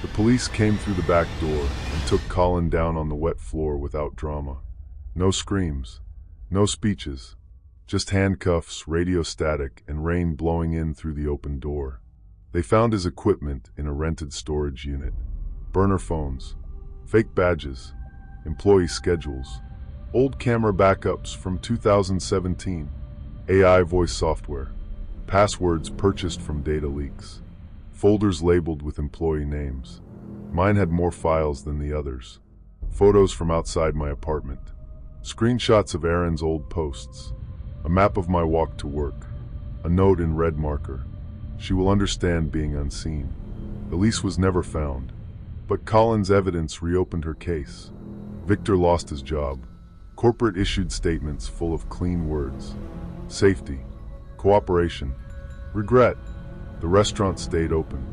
The police came through the back door and took Colin down on the wet floor without drama. No screams. No speeches. Just handcuffs, radio static, and rain blowing in through the open door. They found his equipment in a rented storage unit. Burner phones. Fake badges. Employee schedules. Old camera backups from 2017. AI voice software. Passwords purchased from data leaks. Folders labeled with employee names. Mine had more files than the others. Photos from outside my apartment. Screenshots of Erin's old posts. A map of my walk to work. A note in red marker. She will understand being unseen. Elise was never found. But Colin's evidence reopened her case. Victor lost his job. Corporate issued statements full of clean words. Safety. Cooperation. Regret. The restaurant stayed open.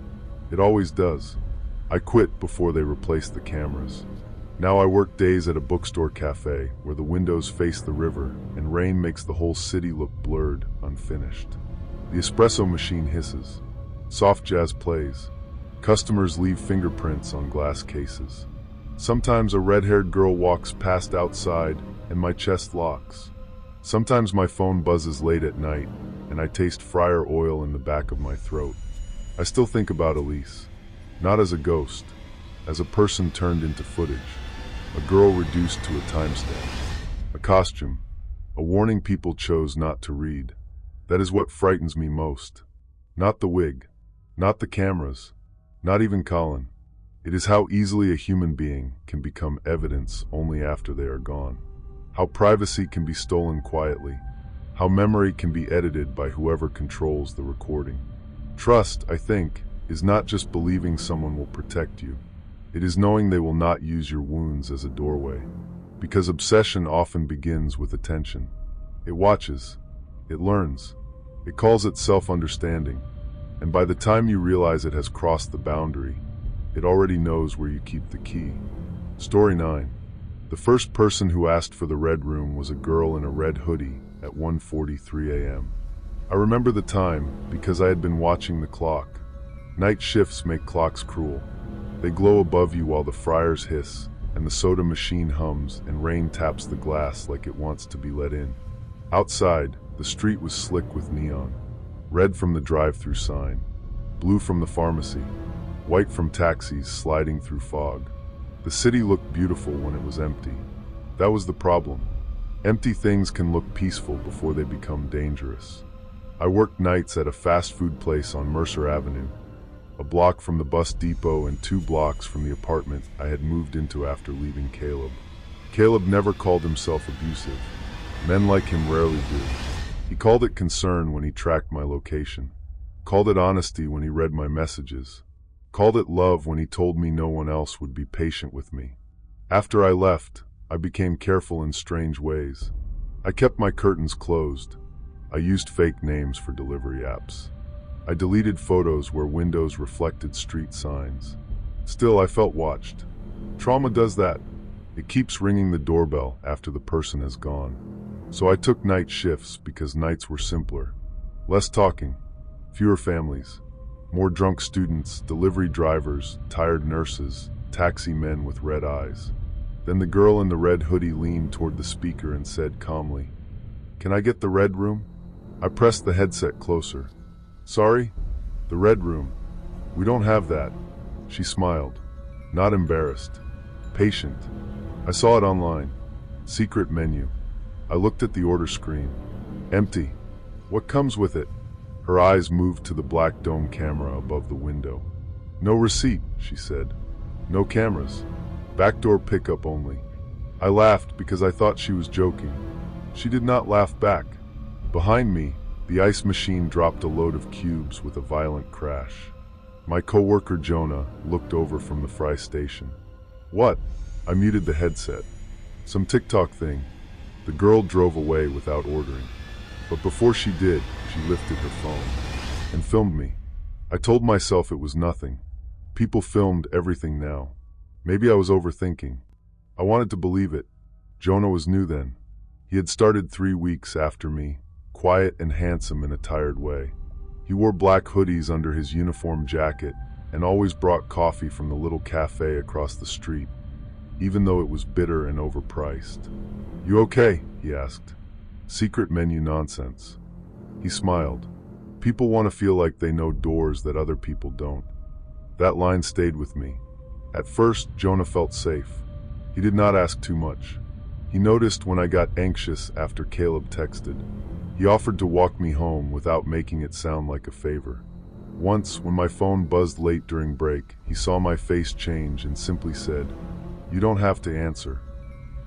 It always does. I quit before they replaced the cameras. Now I work days at a bookstore cafe where the windows face the river and rain makes the whole city look blurred, unfinished. The espresso machine hisses. Soft jazz plays. Customers leave fingerprints on glass cases. Sometimes a red-haired girl walks past outside and my chest locks. Sometimes my phone buzzes late at night and I taste fryer oil in the back of my throat. I still think about Elise. Not as a ghost, as a person turned into footage. A girl reduced to a timestamp. A costume. A warning people chose not to read. That is what frightens me most. Not the wig. Not the cameras. Not even Colin. It is how easily a human being can become evidence only after they are gone. How privacy can be stolen quietly. How memory can be edited by whoever controls the recording. Trust, I think, is not just believing someone will protect you. It is knowing they will not use your wounds as a doorway. Because obsession often begins with attention. It watches. It learns. It calls it self-understanding. And by the time you realize it has crossed the boundary, it already knows where you keep the key. Story 9. The first person who asked for the red room was a girl in a red hoodie at 1:43 a.m. I remember the time because I had been watching the clock. Night shifts make clocks cruel. They glow above you while the fryers hiss, and the soda machine hums, and rain taps the glass like it wants to be let in. Outside, the street was slick with neon. Red from the drive-thru sign, blue from the pharmacy, white from taxis sliding through fog. The city looked beautiful when it was empty. That was the problem. Empty things can look peaceful before they become dangerous. I worked nights at a fast food place on Mercer Avenue, a block from the bus depot and 2 blocks from the apartment I had moved into after leaving Caleb. Caleb never called himself abusive. Men like him rarely do. He called it concern when he tracked my location, called it honesty when he read my messages, called it love when he told me no one else would be patient with me. After I left, I became careful in strange ways. I kept my curtains closed. I used fake names for delivery apps. I deleted photos where windows reflected street signs. Still, I felt watched. Trauma does that. It keeps ringing the doorbell after the person has gone. So I took night shifts because nights were simpler. Less talking, fewer families, more drunk students, delivery drivers, tired nurses, taxi men with red eyes. Then the girl in the red hoodie leaned toward the speaker and said calmly, "Can I get the red room?" I pressed the headset closer. "Sorry? The red room? We don't have that." She smiled, not embarrassed, patient. I saw it online. Secret menu. I looked at the order screen. Empty. What comes with it? Her eyes moved to the black dome camera above the window. "No receipt," she said. "No cameras. Backdoor pickup only." I laughed because I thought she was joking. She did not laugh back. Behind me, the ice machine dropped a load of cubes with a violent crash. My coworker Jonah looked over from the fry station. "What?" I muted the headset. "Some TikTok thing." The girl drove away without ordering. But before she did, she lifted her phone and filmed me. I told myself it was nothing. People filmed everything now. Maybe I was overthinking. I wanted to believe it. Jonah was new then. He had started 3 weeks after me, quiet and handsome in a tired way. He wore black hoodies under his uniform jacket and always brought coffee from the little cafe across the street, even though it was bitter and overpriced. "You okay?" he asked. Secret menu nonsense. He smiled. People want to feel like they know doors that other people don't. That line stayed with me. At first, Jonah felt safe. He did not ask too much. He noticed when I got anxious after Caleb texted. He offered to walk me home without making it sound like a favor. Once, when my phone buzzed late during break, he saw my face change and simply said, "You don't have to answer."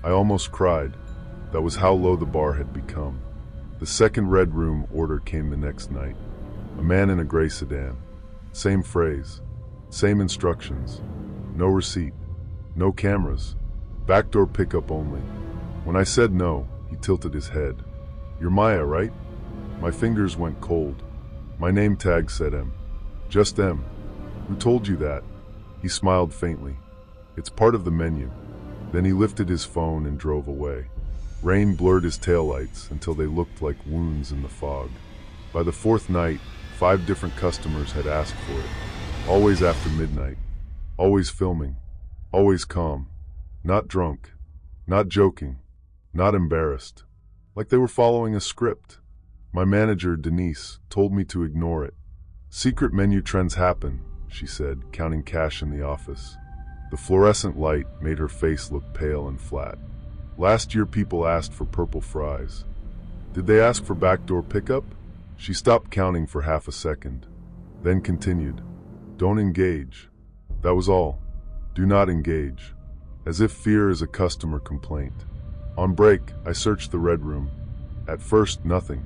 I almost cried. That was how low the bar had become. The second red room order came the next night. A man in a gray sedan. Same phrase. Same instructions. No receipt. No cameras. Backdoor pickup only. When I said no, he tilted his head. "You're Maya, right?" My fingers went cold. My name tag said M. Just M. "Who told you that?" He smiled faintly. "It's part of the menu." Then he lifted his phone and drove away. Rain blurred his taillights until they looked like wounds in the fog. By the 4th night, 5 different customers had asked for it. Always after midnight. Always filming. Always calm. Not drunk. Not joking. Not embarrassed. Like they were following a script. My manager, Denise, told me to ignore it. "Secret menu trends happen," she said, counting cash in the office. The fluorescent light made her face look pale and flat. "Last year people asked for purple fries. Did they ask for backdoor pickup?" She stopped counting for half a second, then continued, "Don't engage." That was all. Do not engage. As if fear is a customer complaint. On break, I searched the red room. At first, nothing.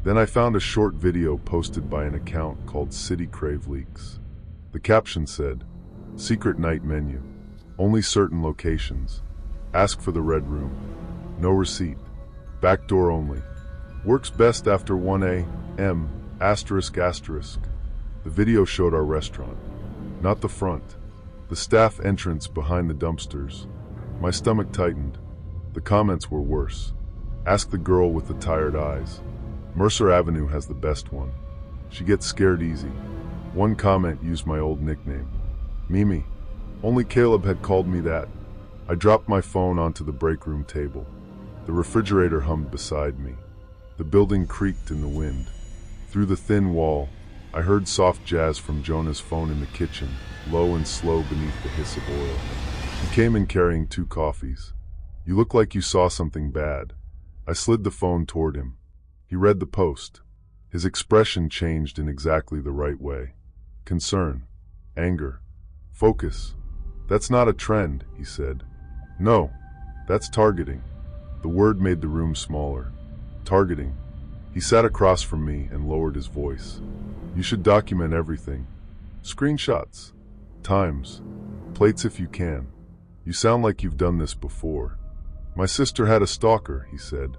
Then I found a short video posted by an account called City Crave Leaks. The caption said, "Secret night menu. Only certain locations. Ask for the red room. No receipt. Backdoor only. Works best after 1 a.m. ***. The video showed our restaurant. Not the front. The staff entrance behind the dumpsters. My stomach tightened. The comments were worse. Ask the girl with the tired eyes. Mercer Avenue has the best one. She gets scared easy. One comment used my old nickname. Mimi. Only Caleb had called me that. I dropped my phone onto the break room table. The refrigerator hummed beside me. The building creaked in the wind. Through the thin wall, I heard soft jazz from Jonah's phone in the kitchen, low and slow beneath the hiss of oil. He came in carrying 2 coffees. "You look like you saw something bad." I slid the phone toward him. He read the post. His expression changed in exactly the right way. Concern. Anger. Focus. "That's not a trend," he said. "No, that's targeting." The word made the room smaller. Targeting. He sat across from me and lowered his voice. "You should document everything. Screenshots. Times. Plates if you can. You sound like you've done this before." "My sister had a stalker," he said.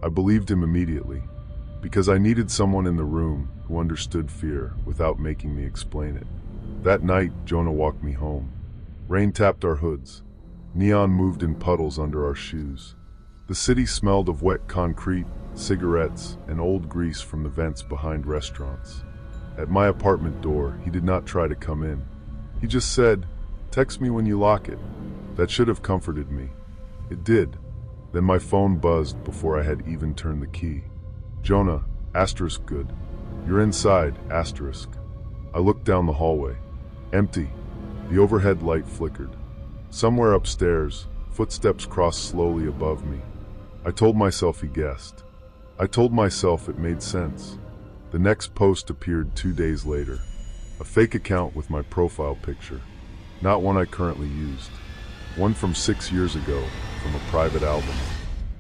I believed him immediately, because I needed someone in the room who understood fear without making me explain it. That night, Jonah walked me home. Rain tapped our hoods. Neon moved in puddles under our shoes. The city smelled of wet concrete, cigarettes, and old grease from the vents behind restaurants. At my apartment door, he did not try to come in. He just said, "Text me when you lock it." That should have comforted me. It did. Then my phone buzzed before I had even turned the key. "Jonah, asterisk good. You're inside, asterisk." I looked down the hallway. Empty. The overhead light flickered. Somewhere upstairs, footsteps crossed slowly above me. I told myself he guessed. I told myself it made sense. The next post appeared 2 days later. A fake account with my profile picture. Not one I currently used. One from 6 years ago, from a private album.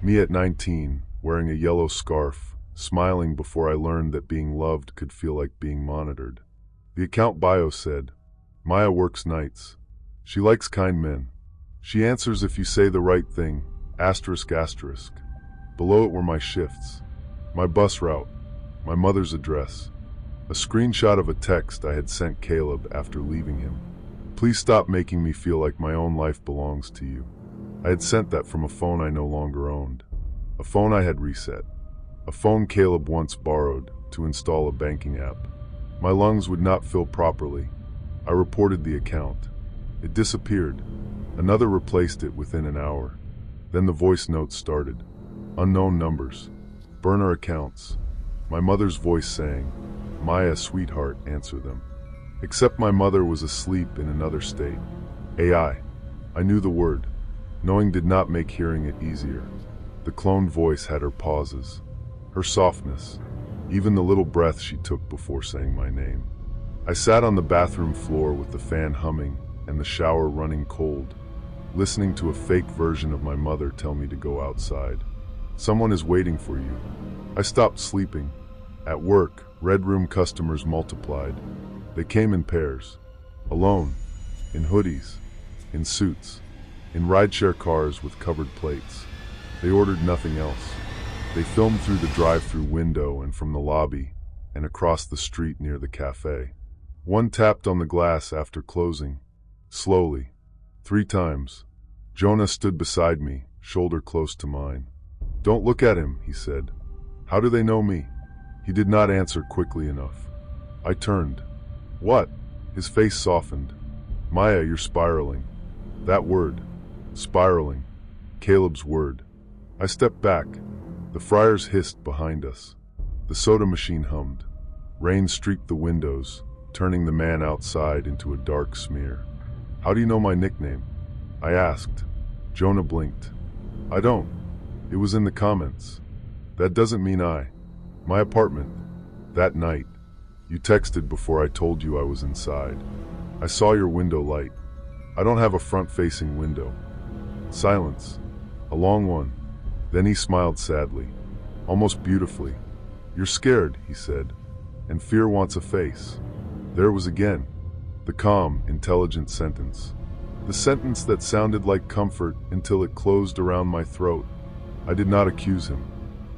Me at 19, wearing a yellow scarf, smiling before I learned that being loved could feel like being monitored. The account bio said, "Maya works nights. She likes kind men. She answers if you say the right thing, asterisk asterisk." Below it were my shifts, my bus route, my mother's address, a screenshot of a text I had sent Caleb after leaving him. "Please stop making me feel like my own life belongs to you." I had sent that from a phone I no longer owned, a phone I had reset, a phone Caleb once borrowed to install a banking app. My lungs would not fill properly. I reported the account. It disappeared. Another replaced it within an hour. Then the voice notes started. Unknown numbers. Burner accounts. My mother's voice saying, "Maya, sweetheart, answer them." Except my mother was asleep in another state. AI. I knew the word. Knowing did not make hearing it easier. The cloned voice had her pauses, her softness, even the little breath she took before saying my name. I sat on the bathroom floor with the fan humming and the shower running cold, listening to a fake version of my mother tell me to go outside. "Someone is waiting for you." I stopped sleeping. At work, Red Room customers multiplied. They came in pairs, alone, in hoodies, in suits, in rideshare cars with covered plates. They ordered nothing else. They filmed through the drive-thru window and from the lobby and across the street near the cafe. One tapped on the glass after closing, slowly, 3 times. Jonah stood beside me, shoulder close to mine. "Don't look at him," he said. "How do they know me?" He did not answer quickly enough. I turned. "What?" His face softened. "Maya, you're spiraling." That word. Spiraling. Caleb's word. I stepped back. The fryers hissed behind us. The soda machine hummed. Rain streaked the windows, turning the man outside into a dark smear. "How do you know my nickname?" I asked. Jonah blinked. "I don't. It was in the comments." "That doesn't mean My apartment. That night. You texted before I told you I was inside. I saw your window light. I don't have a front-facing window." Silence. A long one. Then he smiled sadly, almost beautifully. "You're scared," he said, "and fear wants a face." There it was again. The calm, intelligent sentence. The sentence that sounded like comfort until it closed around my throat. I did not accuse him.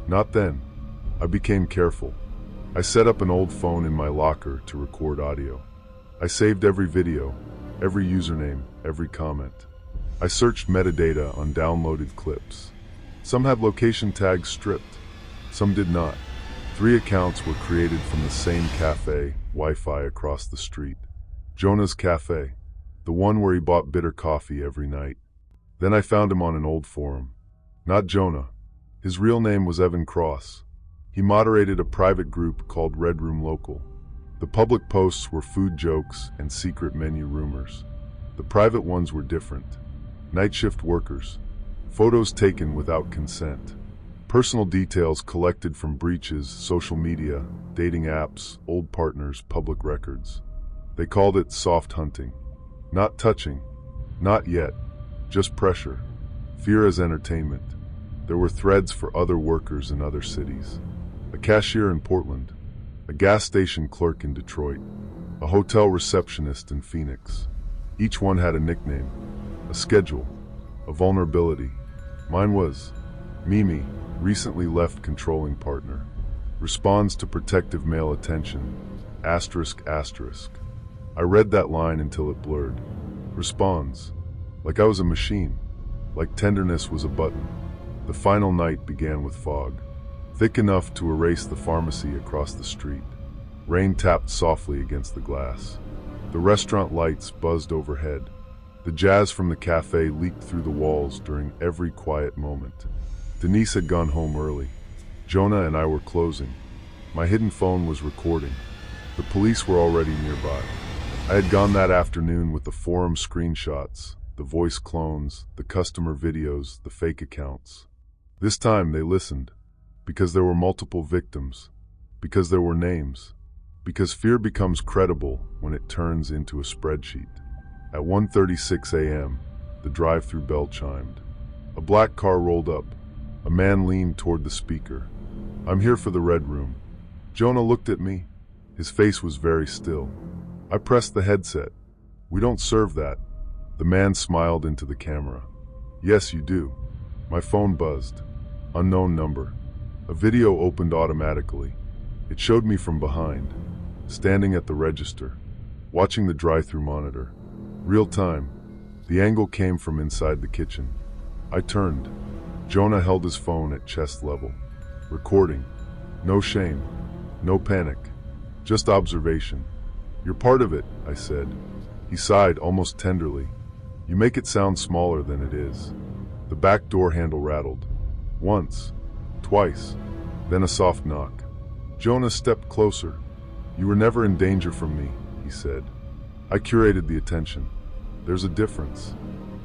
Not then. I became careful. I set up an old phone in my locker to record audio. I saved every video, every username, every comment. I searched metadata on downloaded clips. Some had location tags stripped. Some did not. 3 accounts were created from the same cafe, Wi-Fi across the street. Jonah's Cafe. the one where he bought bitter coffee every night. Then I found him on an old forum. Not Jonah. His real name was Evan Cross. He moderated a private group called Red Room Local. The public posts were food jokes and secret menu rumors. The private ones were different. Night shift workers. Photos taken without consent. Personal details collected from breaches, social media, dating apps, old partners, public records. They called it soft hunting. Not touching. Not yet. Just pressure. Fear as entertainment. There were threads for other workers in other cities. A cashier in Portland. A gas station clerk in Detroit. A hotel receptionist in Phoenix. Each one had a nickname, a schedule, a vulnerability. Mine was Mimi, recently left controlling partner. Responds to protective male attention. Asterisk, asterisk. I read that line until it blurred. Responds. Like I was a machine. Like tenderness was a button. The final night began with fog. Thick enough to erase the pharmacy across the street. Rain tapped softly against the glass. The restaurant lights buzzed overhead. The jazz from the cafe leaked through the walls during every quiet moment. Denise had gone home early. Jonah and I were closing. My hidden phone was recording. The police were already nearby. I had gone that afternoon with the forum screenshots, the voice clones, the customer videos, the fake accounts. This time they listened. Because there were multiple victims. Because there were names. Because fear becomes credible when it turns into a spreadsheet. At 1:36 a.m., the drive-thru bell chimed. A black car rolled up. A man leaned toward the speaker. "I'm here for the Red Room." Jonah looked at me. His face was very still. I pressed the headset. "We don't serve that." The man smiled into the camera. "Yes, you do." My phone buzzed. Unknown number. A video opened automatically. It showed me from behind, standing at the register, watching the drive-thru monitor. Real time. The angle came from inside the kitchen. I turned. Jonah held his phone at chest level. Recording. No shame. No panic. Just observation. "You're part of it," I said. He sighed almost tenderly. "You make it sound smaller than it is." The back door handle rattled. Once. Twice. Then a soft knock. Jonah stepped closer. "You were never in danger from me," he said. I curated the attention. "There's a difference."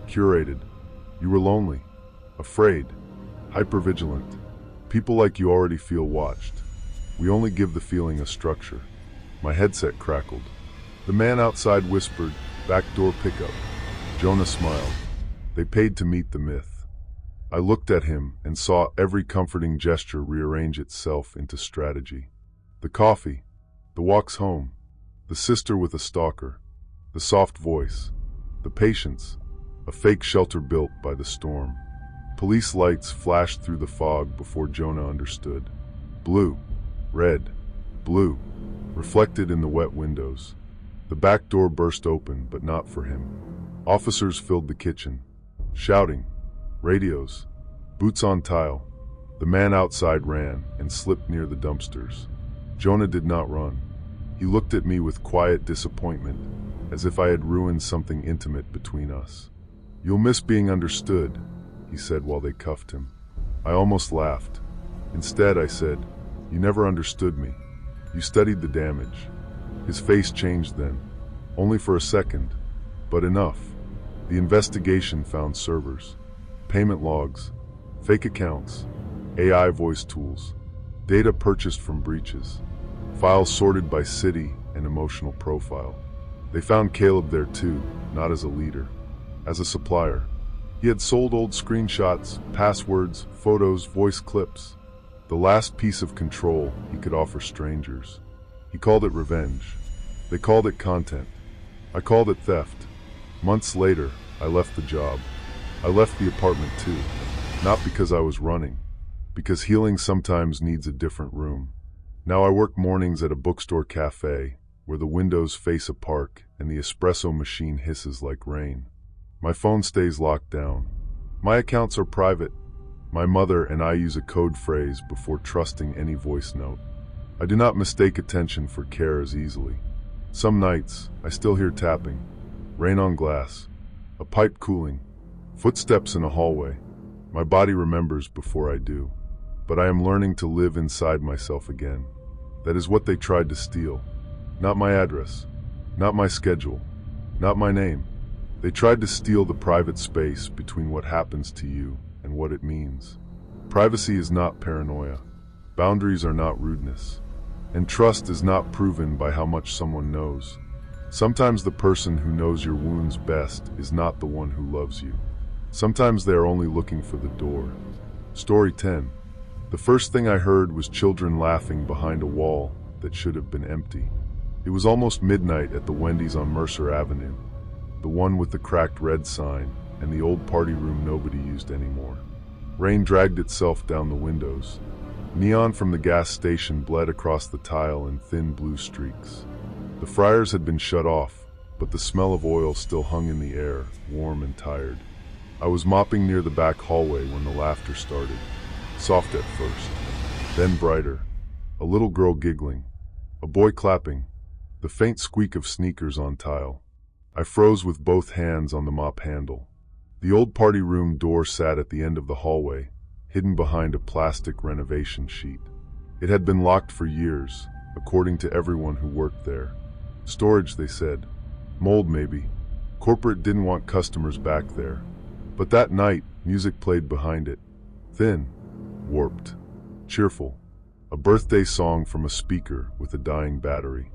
Curated. "You were lonely. Afraid. Hypervigilant. People like you already feel watched. We only give the feeling a structure." My headset crackled. The man outside whispered, "Back door pickup." Jonah smiled. They paid to meet the myth. I looked at him and saw every comforting gesture rearrange itself into strategy. The coffee. The walks home. The sister with a stalker. The soft voice. The patience. A fake shelter built by the storm. Police lights flashed through the fog before Jonah understood. Blue. Red. Blue. Reflected in the wet windows. The back door burst open, but not for him. Officers filled the kitchen. Shouting. Radios. Boots on tile. The man outside ran and slipped near the dumpsters. Jonah did not run. He looked at me with quiet disappointment, as if I had ruined something intimate between us. "You'll miss being understood," he said while they cuffed him. I almost laughed. Instead, I said, "You never understood me. You studied the damage." His face changed then, only for a second, but enough. The investigation found servers, payment logs, fake accounts, AI voice tools, data purchased from breaches, files sorted by city and emotional profile. They found Caleb there too, not as a leader, as a supplier. He had sold old screenshots, passwords, photos, voice clips. The last piece of control he could offer strangers. He called it revenge. They called it content. I called it theft. Months later, I left the job. I left the apartment too. Not because I was running, because healing sometimes needs a different room. Now I work mornings at a bookstore cafe, where the windows face a park and the espresso machine hisses like rain. My phone stays locked down. My accounts are private. My mother and I use a code phrase before trusting any voice note. I do not mistake attention for care as easily. Some nights, I still hear tapping. Rain on glass. A pipe cooling. Footsteps in a hallway. My body remembers before I do. But I am learning to live inside myself again. That is what they tried to steal. Not my address. Not my schedule. Not my name. They tried to steal the private space between what happens to you and what it means. Privacy is not paranoia. Boundaries are not rudeness. And trust is not proven by how much someone knows. Sometimes the person who knows your wounds best is not the one who loves you. Sometimes they are only looking for the door. Story 10. The first thing I heard was children laughing behind a wall that should have been empty. It was almost midnight at the Wendy's on Mercer Avenue, the one with the cracked red sign and the old party room nobody used anymore. Rain dragged itself down the windows. Neon from the gas station bled across the tile in thin blue streaks. The fryers had been shut off, but the smell of oil still hung in the air, warm and tired. I was mopping near the back hallway when the laughter started. Soft at first, then brighter. A little girl giggling, a boy clapping, the faint squeak of sneakers on tile. I froze with both hands on the mop handle. The old party room door sat at the end of the hallway, hidden behind a plastic renovation sheet. It had been locked for years, according to everyone who worked there. Storage, they said. Mold, maybe. Corporate didn't want customers back there. But that night, music played behind it. Thin, warped, cheerful. A birthday song from a speaker with a dying battery.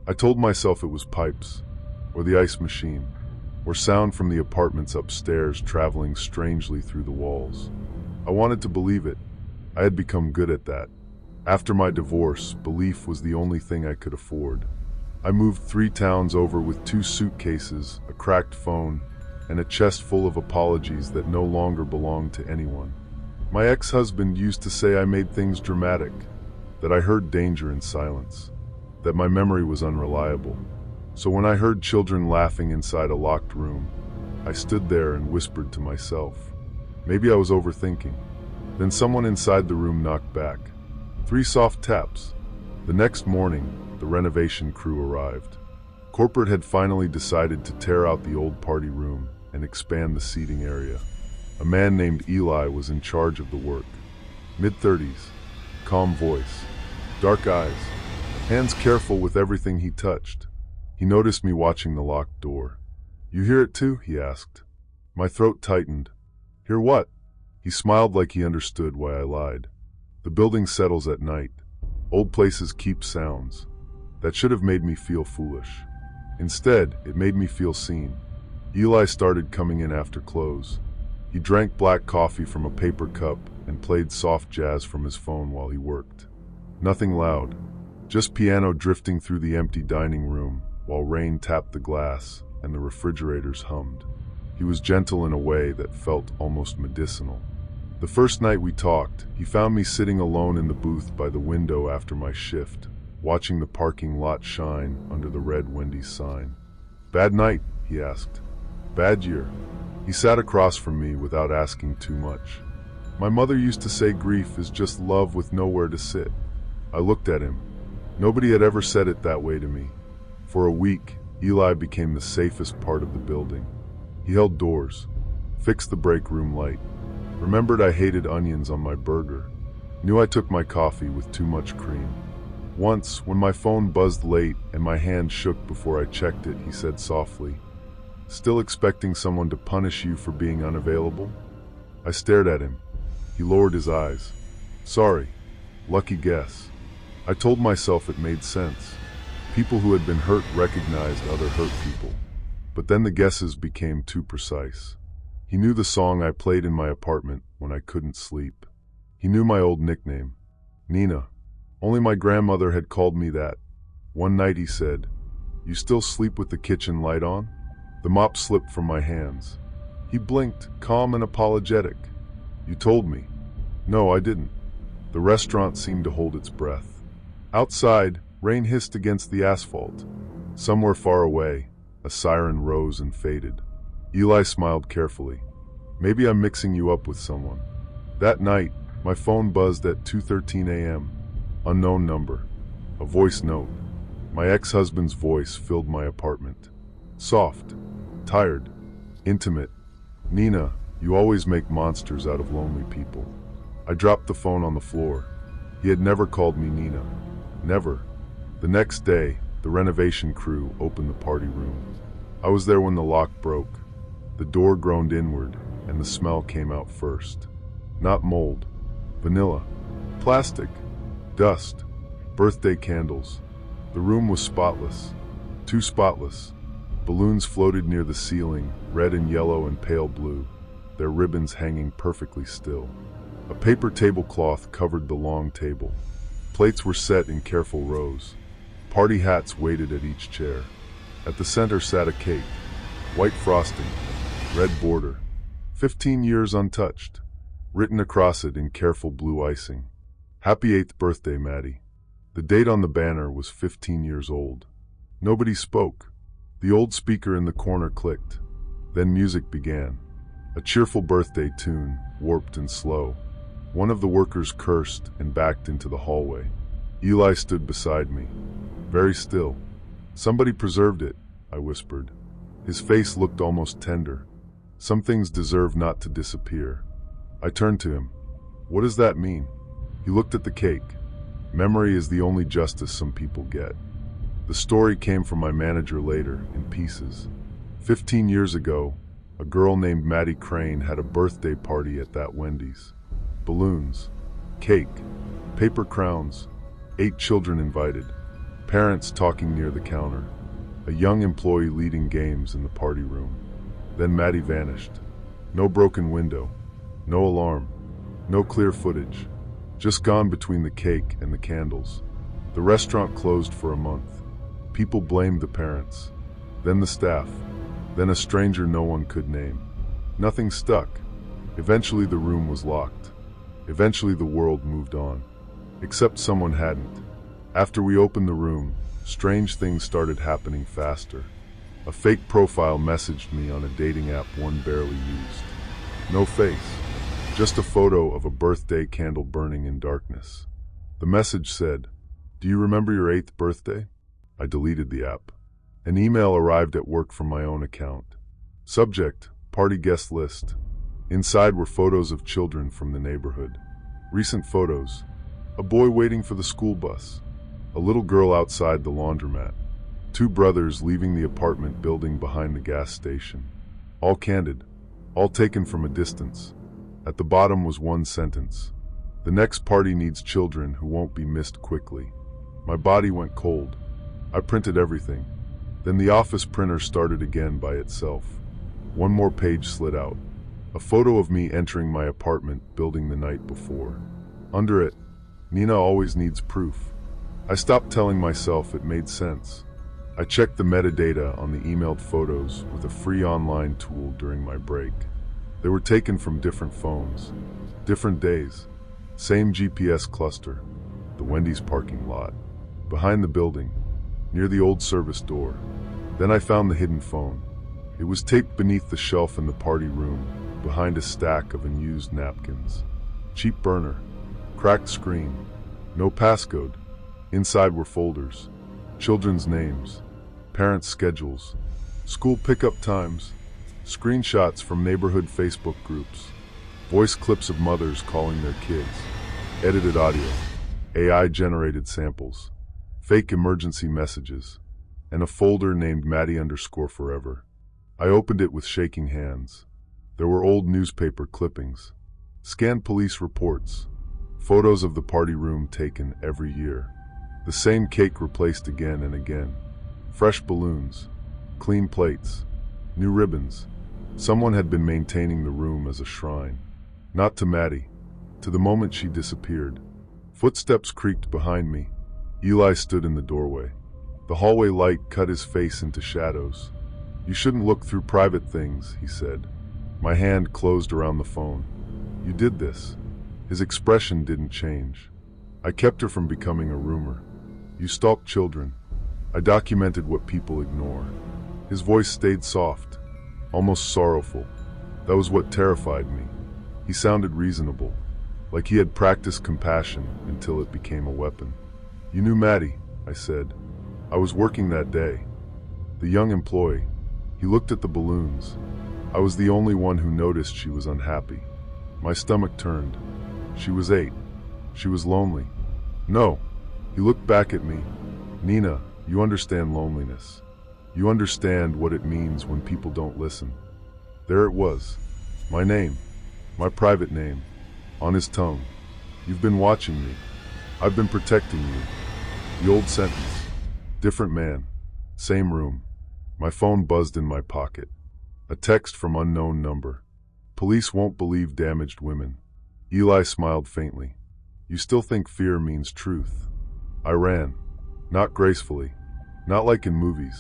I told myself it was pipes, or the ice machine, or sound from the apartments upstairs traveling strangely through the walls. I wanted to believe it. I had become good at that. After my divorce, belief was the only thing I could afford. I moved 3 towns over with 2 suitcases, a cracked phone, and a chest full of apologies that no longer belonged to anyone. My ex-husband used to say I made things dramatic, that I heard danger in silence, that my memory was unreliable. So when I heard children laughing inside a locked room, I stood there and whispered to myself. Maybe I was overthinking. Then someone inside the room knocked back. 3 soft taps. The next morning, the renovation crew arrived. Corporate had finally decided to tear out the old party room and expand the seating area. A man named Eli was in charge of the work. Mid-30s, calm voice, dark eyes, hands careful with everything he touched. He noticed me watching the locked door. "You hear it too?" he asked. My throat tightened. "Hear what?" He smiled like he understood why I lied. The building settles at night. Old places keep sounds. That should have made me feel foolish. Instead, it made me feel seen. Eli started coming in after close. He drank black coffee from a paper cup and played soft jazz from his phone while he worked. Nothing loud, just piano drifting through the empty dining room while rain tapped the glass and the refrigerators hummed. He was gentle in a way that felt almost medicinal. The first night we talked, he found me sitting alone in the booth by the window after my shift, watching the parking lot shine under the red Wendy's sign. "Bad night?" he asked. "Bad year." He sat across from me without asking too much. "My mother used to say grief is just love with nowhere to sit." I looked at him. Nobody had ever said it that way to me. For a week, Eli became the safest part of the building. He held doors, fixed the break room light, remembered I hated onions on my burger, knew I took my coffee with too much cream. Once, when my phone buzzed late and my hand shook before I checked it, he said softly, "Still expecting someone to punish you for being unavailable?" I stared at him. He lowered his eyes. "Sorry. Lucky guess." I told myself it made sense. People who had been hurt recognized other hurt people. But then the guesses became too precise. He knew the song I played in my apartment when I couldn't sleep. He knew my old nickname, Nina. Only my grandmother had called me that. One night he said, "You still sleep with the kitchen light on?" The mop slipped from my hands. He blinked, calm and apologetic. "You told me." "No, I didn't." The restaurant seemed to hold its breath. Outside, rain hissed against the asphalt. Somewhere far away, a siren rose and faded. Eli smiled carefully. "Maybe I'm mixing you up with someone." That night, my phone buzzed at 2:13 a.m. Unknown number. A voice note. My ex-husband's voice filled my apartment. Soft, Tired. Intimate. Nina, you always make monsters out of lonely people. I dropped the phone on the floor. He had never called me Nina. Never. The next day, the renovation crew opened the party room. I was there when the lock broke. The door groaned inward, and the smell came out first. Not mold. Vanilla. Plastic. Dust. Birthday candles. The room was spotless. Too spotless. Balloons floated near the ceiling, red and yellow and pale blue, their ribbons hanging perfectly still. A paper tablecloth covered the long table. Plates were set in careful rows. Party hats waited at each chair. At the center sat a cake. White frosting. Red border. 15 years untouched. Written across it in careful blue icing. Happy 8th birthday, Maddie. The date on the banner was 15 years old. Nobody spoke. The old speaker in the corner clicked. Then music began. A cheerful birthday tune, warped and slow. One of the workers cursed and backed into the hallway. Eli stood beside me, very still. Somebody preserved it, I whispered. His face looked almost tender. Some things deserve not to disappear. I turned to him. What does that mean? He looked at the cake. Memory is the only justice some people get. The story came from my manager later, in pieces. 15 years ago, a girl named Maddie Crane had a birthday party at that Wendy's. Balloons, cake, paper crowns, 8 children invited, parents talking near the counter, a young employee leading games in the party room. Then Maddie vanished. No broken window, no alarm, no clear footage, just gone between the cake and the candles. The restaurant closed for a month. People blamed the parents, then the staff, then a stranger no one could name. Nothing stuck. Eventually the room was locked. Eventually the world moved on. Except someone hadn't. After we opened the room, strange things started happening faster. A fake profile messaged me on a dating app one barely used. No face, just a photo of a birthday candle burning in darkness. The message said, "Do you remember your 8th birthday?" I deleted the app. An email arrived at work from my own account. Subject, party guest list. Inside were photos of children from the neighborhood. Recent photos. A boy waiting for the school bus. A little girl outside the laundromat. 2 brothers leaving the apartment building behind the gas station. All candid. All taken from a distance. At the bottom was one sentence. The next party needs children who won't be missed quickly. My body went cold. I printed everything. Then the office printer started again by itself. One more page slid out. A photo of me entering my apartment building the night before. Under it, Nina always needs proof. I stopped telling myself it made sense. I checked the metadata on the emailed photos with a free online tool during my break. They were taken from different phones, different days, same GPS cluster, the Wendy's parking lot, behind the building, near the old service door. Then I found the hidden phone. It was taped beneath the shelf in the party room, behind a stack of unused napkins. Cheap burner, cracked screen, no passcode. Inside were folders, children's names, parents' schedules, school pickup times, screenshots from neighborhood Facebook groups, voice clips of mothers calling their kids, edited audio, AI-generated samples, fake emergency messages, and a folder named Maddie_forever. I opened it with shaking hands. There were old newspaper clippings, scanned police reports, photos of the party room taken every year. The same cake replaced again and again. Fresh balloons, clean plates, new ribbons. Someone had been maintaining the room as a shrine. Not to Maddie, to the moment she disappeared. Footsteps creaked behind me. Eli stood in the doorway. The hallway light cut his face into shadows. "You shouldn't look through private things," he said. My hand closed around the phone. "You did this." His expression didn't change. "I kept her from becoming a rumor. You stalked children. I documented what people ignore." His voice stayed soft, almost sorrowful. That was what terrified me. He sounded reasonable, like he had practiced compassion until it became a weapon. "You knew Maddie," I said. "I was working that day." The young employee, He looked at the balloons. I was the only one who noticed she was unhappy. My stomach turned. She was 8. She was lonely. No. He looked back at me. Nina, you understand loneliness. You understand what it means when people don't listen. There it was. My name. My private name. On his tongue. You've been watching me. I've been protecting you. The old sentence. Different man. Same room. My phone buzzed in my pocket. A text from unknown number. Police won't believe damaged women. Eli smiled faintly. You still think fear means truth? I ran. Not gracefully. Not like in movies.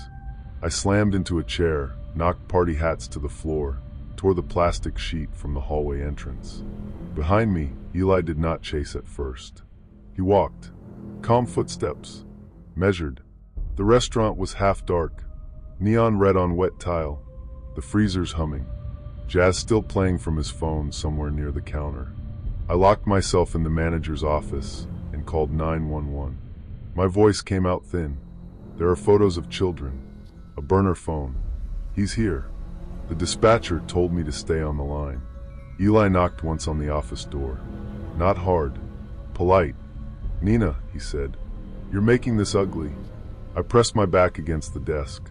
I slammed into a chair, knocked party hats to the floor, tore the plastic sheet from the hallway entrance. Behind me, Eli did not chase at first. He walked. Calm footsteps. Measured. The restaurant was half dark. Neon red on wet tile. The freezer's humming. Jazz still playing from his phone somewhere near the counter. I locked myself in the manager's office and called 911. My voice came out thin. There are photos of children. A burner phone. He's here. The dispatcher told me to stay on the line. Eli knocked once on the office door. Not hard. Polite. Nina, he said. You're making this ugly. I pressed my back against the desk.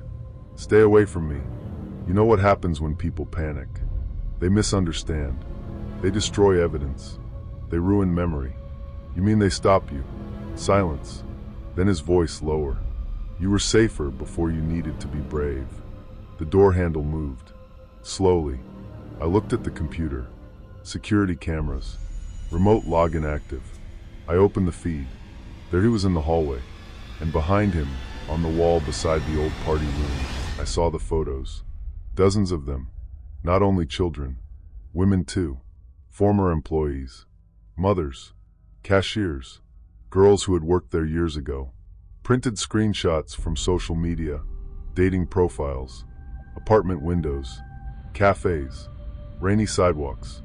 Stay away from me. You know what happens when people panic. They misunderstand. They destroy evidence. They ruin memory. You mean they stop you? Silence. Then his voice lower. You were safer before you needed to be brave. The door handle moved. Slowly. I looked at the computer. Security cameras. Remote login active. I opened the feed. There he was in the hallway. And behind him, on the wall beside the old party room, I saw the photos. Dozens of them. Not only children. Women too. Former employees. Mothers. Cashiers. Girls who had worked there years ago. Printed screenshots from social media. Dating profiles. Apartment windows. Cafes. Rainy sidewalks.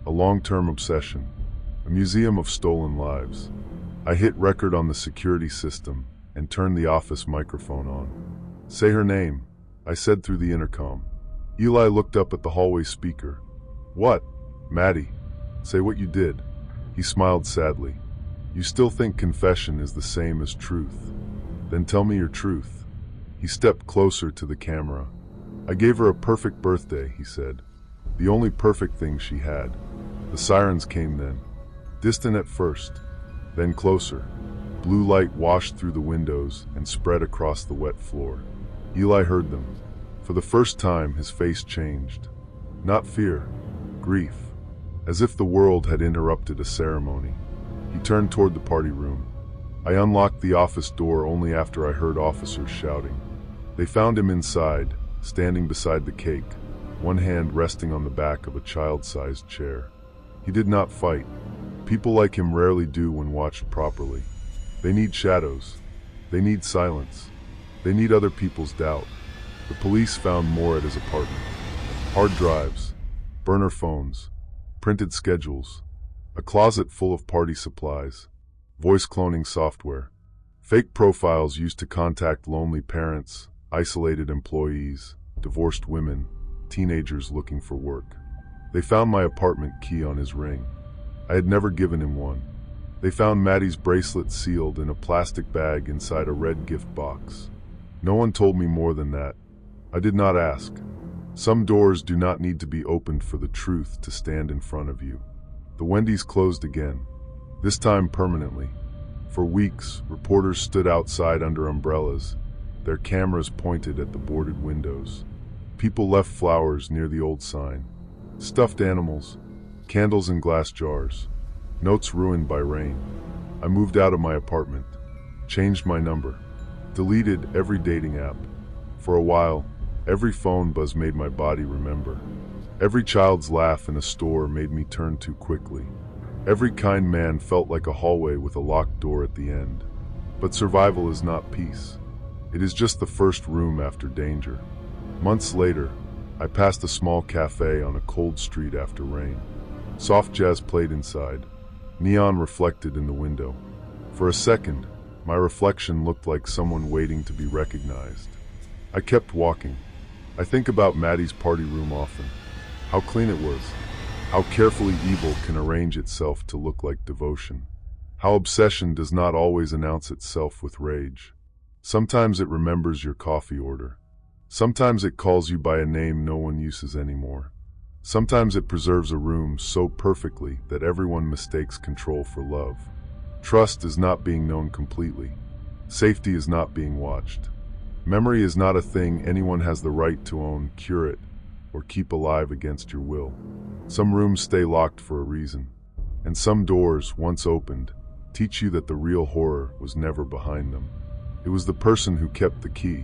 A long-term obsession. A museum of stolen lives. I hit record on the security system and turned the office microphone on. Say her name, I said through the intercom. Eli looked up at the hallway speaker. What? Maddie. Say what you did. He smiled sadly. You still think confession is the same as truth? Then tell me your truth. He stepped closer to the camera. I gave her a perfect birthday, he said. The only perfect thing she had. The sirens came then. Distant at first, then closer. Blue light washed through the windows and spread across the wet floor. Eli heard them. For the first time, his face changed. Not fear, grief. As if the world had interrupted a ceremony. He turned toward the party room. I unlocked the office door only after I heard officers shouting. They found him inside, standing beside the cake, one hand resting on the back of a child-sized chair. He did not fight. People like him rarely do when watched properly. They need shadows. They need silence. They need other people's doubt. The police found more at his apartment. Hard drives, burner phones, printed schedules, a closet full of party supplies, voice cloning software, fake profiles used to contact lonely parents, isolated employees, divorced women, teenagers looking for work. They found my apartment key on his ring. I had never given him one. They found Maddie's bracelet sealed in a plastic bag inside a red gift box. No one told me more than that. I did not ask. Some doors do not need to be opened for the truth to stand in front of you. The Wendy's closed again, this time permanently. For weeks, reporters stood outside under umbrellas, their cameras pointed at the boarded windows. People left flowers near the old sign. Stuffed animals, candles in glass jars, notes ruined by rain. I moved out of my apartment, changed my number, deleted every dating app. For a while, every phone buzz made my body remember. Every child's laugh in a store made me turn too quickly. Every kind man felt like a hallway with a locked door at the end. But survival is not peace. It is just the first room after danger. Months later, I passed a small cafe on a cold street after rain. Soft jazz played inside. Neon reflected in the window. For a second, my reflection looked like someone waiting to be recognized. I kept walking. I think about Maddie's party room often. How clean it was. How carefully evil can arrange itself to look like devotion. How obsession does not always announce itself with rage. Sometimes it remembers your coffee order. Sometimes it calls you by a name no one uses anymore. Sometimes it preserves a room so perfectly that everyone mistakes control for love. Trust is not being known completely. Safety is not being watched. Memory is not a thing anyone has the right to own, curate, or keep alive against your will. Some rooms stay locked for a reason, and some doors, once opened, teach you that the real horror was never behind them. It was the person who kept the key.